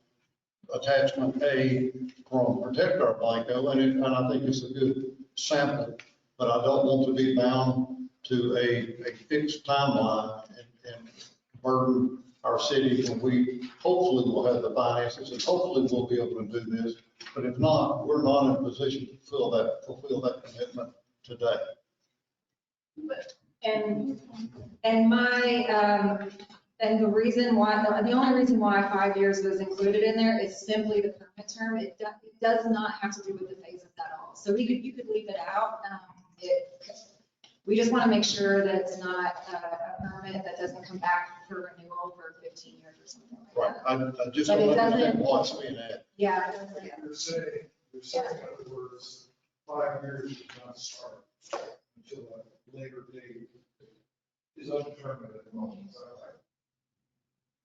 attachment A from Protect Our Blanco, and I think it's a good sample, but I don't want to be bound to a fixed timeline and burden our city when we hopefully will have the finances and hopefully we'll be able to do this. But if not, we're not in a position to fulfill that commitment today. And the reason why, the only reason why 5 years was included in there is simply the permit term. It does not have to do with the phases at all. So you could leave it out. We just want to make sure that it's not a permit that doesn't come back for renewal for 15 years or something like that. Right, I just But don't it understand doesn't- why it's being added. Yeah. it doesn't. You're saying, in other words, 5 years should not start until a later date is undetermined at the moment. Is that right?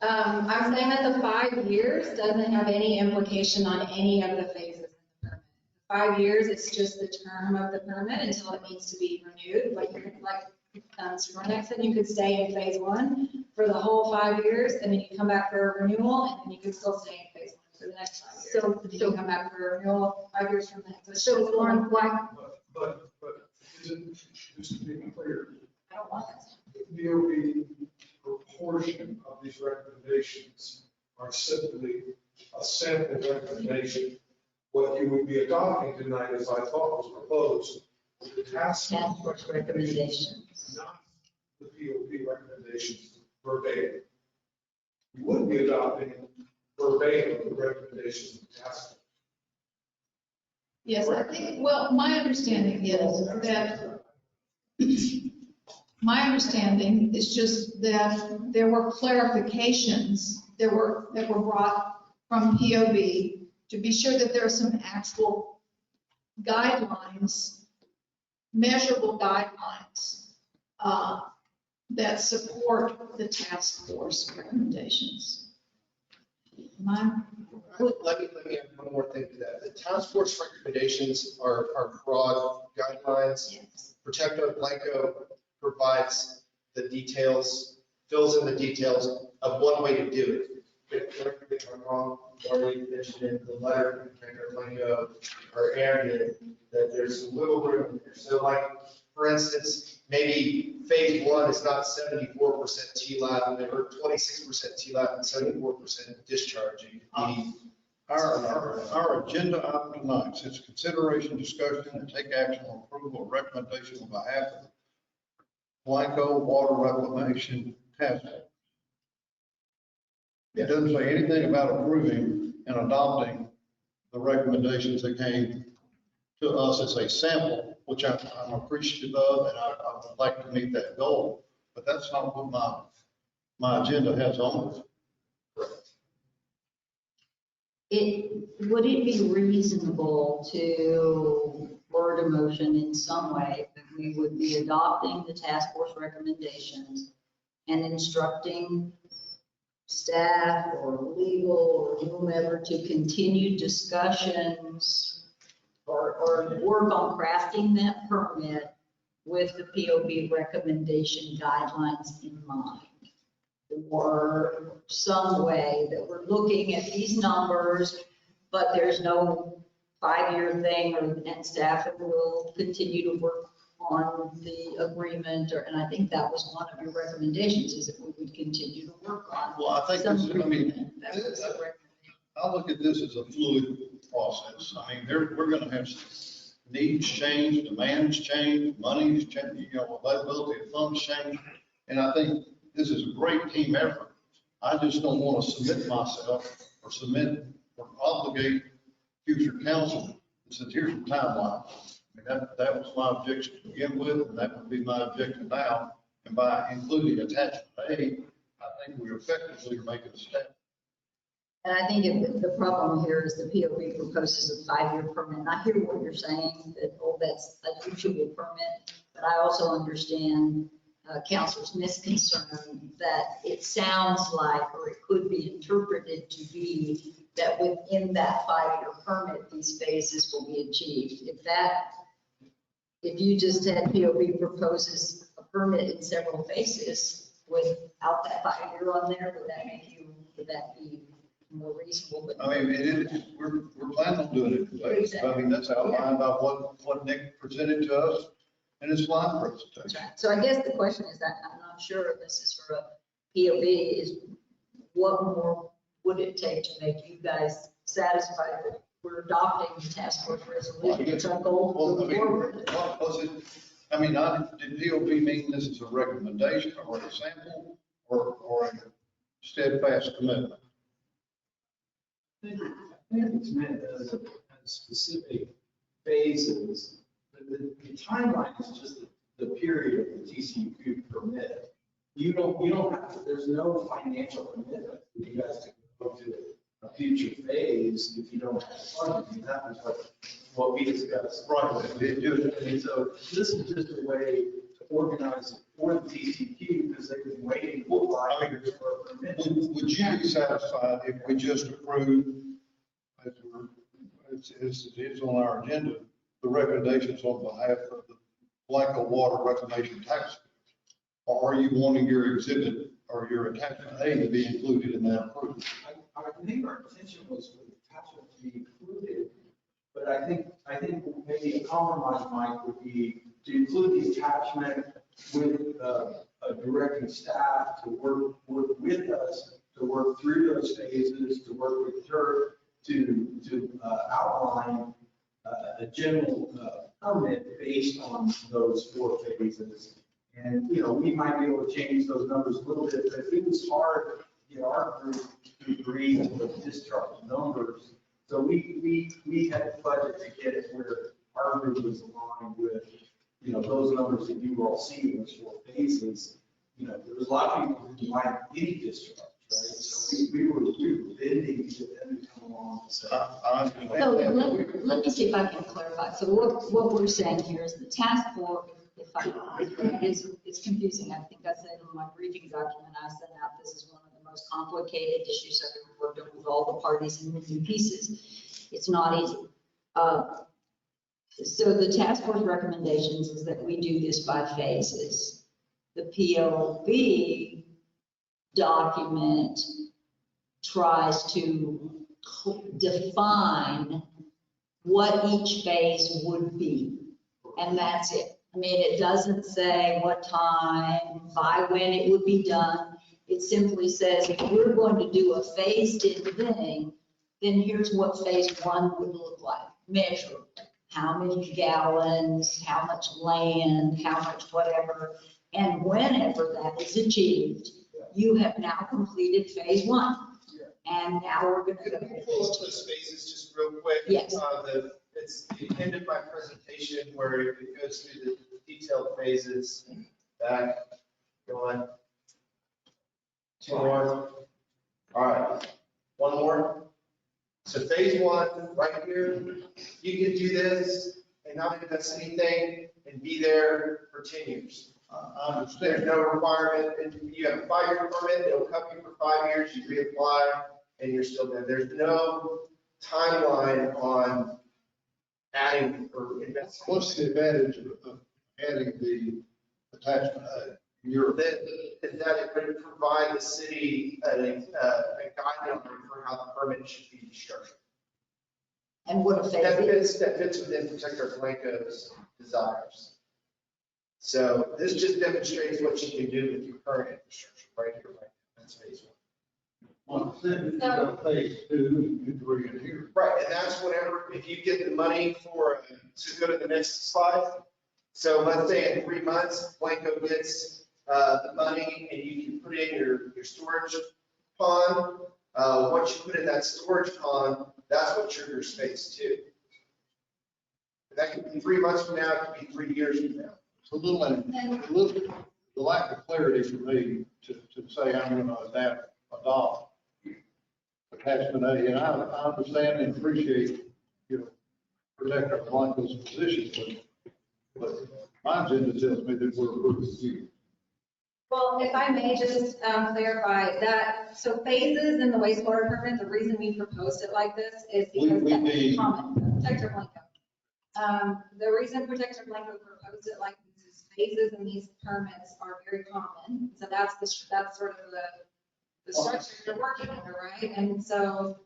I'm saying that the 5 years doesn't have any implication on any of the phases in the permit. 5 years, it's just the term of the permit until it needs to be renewed. Like Skornek said, you could stay in phase one for the whole 5 years, and then you come back for a renewal, and then you could still stay in phase one for the next 5 years. So- Then you come back for a renewal 5 years from then. So Lauren, why, But is it, just to be clear, I don't want that. the DOB proportion of these recommendations are simply a sample recommendation. What you would be adopting tonight, as I thought was proposed, was the task force recommendations, not the DOB recommendations verbatim. You wouldn't be adopting verbatim the recommendations of the task force. Yes, I think, well, my understanding is that, my understanding is just that there were clarifications that were brought from POB to be sure that there are some actual guidelines, measurable guidelines that support the task force recommendations. Let me add one more thing to that. The task force recommendations are broad guidelines. Protect Our Blanco provides the details, fills in the details of one way to do it. But correct me if I'm wrong, already mentioned in the letter from Protect Our Blanco or Aaron did, that there's some wiggle room here. So like, for instance, maybe phase one is not 74% TLAP or 26% TLAP and 74% discharge. It could be Our agenda item tonight says consideration, discussion, and take action on approval or recommendation on behalf of Blanco Water Reclamation Task Force. It doesn't say anything about approving and adopting the recommendations that came to us as a sample, which I'm appreciative of, and I would like to meet that goal, but that's not what my agenda has on it. Would it be reasonable to word a motion in some way that we would be adopting the task force recommendations and instructing staff or legal or whomever to continue discussions or work on crafting that permit with the POB recommendation guidelines in mind? Or some way that we're looking at these numbers, but there's no 5-year thing, and staff will continue to work on the agreement, and I think that was one of your recommendations, is that we would continue to work on. Well, I think some this, I mean, agreement. That was the recommendation. I look at this as a fluid process. I mean, we're gonna have needs change, demands change, money's change, availability of funds change. And I think this is a great team effort. I just don't want to submit myself or submit or obligate future council that says, here's the timeline. I mean, that was my objection to begin with, and that would be my objection now. And by including attachment A, I think we effectively are making a step. And I think the problem here is the POB proposes a 5-year permit. And I hear what you're saying, that, oh, that's a usual permit, but I also understand council's misconcern that it sounds like, or it could be interpreted to be, that within that 5-year permit, these phases will be achieved. If you just had POB proposes a permit in several phases without that 5-year on there, would that be more reasonable? But I mean, we're planning on doing it today. Exactly. I mean, that's outlined by what Nick presented to us in his slide presentation. Right. So I guess the question is that I'm not sure if this is for a POB, is what more would it take to make you guys satisfied that we're adopting the task force resolution? It's our goal moving forward. What was it? I mean, did POB mean this is a recommendation or a sample or a steadfast commitment? I think it's meant as specific phases. The timeline is just the period of the TCEQ permit. You don't have to, there's no financial commitment for you guys to go to a future phase if you don't have funding. That was what we discussed. Right. And so this is just a way to organize it for the TCEQ because they've been waiting for 5 years for a permit. Would you be satisfied if we just approved, as it is on our agenda, the recommendations on behalf of the Blanco Water Reclamation Task Force? Or are you wanting your exhibit or your attachment A to be included in that approval? I think our intention was for the attachment to be included, but I think maybe a compromise, Mike, would be to include the attachment with directing staff to work with us, to work through those phases, to work with her to outline a general permit based on those 4 phases. And, we might be able to change those numbers a little bit, but it was hard to get our group to agree to the discharge numbers. So we had a budget to get it where our group was aligned with, those numbers that you all see in those 4 phases. There was a lot of people who didn't like any discharge, right? So we were bending to get them to come along and say. So let me see if I can clarify. So what we're saying here is the task force, it's confusing. I think I said in my briefing document I sent out, this is one of the most complicated issues I've ever worked on with all the parties and moving pieces. It's not easy. So the task force recommendations is that we do this by phases. The POB document tries to define what each phase would be, and that's it. I mean, it doesn't say what time, by when it would be done. It simply says, if we're going to do a phased-in thing, then here's what phase 1 would look like. Measure how many gallons, how much land, how much whatever. And whenever that is achieved, you have now completed phase one. And now we're going to go to Pull up phase two. those phases just real quick. Yes. It's the end of my presentation where it goes through the detailed phases. Back, go on. Two more. All right, one more. So phase one, right here, you can do this and not invest anything and be there for 10 years. I understand. There's no requirement, and you have a 5-year permit, it'll cover you for 5 years, you reapply, and you're still there. There's no timeline on adding or investing. What's the advantage of adding the attachment? Is that it would provide the city a guideline for how the permit should be structured. And what a phase That fits within Protector Blanco's desires. So this just demonstrates what you can do with your current infrastructure right here, right? That's phase one. Well, then you got phase 2 and 3 in here. Right, and that's whatever, if you get the money for, so go to the next slide. So let's say in 3 months, Blanco gets the money and you can put in your storage pond. Once you put in that storage pond, that's what triggers phase 2. That could be 3 months from now, it could be 3 years from now. It's a little, the lack of clarity for me to say I'm going to adopt attachment A, and I understand and appreciate, Protector Blanco's position, but my agenda tells me that we're approving you. Well, if I may just clarify that, so phases in the wastewater permit, the reason we proposed it like this is because that's common, Protector Blanco. The reason Protector Blanco proposed it like this is phases in these permits are very common. So that's sort of the structure you're working under, right? And so,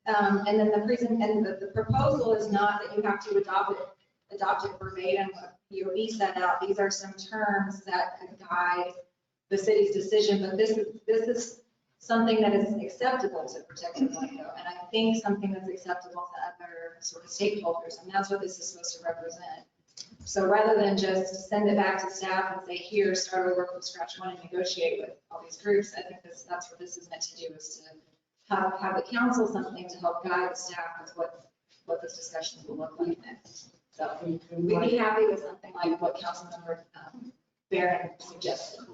and then the proposal is not that you have to adopt it verbatim, what POB set out. These are some terms that could guide the city's decision, but this is something that is acceptable to Protector Blanco, and I think something that's acceptable to other sort of stakeholders, and that's what this is supposed to represent. So rather than just send it back to staff and say, here, start over from scratch one and negotiate with all these groups, I think that's what this is meant to do, is to have the council something to help guide the staff with what those discussions will look like next. So we'd be happy with something like what Councilmember Barron suggested.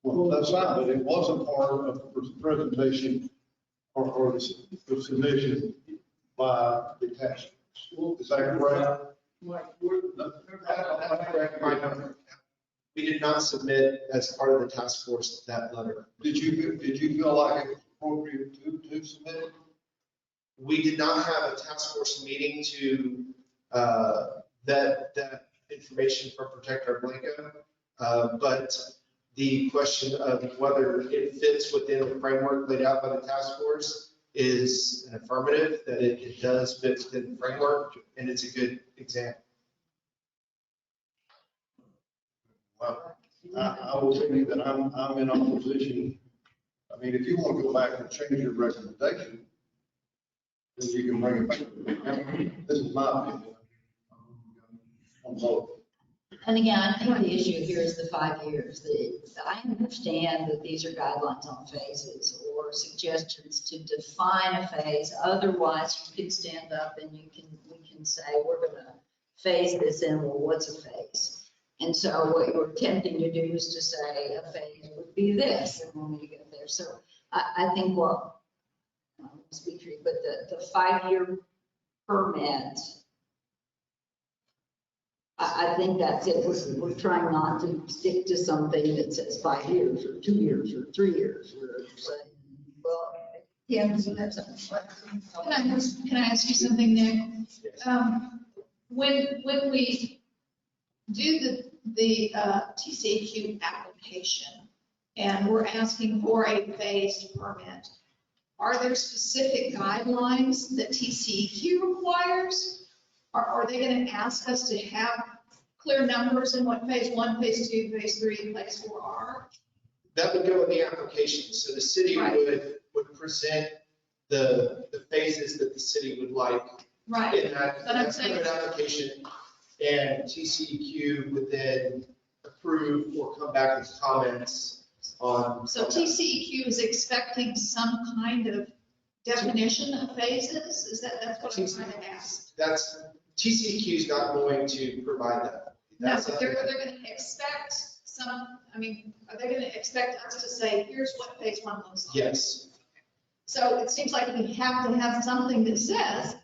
Well, that's fine, but it wasn't part of the presentation or the submission by the task force. Is that correct? We did not submit as part of the task force that letter. Did you feel like it was appropriate to submit it? We did not have a task force meeting to that information from Protector Blanco, but the question of whether it fits within the framework laid out by the task force is an affirmative, that it does fit within the framework, and it's a good example. Well, I will tell you that I'm in opposition. I mean, if you want to go back and change your recommendation, then you can bring it back. This is my opinion on both. And again, I think the issue here is the 5 years. I understand that these are guidelines on phases or suggestions to define a phase. Otherwise, you can stand up and we can say, we're going to phase this in. Well, what's a phase? And so what you're attempting to do is to say a phase would be this, and when we get there. So I think, well, I won't speak for you, but the 5-year permit, I think that's it. We're trying not to stick to something that says 5 years or 2 years or 3 years. We're saying, well, yeah, so that's something. Can I ask you something, Nick? When we do the TCEQ application and we're asking for a phased permit, are there specific guidelines that TCEQ requires? Are they going to ask us to have clear numbers in what phase 1, phase 2, phase 3, and phase 4 are? That would go in the application. So the city would present the phases that the city would like in that permit application. And TCEQ would then approve or come back with comments on. So TCEQ is expecting some kind of definition of phases? That's what I'm trying to ask. That's, TCEQ is not going to provide that. No, That's but they're going to expect some, I mean, are they going to expect us to say, here's what phase one looks like? Yes. So it seems like we have to have something that says,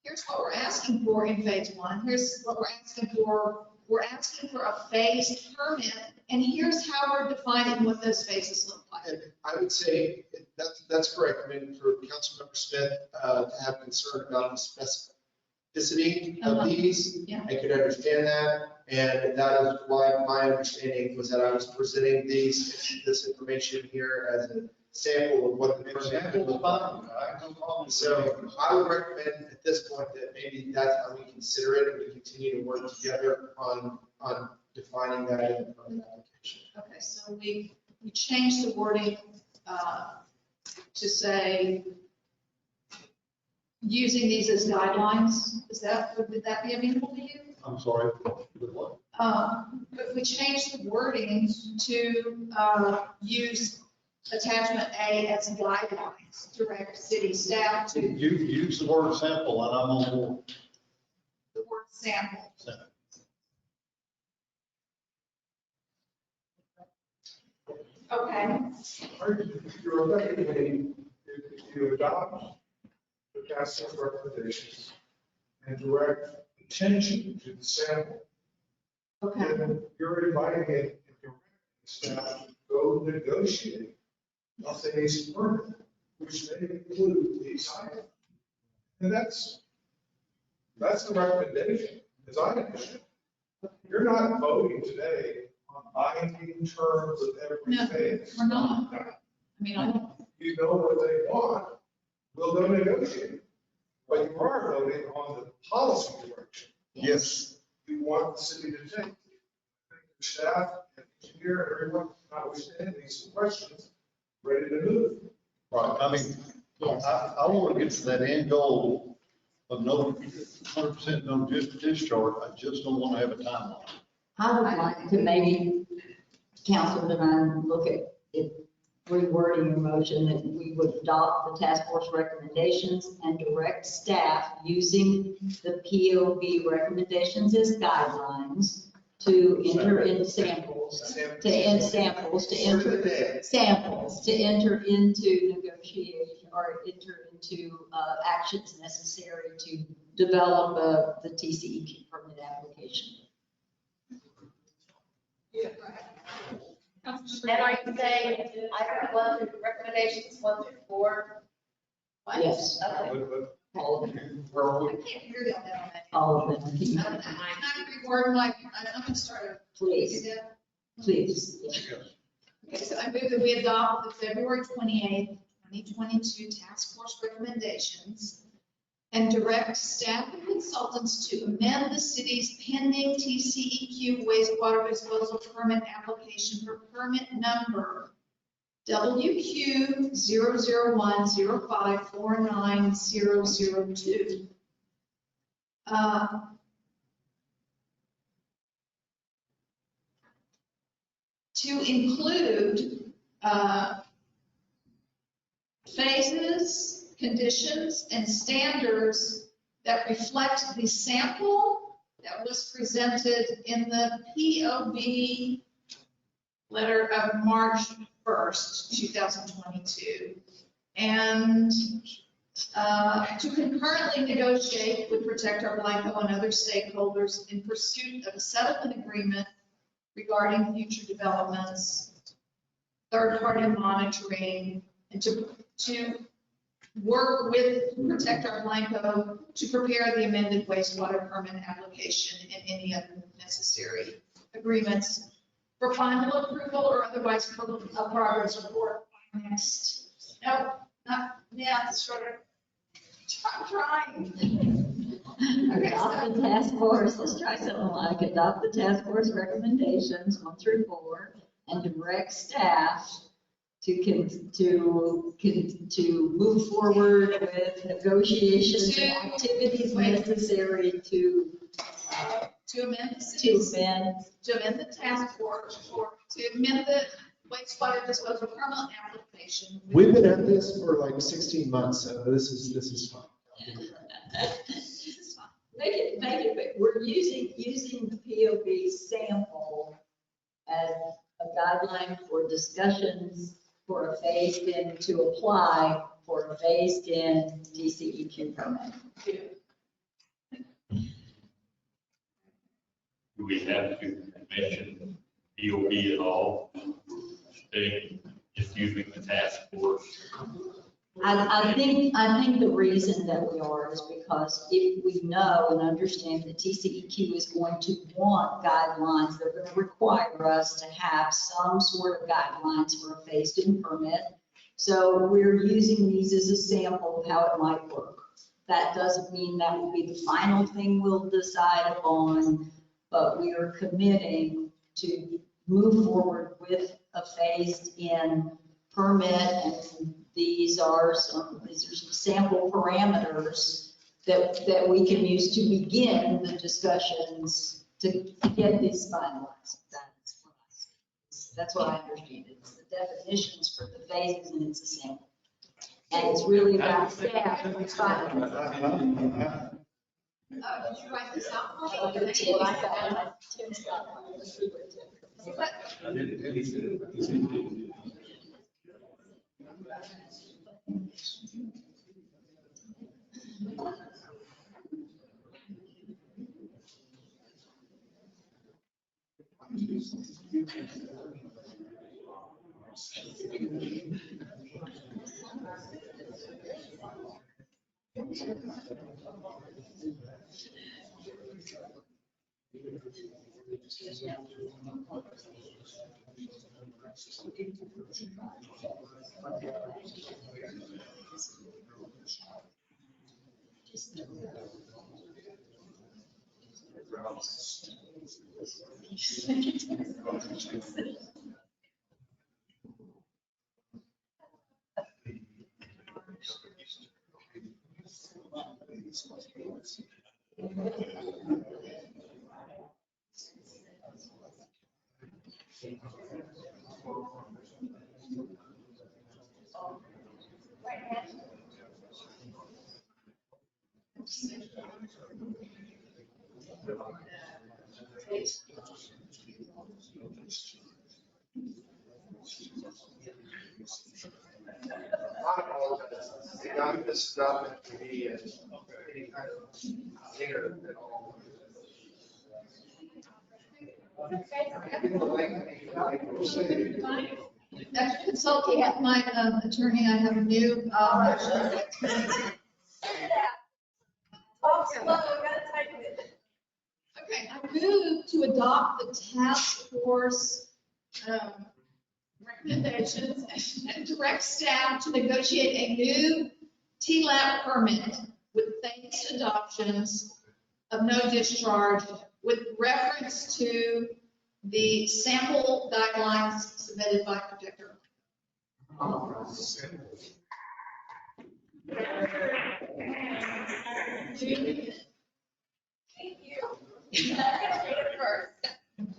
here's what we're asking for in phase one, here's what we're asking for. We're asking for a phased permit, and here's how we're defining what those phases look like. And I would say that's correct. I mean, for Councilmember Smith to have concern about the specificity of these, I could understand that. And that is why my understanding was that I was presenting this information here as a sample of what the permit would look like. So I would recommend at this point that maybe that's how we consider it, and we continue to work together on defining that in the permit application. Okay, so we changed the wording to say, using these as guidelines. Would that be amenable to you? I'm sorry, with what? But we changed the wording to use attachment A as guidelines, direct city staff to You use the word sample and I'm on board. the word sample. Okay. You're effectively, if you adopt the task force recommendations and direct attention to the sample, then you're inviting it and directing staff to go negotiate a phased permit, which may include these items. And that's the recommendation, as I understand. You're not voting today on binding terms of every phase. We're not. I mean, I don't. You know what they want, we'll go negotiate. But you are voting on the policy direction. Yes. You want the city to take. The staff, and engineer, everyone, notwithstanding these questions, ready to move. Right, I mean, I want to get to that end goal of no, 100% no discharge. I just don't want to have a timeline. I would like to maybe, Councilman, and I look at it, rewording your motion that we would adopt the task force recommendations and direct staff using the POV recommendations as guidelines to enter in samples, to enter into negotiation or enter into actions necessary to develop the TCEQ permit application. And I can say, I have one through recommendations 1 through 4. Yes. Okay. All of them. I can't hear you on that. All of them. Can I reword my, I'm going to start. Please. Please. Okay, so I move that we adopt the February 28th, 2022 task force recommendations and direct staff and consultants to amend the city's pending TCEQ wastewater disposal permit application for permit number WQ 00105490002. To include phases, conditions, and standards that reflect the sample that was presented in the POB letter of March 1st, 2022. And to concurrently negotiate with Protect Our Blanco and other stakeholders in pursuit of a settlement agreement regarding future developments, third-party monitoring, and to work with Protect Our Blanco to prepare the amended wastewater permit application and any other necessary agreements for final approval or otherwise a progress report by next. No, not, yeah, sort of. I'm trying. Adopt the task force, let's try something like adopt the task force recommendations 1 through 4 and direct staff to move forward with negotiations and activities necessary to To amend the To city's, amend, to amend the task force, or to amend the wastewater disposal permit application. We've been at this for like 16 months, so this is fun. make it, but we're using the POV sample as a guideline for discussions for a phased-in, to apply for a phased-in DCEQ permit. Do we have to mention DOB at all? Staying, just using the task force? I think the reason that we are is because if we know and understand that TCEQ is going to want guidelines, they're going to require us to have some sort of guidelines for a phased-in permit. So we're using these as a sample of how it might work. That doesn't mean that will be the final thing we'll decide upon, but we are committing to move forward with a phased-in permit, and these are some sample parameters that we can use to begin the discussions to get these finalized. That's what I understand. It's the definitions for the phases, and it's a sample. And it's really about staff. Did you write this out? That's what I got. Tim's got one. Let's see what Tim got. I apologize. This is not meant to be any kind of zinger at all. After consulting with my attorney, I have a new. Okay, I move to adopt the task force recommendations and direct staff to negotiate a new TLAP permit with phased adoptions of no discharge with reference to the sample guidelines submitted by Protector. Thank you.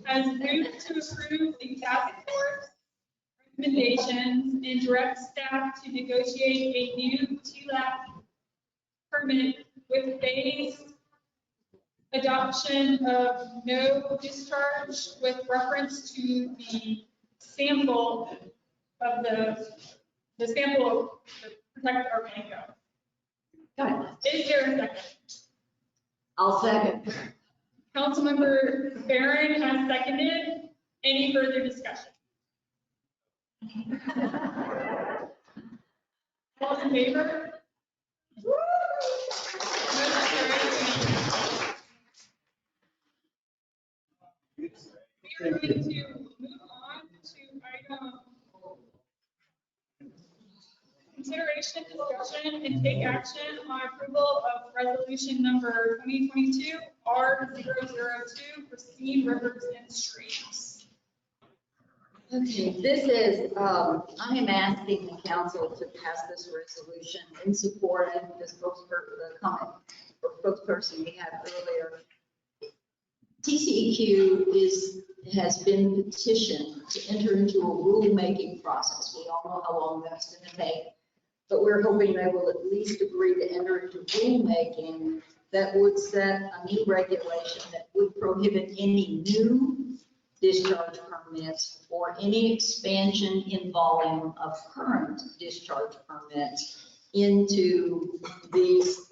Has moved to approve the task force recommendations and direct staff to negotiate a new TLAP permit with phased adoption of no discharge with reference to the sample of the sample of the Protect Our Mango. Got it. Is there a second? I'll second. Councilmember Barron has seconded. Any further discussion? All in favor? We are going to move on to item consideration, discussion, and take action on approval of resolution number 2022 R002 Pristine Rivers and Streams. Okay, this is, I am asking the council to pass this resolution in support of the spokesperson we had earlier. TCEQ has been petitioned to enter into a rulemaking process. We all know how long that's going to take, but we're hoping they will at least agree to enter into rulemaking that would set a new regulation that would prohibit any new discharge permits or any expansion in volume of current discharge permits into these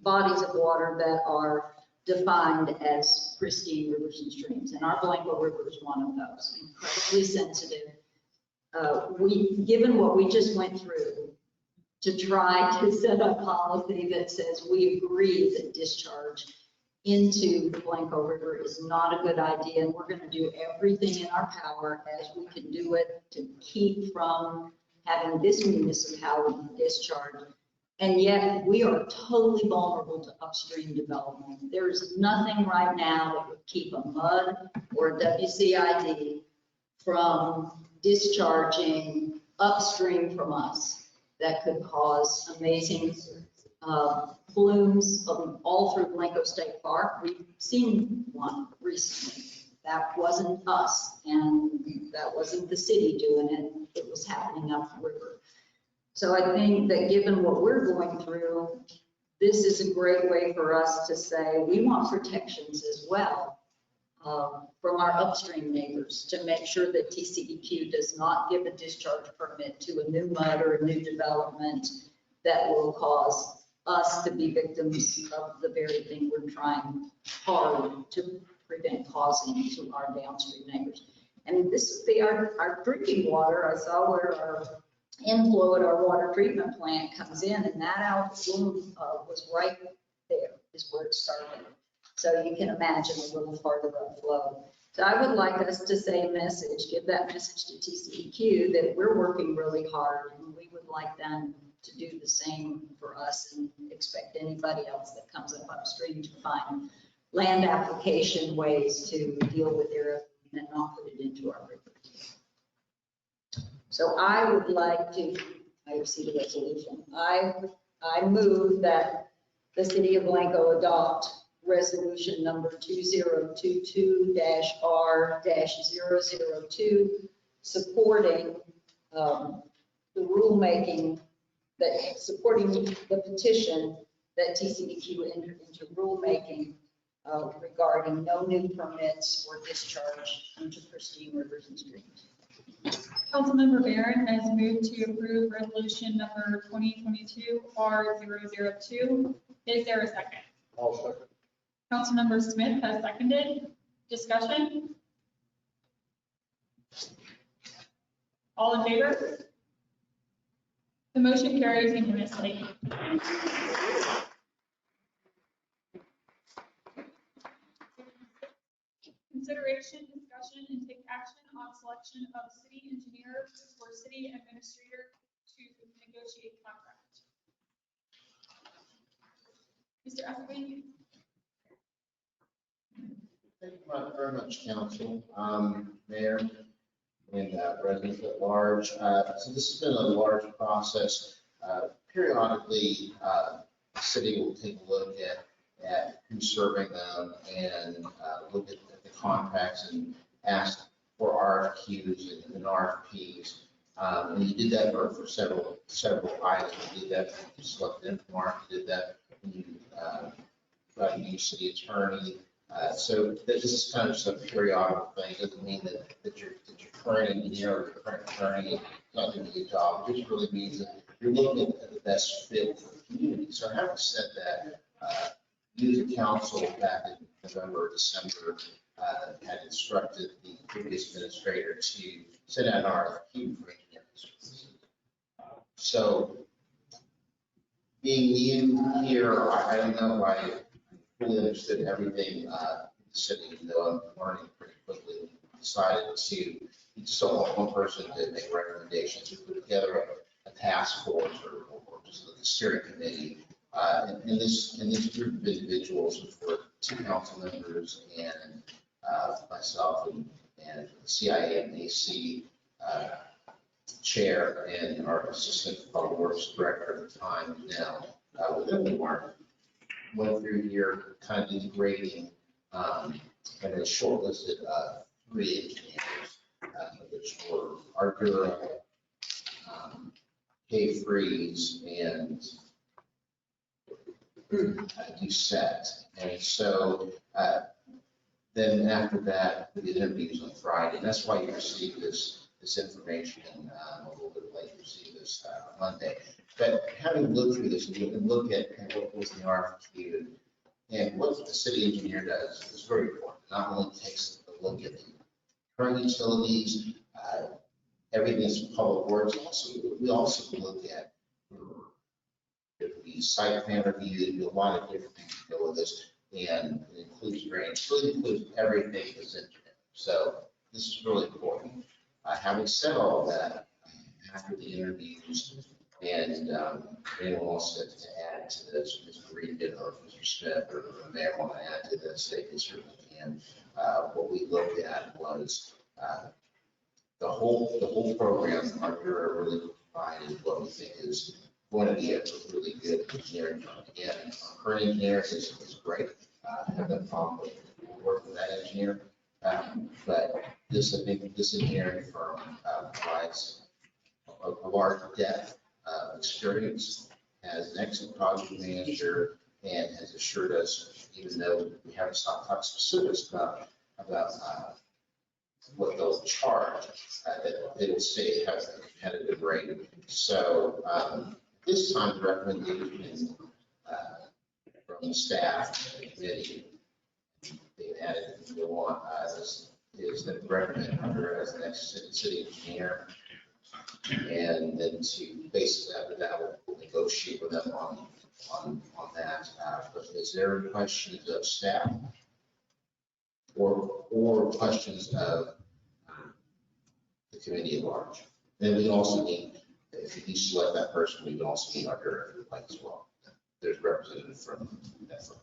bodies of water that are defined as pristine rivers and streams. And our Blanco River is one of those, incredibly sensitive. Given what we just went through, to try to set a policy that says we agree that discharge into the Blanco River is not a good idea, and we're going to do everything in our power as we can do it to keep from having this municipality discharge. And yet we are totally vulnerable to upstream development. There's nothing right now that would keep a MUD or a WCID from discharging upstream from us that could cause amazing plumes all through Blanco State Park. We've seen one recently. That wasn't us, and that wasn't the city doing it. It was happening upriver. So I think that given what we're going through, this is a great way for us to say we want protections as well from our upstream neighbors to make sure that TCEQ does not give a discharge permit to a new MUD or a new development that will cause us to be victims of the very thing we're trying hard to prevent causing to our downstream neighbors. And this would be our drinking water. I saw where our inflow at our water treatment plant comes in, and that outflow was right there is where it started. So you can imagine a little farther upflow. So I would like us to say a message, give that message to TCEQ that we're working really hard, and we would like them to do the same for us and expect anybody else that comes up upstream to find land application ways to deal with their and not put it into our river. So I would like to, I see the resolution. I move that the city of Blanco adopt resolution number 2022-R-002, supporting the rulemaking, that supporting the petition that TCEQ entered into rulemaking regarding no new permits or discharge into pristine rivers and streams. Councilmember Barron has moved to approve resolution number 2022-R-002. Is there a second? I'll second. Councilmember Smith has seconded. Discussion? All in favor? The motion carries unanimously. Consideration, discussion, and take action on selection of city engineer or city administrator to negotiate contract. Mr. Appleby? Thank you very much, council, mayor, and residents at large. So this has been a large process. Periodically, the city will take a look at who's serving them and look at the contracts and ask for RFQs and RFPs. And you did that for several items. You did that for Select Infomark, you did that when you got a new city attorney. So this is kind of just a periodical thing. It doesn't mean that your current engineer or your current attorney is not doing a good job. It just really means that you're looking at the best fit for the community. So having said that, you as a council back in November, December, had instructed the previous administrator to send out an RFQ for engineering services. So being new here, I don't know if I fully understood everything in the city, even though I'm learning pretty quickly. Decided to, you just don't want one person to make recommendations. We put together a task force or just a steering committee. And this group of individuals were two council members and myself and the CIA and AC chair and our assistant public works director at the time, now within the market. Went through here kind of integrating and they shortlisted 3 engineers, which were Arthur K. Freeze and Doucette. And so then after that, we did interviews on Friday, and that's why you received this information a little bit late. You received this Monday. But having looked through this, you can look at what was in the RFQ and what the city engineer does is very important. Not only takes a look at the current utilities, everything that's public works. We also look at the site plan review, do a lot of different things to go with this, and it includes drainage, really includes everything that's in there. So this is really important. Having said all that, after the interviews, and anyone wants to add to this, Mr. Reed or Mr. Smith or the mayor want to add to this, they certainly can. What we looked at was the whole program. Arthur really provided what we think is going to be a really good engineering firm. Again, our current engineer is great. I have no problem with working with that engineer. But I think this engineering firm provides a large depth of experience, has an excellent project manager, and has assured us, even though we haven't talked specifics about what they'll charge, that they will stay at a competitive rate. So this time, the recommendation from the staff, the committee, they added the one is that recommend Hunter as the next city engineer. And then to base after that, we'll negotiate with them on that. But is there questions of staff or questions of the committee at large? Then we can also need, if you select that person, we can also need our director as well. There's representative from that firm.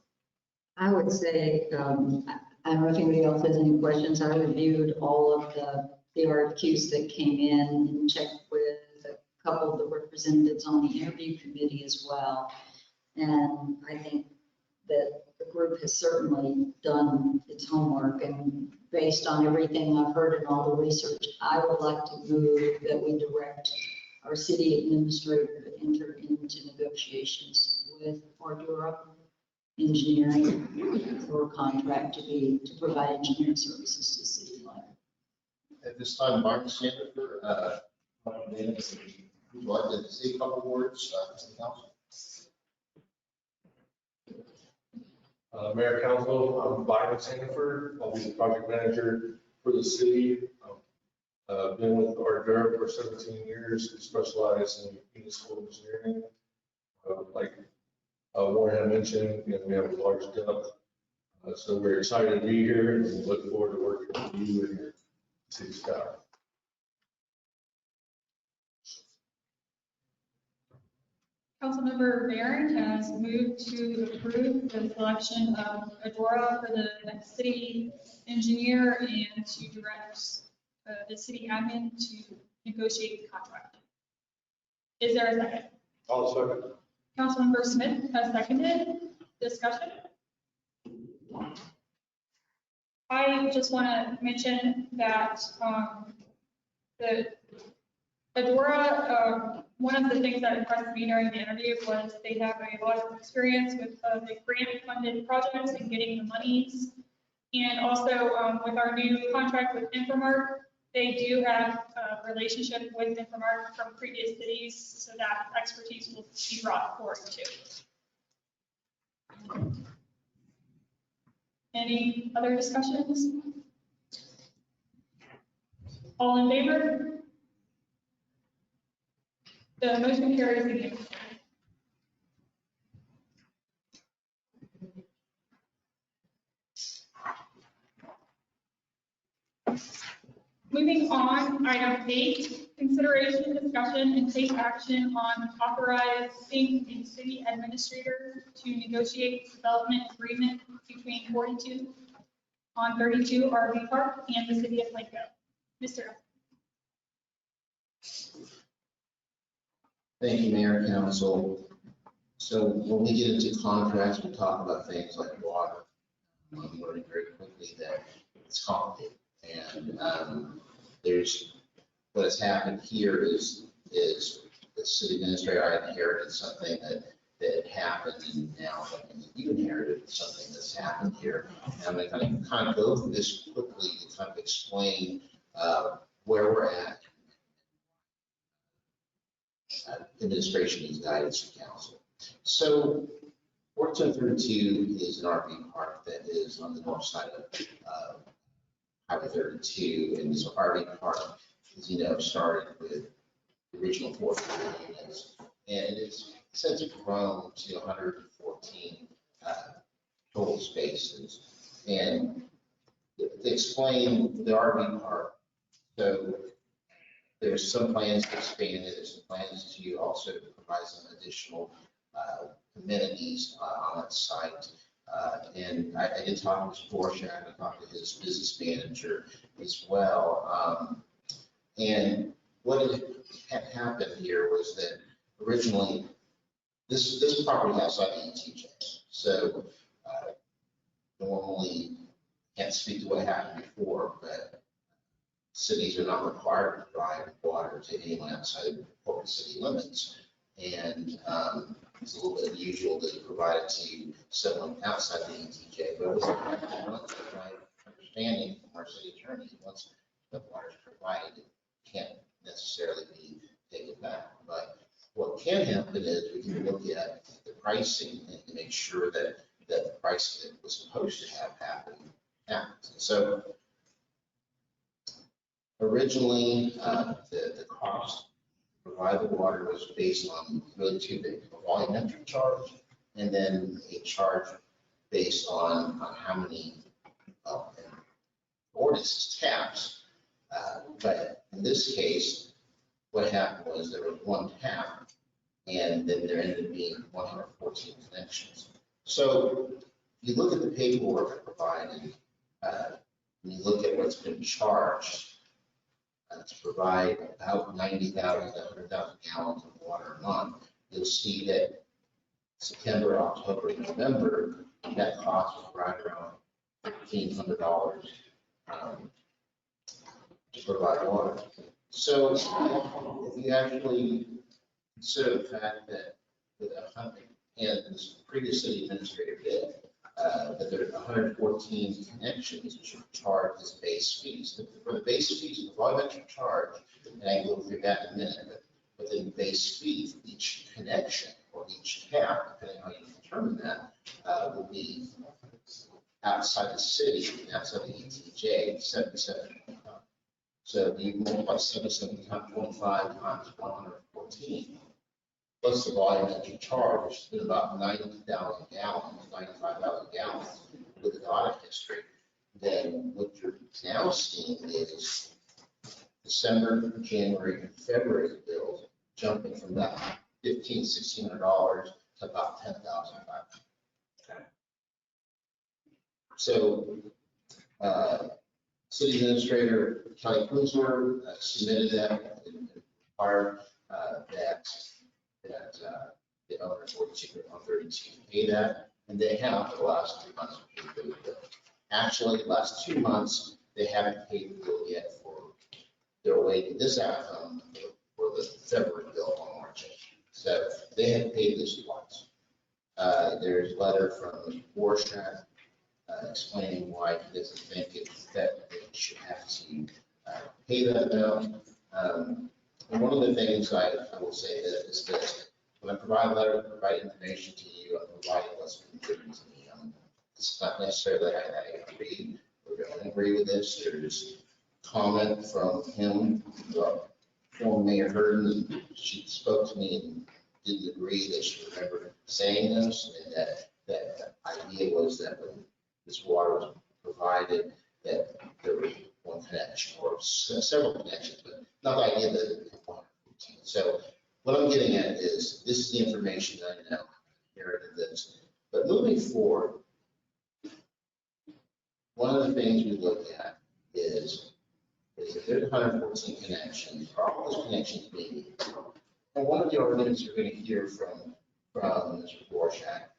I would say, I don't know if anybody else has any questions. I reviewed all of the RFQs that came in and checked with a couple of the representatives on the interview committee as well. And I think that the group has certainly done its homework, and based on everything I've heard and all the research, I would like to move that we direct our city administrator to enter into negotiations with Ardura Engineering for a contract to provide engineering services to the city of Lancaster. At this time, Martin Sanford, would you like to say a couple words to the council? Mayor, Council, I'm Byron Sanford. I'll be the project manager for the city. Been with Ardura for 17 years, specialize in municipal engineering. Like Warren had mentioned, we have a large depth. So we're excited to be here and look forward to working with you and your city staff. Councilmember Barron has moved to approve the selection of Ardura for the next city engineer and to direct the city admin to negotiate the contract. Is there a second? I'll second. Councilmember Smith has seconded. Discussion? I just want to mention that the Ardura, one of the things that impressed me during the interview was they have a lot of experience with the grant-funded projects and getting the monies. And also with our new contract with Infomark, they do have a relationship with Infomark from previous cities, so that expertise will be brought forward too. Any other discussions? All in favor? The motion carries unanimously. Moving on, item 8, consideration, discussion, and take action on authorizing the city administrator to negotiate development agreement between 42 on 32 RV Park and the city of Lakeville. Mr. Thank you, Mayor and Council. So when we get into contracts, we talk about things like water, I'm learning very quickly that it's complicated. And what has happened here is the city administrator, I inherited something that happened, and now you inherited something that's happened here. And I'm going to kind of go through this quickly to kind of explain where we're at. Administration needs guidance from council. So 1432 is an RV park that is on the north side of Highway 32, and this RV park, as you know, started with the original 14 units, and it's since grown to 114 total spaces. And to explain the RV park, so there's some plans to expand it, there's some plans to also provide some additional amenities on that site. And I did talk to Mr. Borshak, I talked to his business manager as well. And what had happened here was that originally this property is outside the ETJ. So normally can't speak to what happened before, but cities are not required to provide water to anyone outside of corporate city limits. And it's a little bit unusual to provide it to someone outside the ETJ, but my understanding from our city attorney, once the water is provided, it can't necessarily be taken back. But what can happen is we can look at the pricing and make sure that the pricing that was supposed to have happened happens. So originally, the cost to provide the water was based on really two things: a volumetric charge and then a charge based on how many ordinances taps. But in this case, what happened was there was one tap, and then there ended up being 114 connections. So if you look at the paperwork provided, when you look at what's been charged to provide about 90,000 to 100,000 gallons of water a month, you'll see that September, October, and November, that cost was right around $1,500 to provide water. So if you actually consider the fact that with 100, and this previous city administrator did, that there are 114 connections which are charged as base fees. For the base fees, the volumetric charge, and I can go through that in a minute, but the base fee for each connection or each tap, depending on how you determine that, will be outside the city, outside the ETJ, 77.5. So you multiply 77.25 times 114. Plus the volumetric charge, which has been about 90,000 gallons, 95,000 gallons with an audit history, then what you're now seeing is December, January, and February bills jumping from about $1,500, $1,600 to about $10,500. Okay. So city administrator Kelly Kuzler submitted that and required that the owner of 132 pay that, and they have for the last 3 months paid the bill. Actually, the last 2 months, they haven't paid the bill yet they're awaiting this outcome for the February bill on March 8th. So they have paid this twice. There's a letter from Mr. Borshak explaining why he doesn't think that they should have to pay that amount. And one of the things I will say is that when I provide a letter, provide information to you, I'm providing what's been given to me. It's not necessarily that I agree or don't agree with this. There's comment from him, former Mayor Hurden, and she spoke to me and didn't agree that she remembered saying this, and that the idea was that when this water was provided, that there was one connection or several connections, but not the idea that it was 114. So what I'm getting at is this is the information that I know. I inherited this. But moving forward, one of the things we look at is if there's 114 connections, are all those connections being used? And one of the arguments you're going to hear from Mr. Borshak,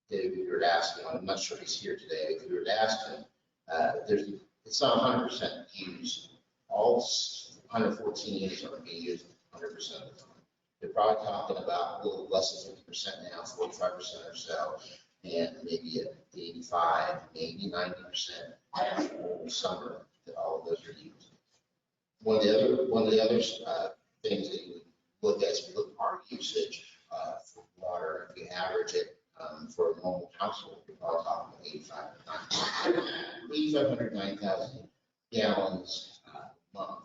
if if you were to ask him, I'm not sure he's here today, if you were to ask him, it's not 100% used. All 114 units are being used 100% of the time. They're probably talking about a little less than 50% now, 45% or so, and maybe at 85, maybe 90% over summer that all of those are used. One of the other things that you look at is we look at our usage for water. If you average it for a normal household, you're probably talking about 8,509,000 gallons a month.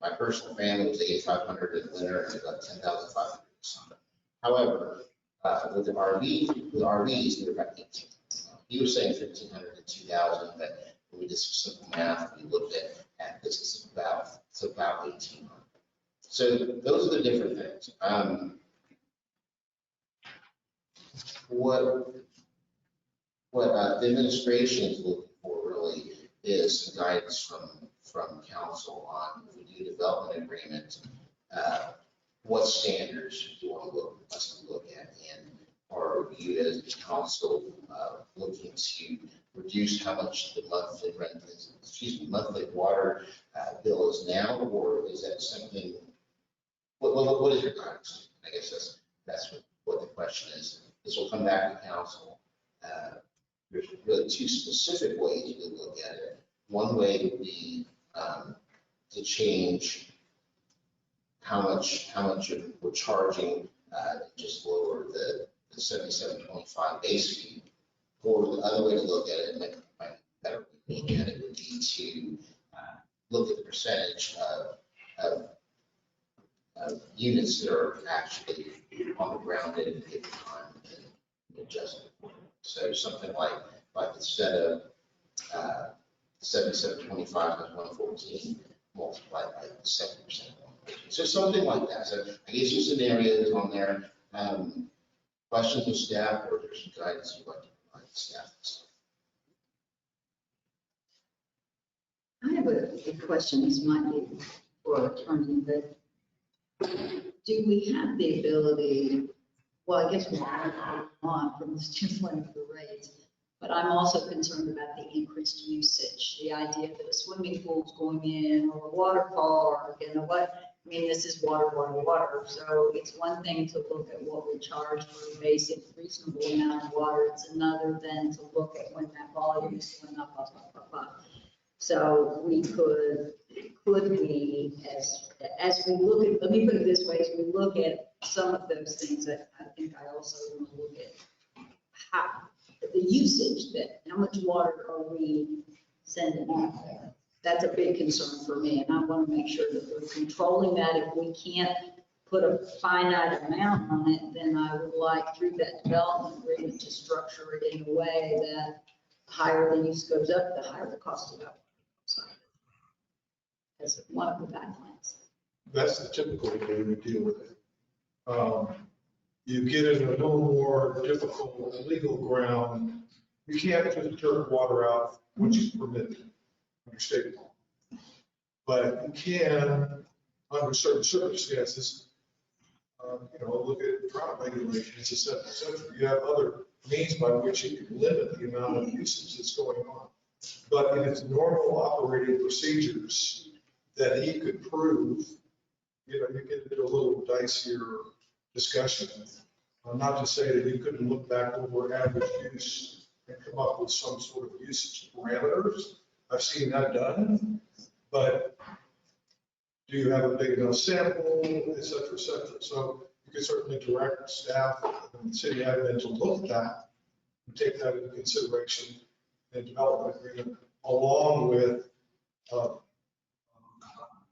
My personal family was 8,500 in the winter and about 10,500 in the summer. However, with the RVs, they're about 18. He was saying 1,500 to 2,000, but when we did some simple math, we looked at this, it's about 1,800. So those are the different things. What the administration is looking for really is some guidance from council on, if we do development agreement, what standards do you want us to look at, and are you as the council looking to reduce how much the monthly rent is, monthly water bill is now, or is that something? What is your guidance? I guess that's what the question is. This will come back to council. There's really two specific ways you can look at it. One way would be to change how much we're charging, just lower the 77.25 base fee. Or the other way to look at it, might be better way to look at it, would be to look at the percentage of units that are actually on the ground at any given time and adjust it. So something like instead of 77.25 times 114 multiplied by 7%. So something like that. So I gave some scenarios on there. Questions with staff, or there's some guidance you'd like to provide staff. I have a question. This might be for attorney, but do we have the ability, well, I guess we want from the standpoint of the rates, but I'm also concerned about the increased usage, the idea that a swimming pool's going in or a water park, I mean, this is water. So it's one thing to look at what we charge for a basic reasonable amount of water. It's another than to look at when that volume is going up. So we could we, as we look at, let me put it this way, as we look at some of those things, that I think I also want to look at how the usage, that how much water are we sending out there? That's a big concern for me, and I want to make sure that we're controlling that. If we can't put a finite amount on it, then I would like through that development agreement to structure it in a way that the higher the use goes up, the higher the cost of that. As one of the guidelines. That's the typical way we deal with it. You get in a little more difficult legal ground. You can't just jerk water out once you permit it under state law. But you can, under certain circumstances, look at drought regulations, et cetera. You have other means by which you can limit the amount of usage that's going on. But in its normal operating procedures that he could prove, you get into a little dicier discussion. Not to say that you couldn't look back over average use and come up with some sort of usage parameters. I've seen that done, but do you have a big enough sample, et cetera, et cetera. So you can certainly direct staff and city admin to look at that and take that into consideration in development agreement, along with a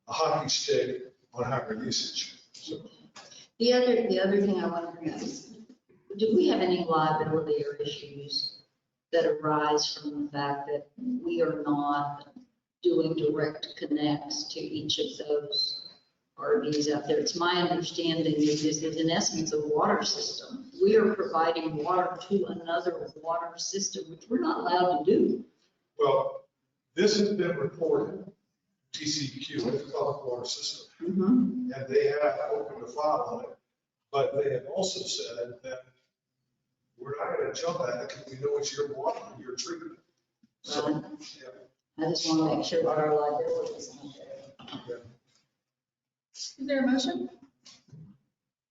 hockey stick on higher usage. So. The other thing I want to bring up is, do we have any liability or issues that arise from the fact that we are not doing direct connects to each of those RVs out there? It's my understanding that this is in essence a water system. We are providing water to another water system, which we're not allowed to do. Well, this has been reported, TCEQ, it's a public water system, and they have opened a file on it, but they have also said that we're not gonna jump at it because we know it's your water, your treatment. So, yeah. I just want to make sure that our liability is not there. Is there a motion?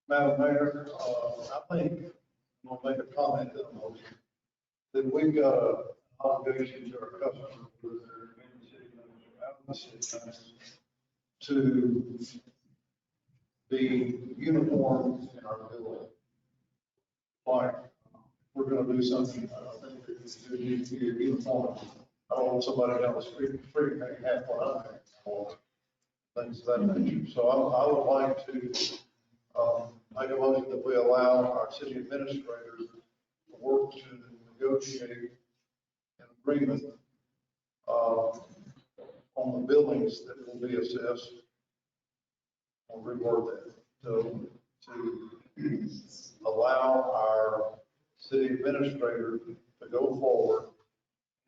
Madam Mayor, I think, I'm gonna make a comment to the motion, that we've got an obligation to our customers, whether they're in the city limits or out of the city limits, to be uniform in our building. Like, we're gonna do something, I think it's to be uniform. I don't want somebody down the street, maybe half what I'm doing, or things of that nature. So I would like to, make a motion that we allow our city administrators to work to negotiate an agreement, on the buildings that will be assessed. I'll reword that, to allow our city administrator to go forward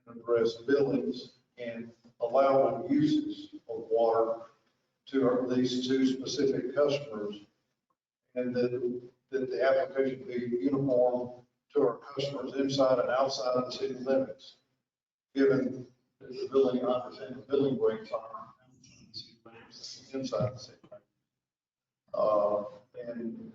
and address buildings and allowable uses of water to these two specific customers, and that the application be uniform to our customers inside and outside of the city limits, given that the building, I understand the building rates are inside the city. And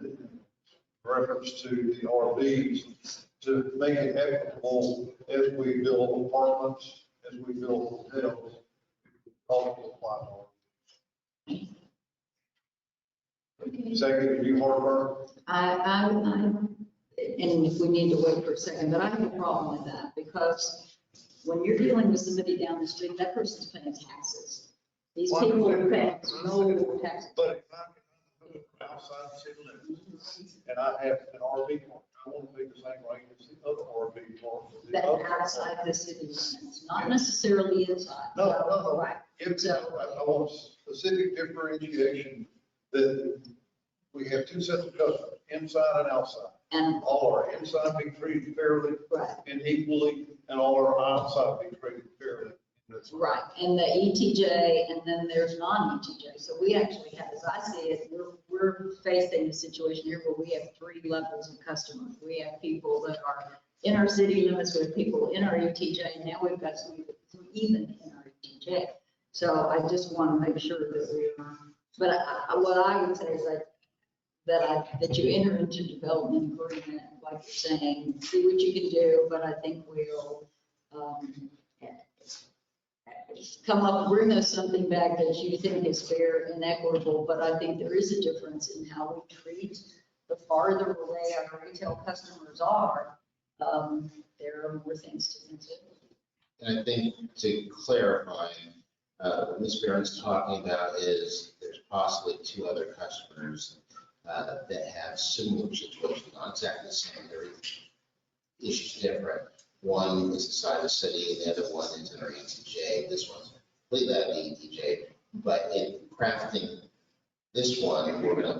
reference to the RVs, to make it equitable as we build apartments, as we build hotels, all apply to Second, you Harper. And if we need to wait for a second, but I have a problem with that because when you're dealing with somebody down the street, that person's paying taxes. These people are paying no taxes. But if I'm outside the city limits and I have an RV park, I want to be the same rate as the other RV park. That's outside the city limits, not necessarily inside. No. Right. I want specific differentiation that we have two sets of customers, inside and outside. And all our inside be treated fairly and equally, and all our outside be treated fairly. Right, and the ETJ, and then there's non-ETJ. So we actually have, as I see it, we're facing a situation here where we have three levels of customers. We have people that are in our city limits, we have people in our ETJ, and now we've got some even in our ETJ. So I just want to make sure that we are, but what I would say is that you enter into development agreement, like you're saying, see what you can do, but I think we'll, come up, bring us something back that you think is fair and equitable, but I think there is a difference in how we treat the farther away our retail customers are. There are more things to consider. And I think to clarify, what Ms. Barron's talking about is there's possibly two other customers that have similar situations, not exactly the same, their issues different. One is inside the city, and the other one is in our ETJ. This one's completely out of the ETJ. But in crafting this one, we're gonna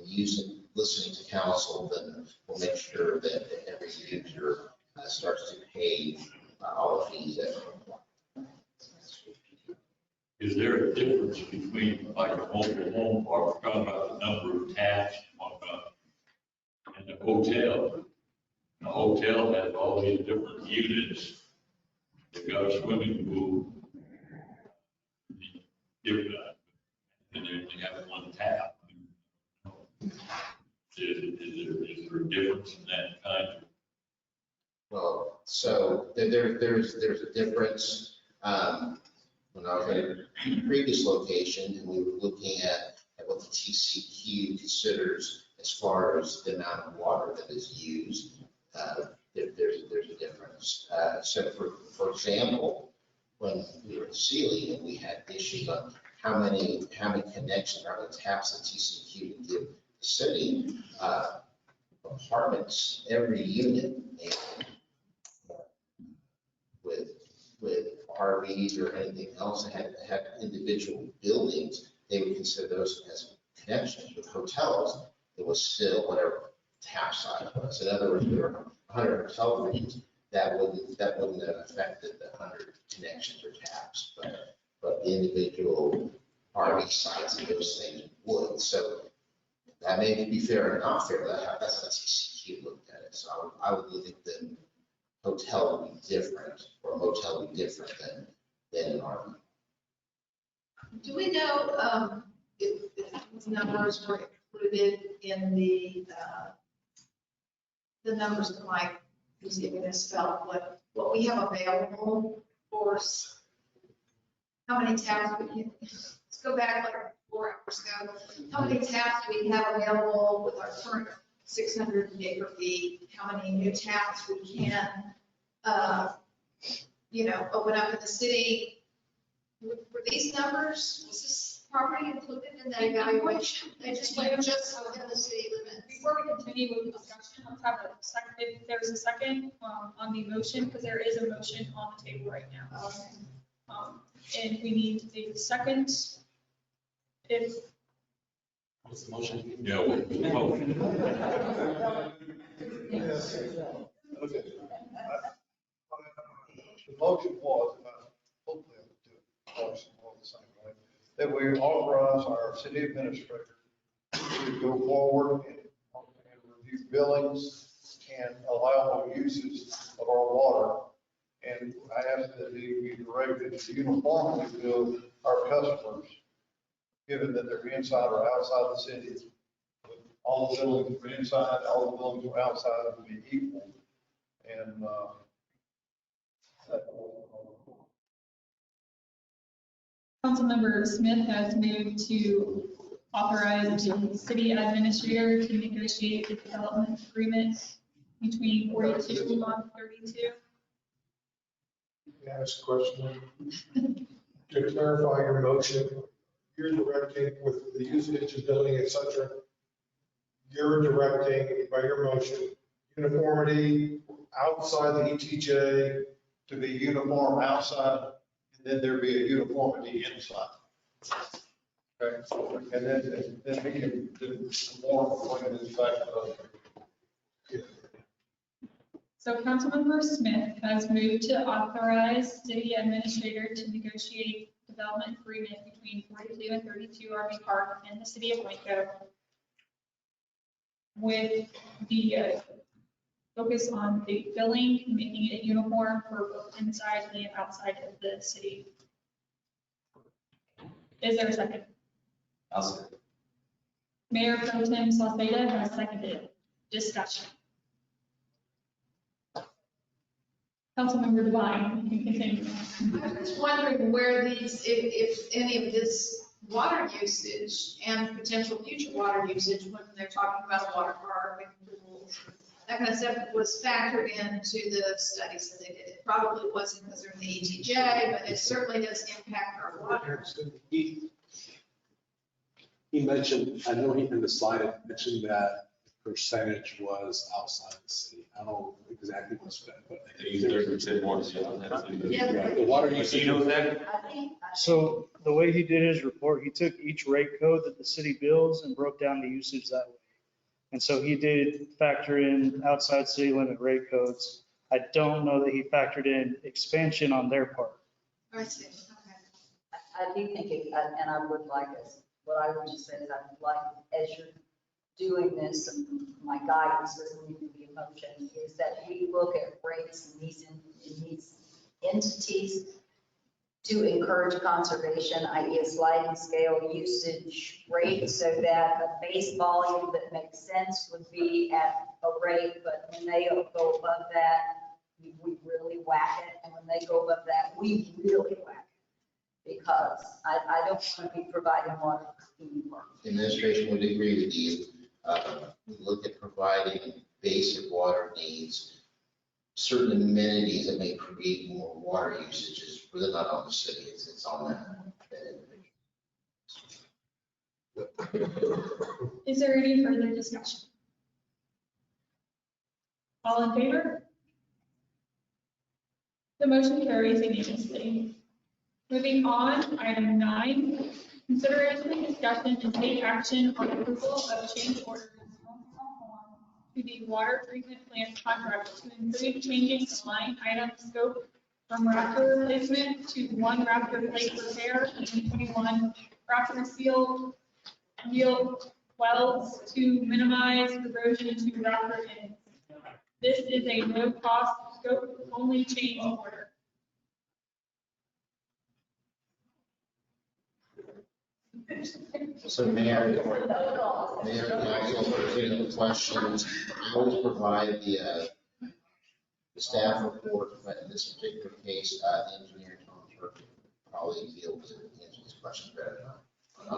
use it, listening to council, then we'll make sure that every user starts to pay all the fees that are required. Is there a difference between like a mobile home park, we're talking about the number of taps and the hotel? The hotel has all these different units. They've got a swimming pool. And then they have one tap. Is there a difference in that kind of? Well, so there's a difference. When I was at a previous location and we were looking at what the TCQ considers as far as the amount of water that is used, there's a difference. So for example, when we were at Sealy and we had issues on how many connections, how many taps the TCQ would give the city, apartments, every unit, with RVs or anything else that had individual buildings, they would consider those as connections. With hotels, it was still whatever tap size was. In other words, there were 100 hotel rooms, that wouldn't have affected the 100 connections or taps, but the individual RV sites and those things would. So that may be fair or not fair, but that's how TCQ looked at it. So I would look at the hotel would be different, or motel would be different than an RV. Do we know if these numbers were included in the numbers of like, who's giving us felt what we have available for how many tabs we can, let's go back like 4 hours ago. How many tabs we have available with our current 600 acre feet? How many new tabs we can, open up in the city? Were these numbers, was this property included in that evaluation? They just went just within the city limits. Before we continue with the discussion, let's have a second, if there's a second on the motion, because there is a motion on the table right now. And we need a second. If. What's the motion? Yeah, well, Yes. Okay. The motion was, hopefully I'll do it all the same way, that we authorize our city administrator to go forward and review billings and allow uses of our water. And I ask that he be directed to uniformly bill our customers, given that they're inside or outside the city. All the buildings are inside, all the buildings are outside, it would be equal. And, Councilmember Smith has moved to authorize the city administrator to negotiate the development agreement between 42 on 32. May I ask a question? To clarify your motion, you're directing with the usage of building, et cetera, you're directing by your motion, uniformity outside the ETJ to be uniform outside, and then there be a uniformity inside. Okay, and then we can do more when it's back to us. So Councilmember Smith has moved to authorize city administrator to negotiate development agreement between 42 and 32 RV Park and the city of Waco with the focus on the billing, making it uniform for both inside and outside of the city. Is there a second? I'll second. Mayor Pro Tem Salceda has seconded. Discussion. Councilmember Devine, you can continue. I was just wondering where these, if any of this water usage and potential future water usage, when they're talking about water park and pools, that kind of stuff was factored into the studies that they did. It probably wasn't because they're in the ETJ, but it certainly does impact our water. He mentioned, I know he in the slide it mentioned that percentage was outside the city. I don't know exactly what's that, but. 30% more. Yeah, the water usage. You know that? So the way he did his report, he took each rate code that the city bills and broke down the usage that way. And so he did factor in outside city limit rate codes. I don't know that he factored in expansion on their part. I see, okay. I do think, and I would like us, what I would just say is I would like, as you're doing this, my guidance doesn't need to be a motion, is that we look at rates in these entities to encourage conservation, i.e. a sliding scale usage rate, so that a base volume that makes sense would be at a rate, but when they go above that, we really whack it, and when they go above that, we really whack it. Because I don't want to be providing water anymore. The administration would agree with you. We look at providing basic water needs, certain amenities that may create more water usage is really not on the city, it's on that individual. Is there any further discussion? All in favor? The motion carries unanimously. Moving on, item 9, consideration, discussion, and take action on approval of change orders to the water treatment plant contract to include changing the line item scope from rafter replacement to 1 rafter plate repair and 21 rafter seal welds to minimize erosion to rafter ends. This is a no-cost, scope-only change order. So Mayor, can I go for any questions? I always provide the staff report, but in this particular case, the engineer, Tom Turk, probably be able to answer these questions better than I.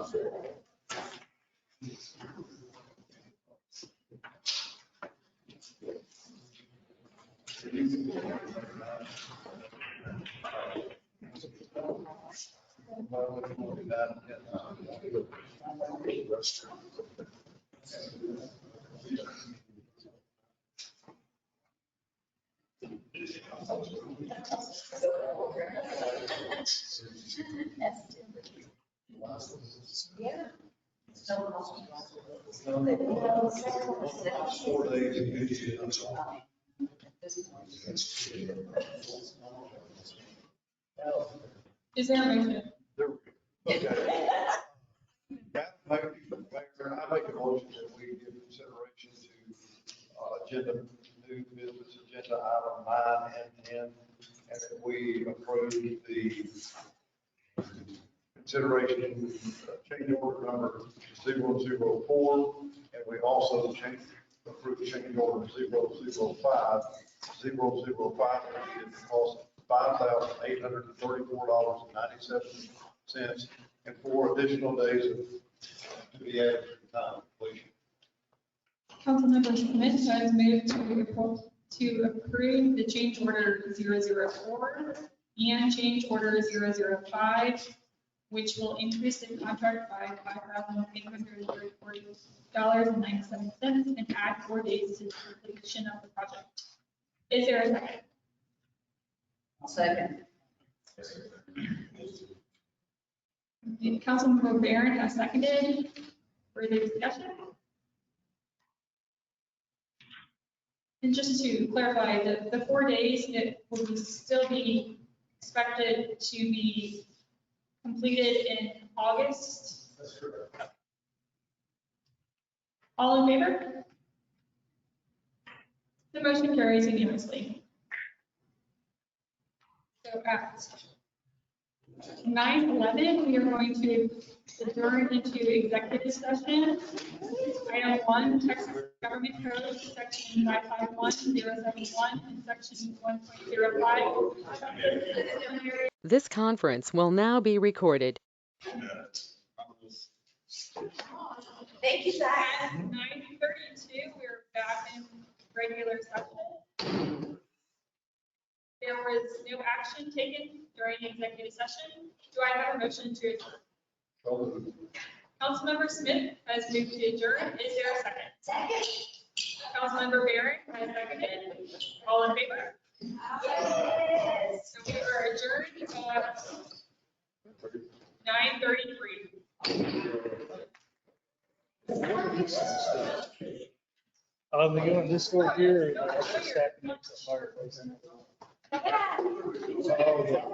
Yeah. 4 days. Is there a motion? Okay. Mayor, I make a motion that we give consideration to agenda, new business agenda item 9 and 10, and that we approve the consideration change order number 004, and we also approve change order 005. 005 is the cost of $5,834.97, and 4 additional days to be added to the time completion. Councilmember Smith has moved to approve the change order 004 and change order 005, which will increase the contract by $5,834.97 and add 4 days to the completion of the project. Is there a second? I'll second. Councilmember Barron has seconded. Further discussion? And just to clarify, the 4 days, it will still be expected to be completed in August. That's correct. All in favor? The motion carries unanimously. So at 9:11, we are going to adjourn into executive session. Item 1, Texas Government Code, section 551071 and section 1.05. This conference will now be recorded. Thank you, Zach. At 9:32, we're back in regular session. There was no action taken during the executive session. Do I have a motion to adjourn? Councilmember Smith has moved to adjourn. Is there a second? Second. Councilmember Barron has seconded. All in favor? Yes. So we are adjourned at 9:33. They go in this door here, or I should stack next to the fireplace. Yeah. Oh, yeah.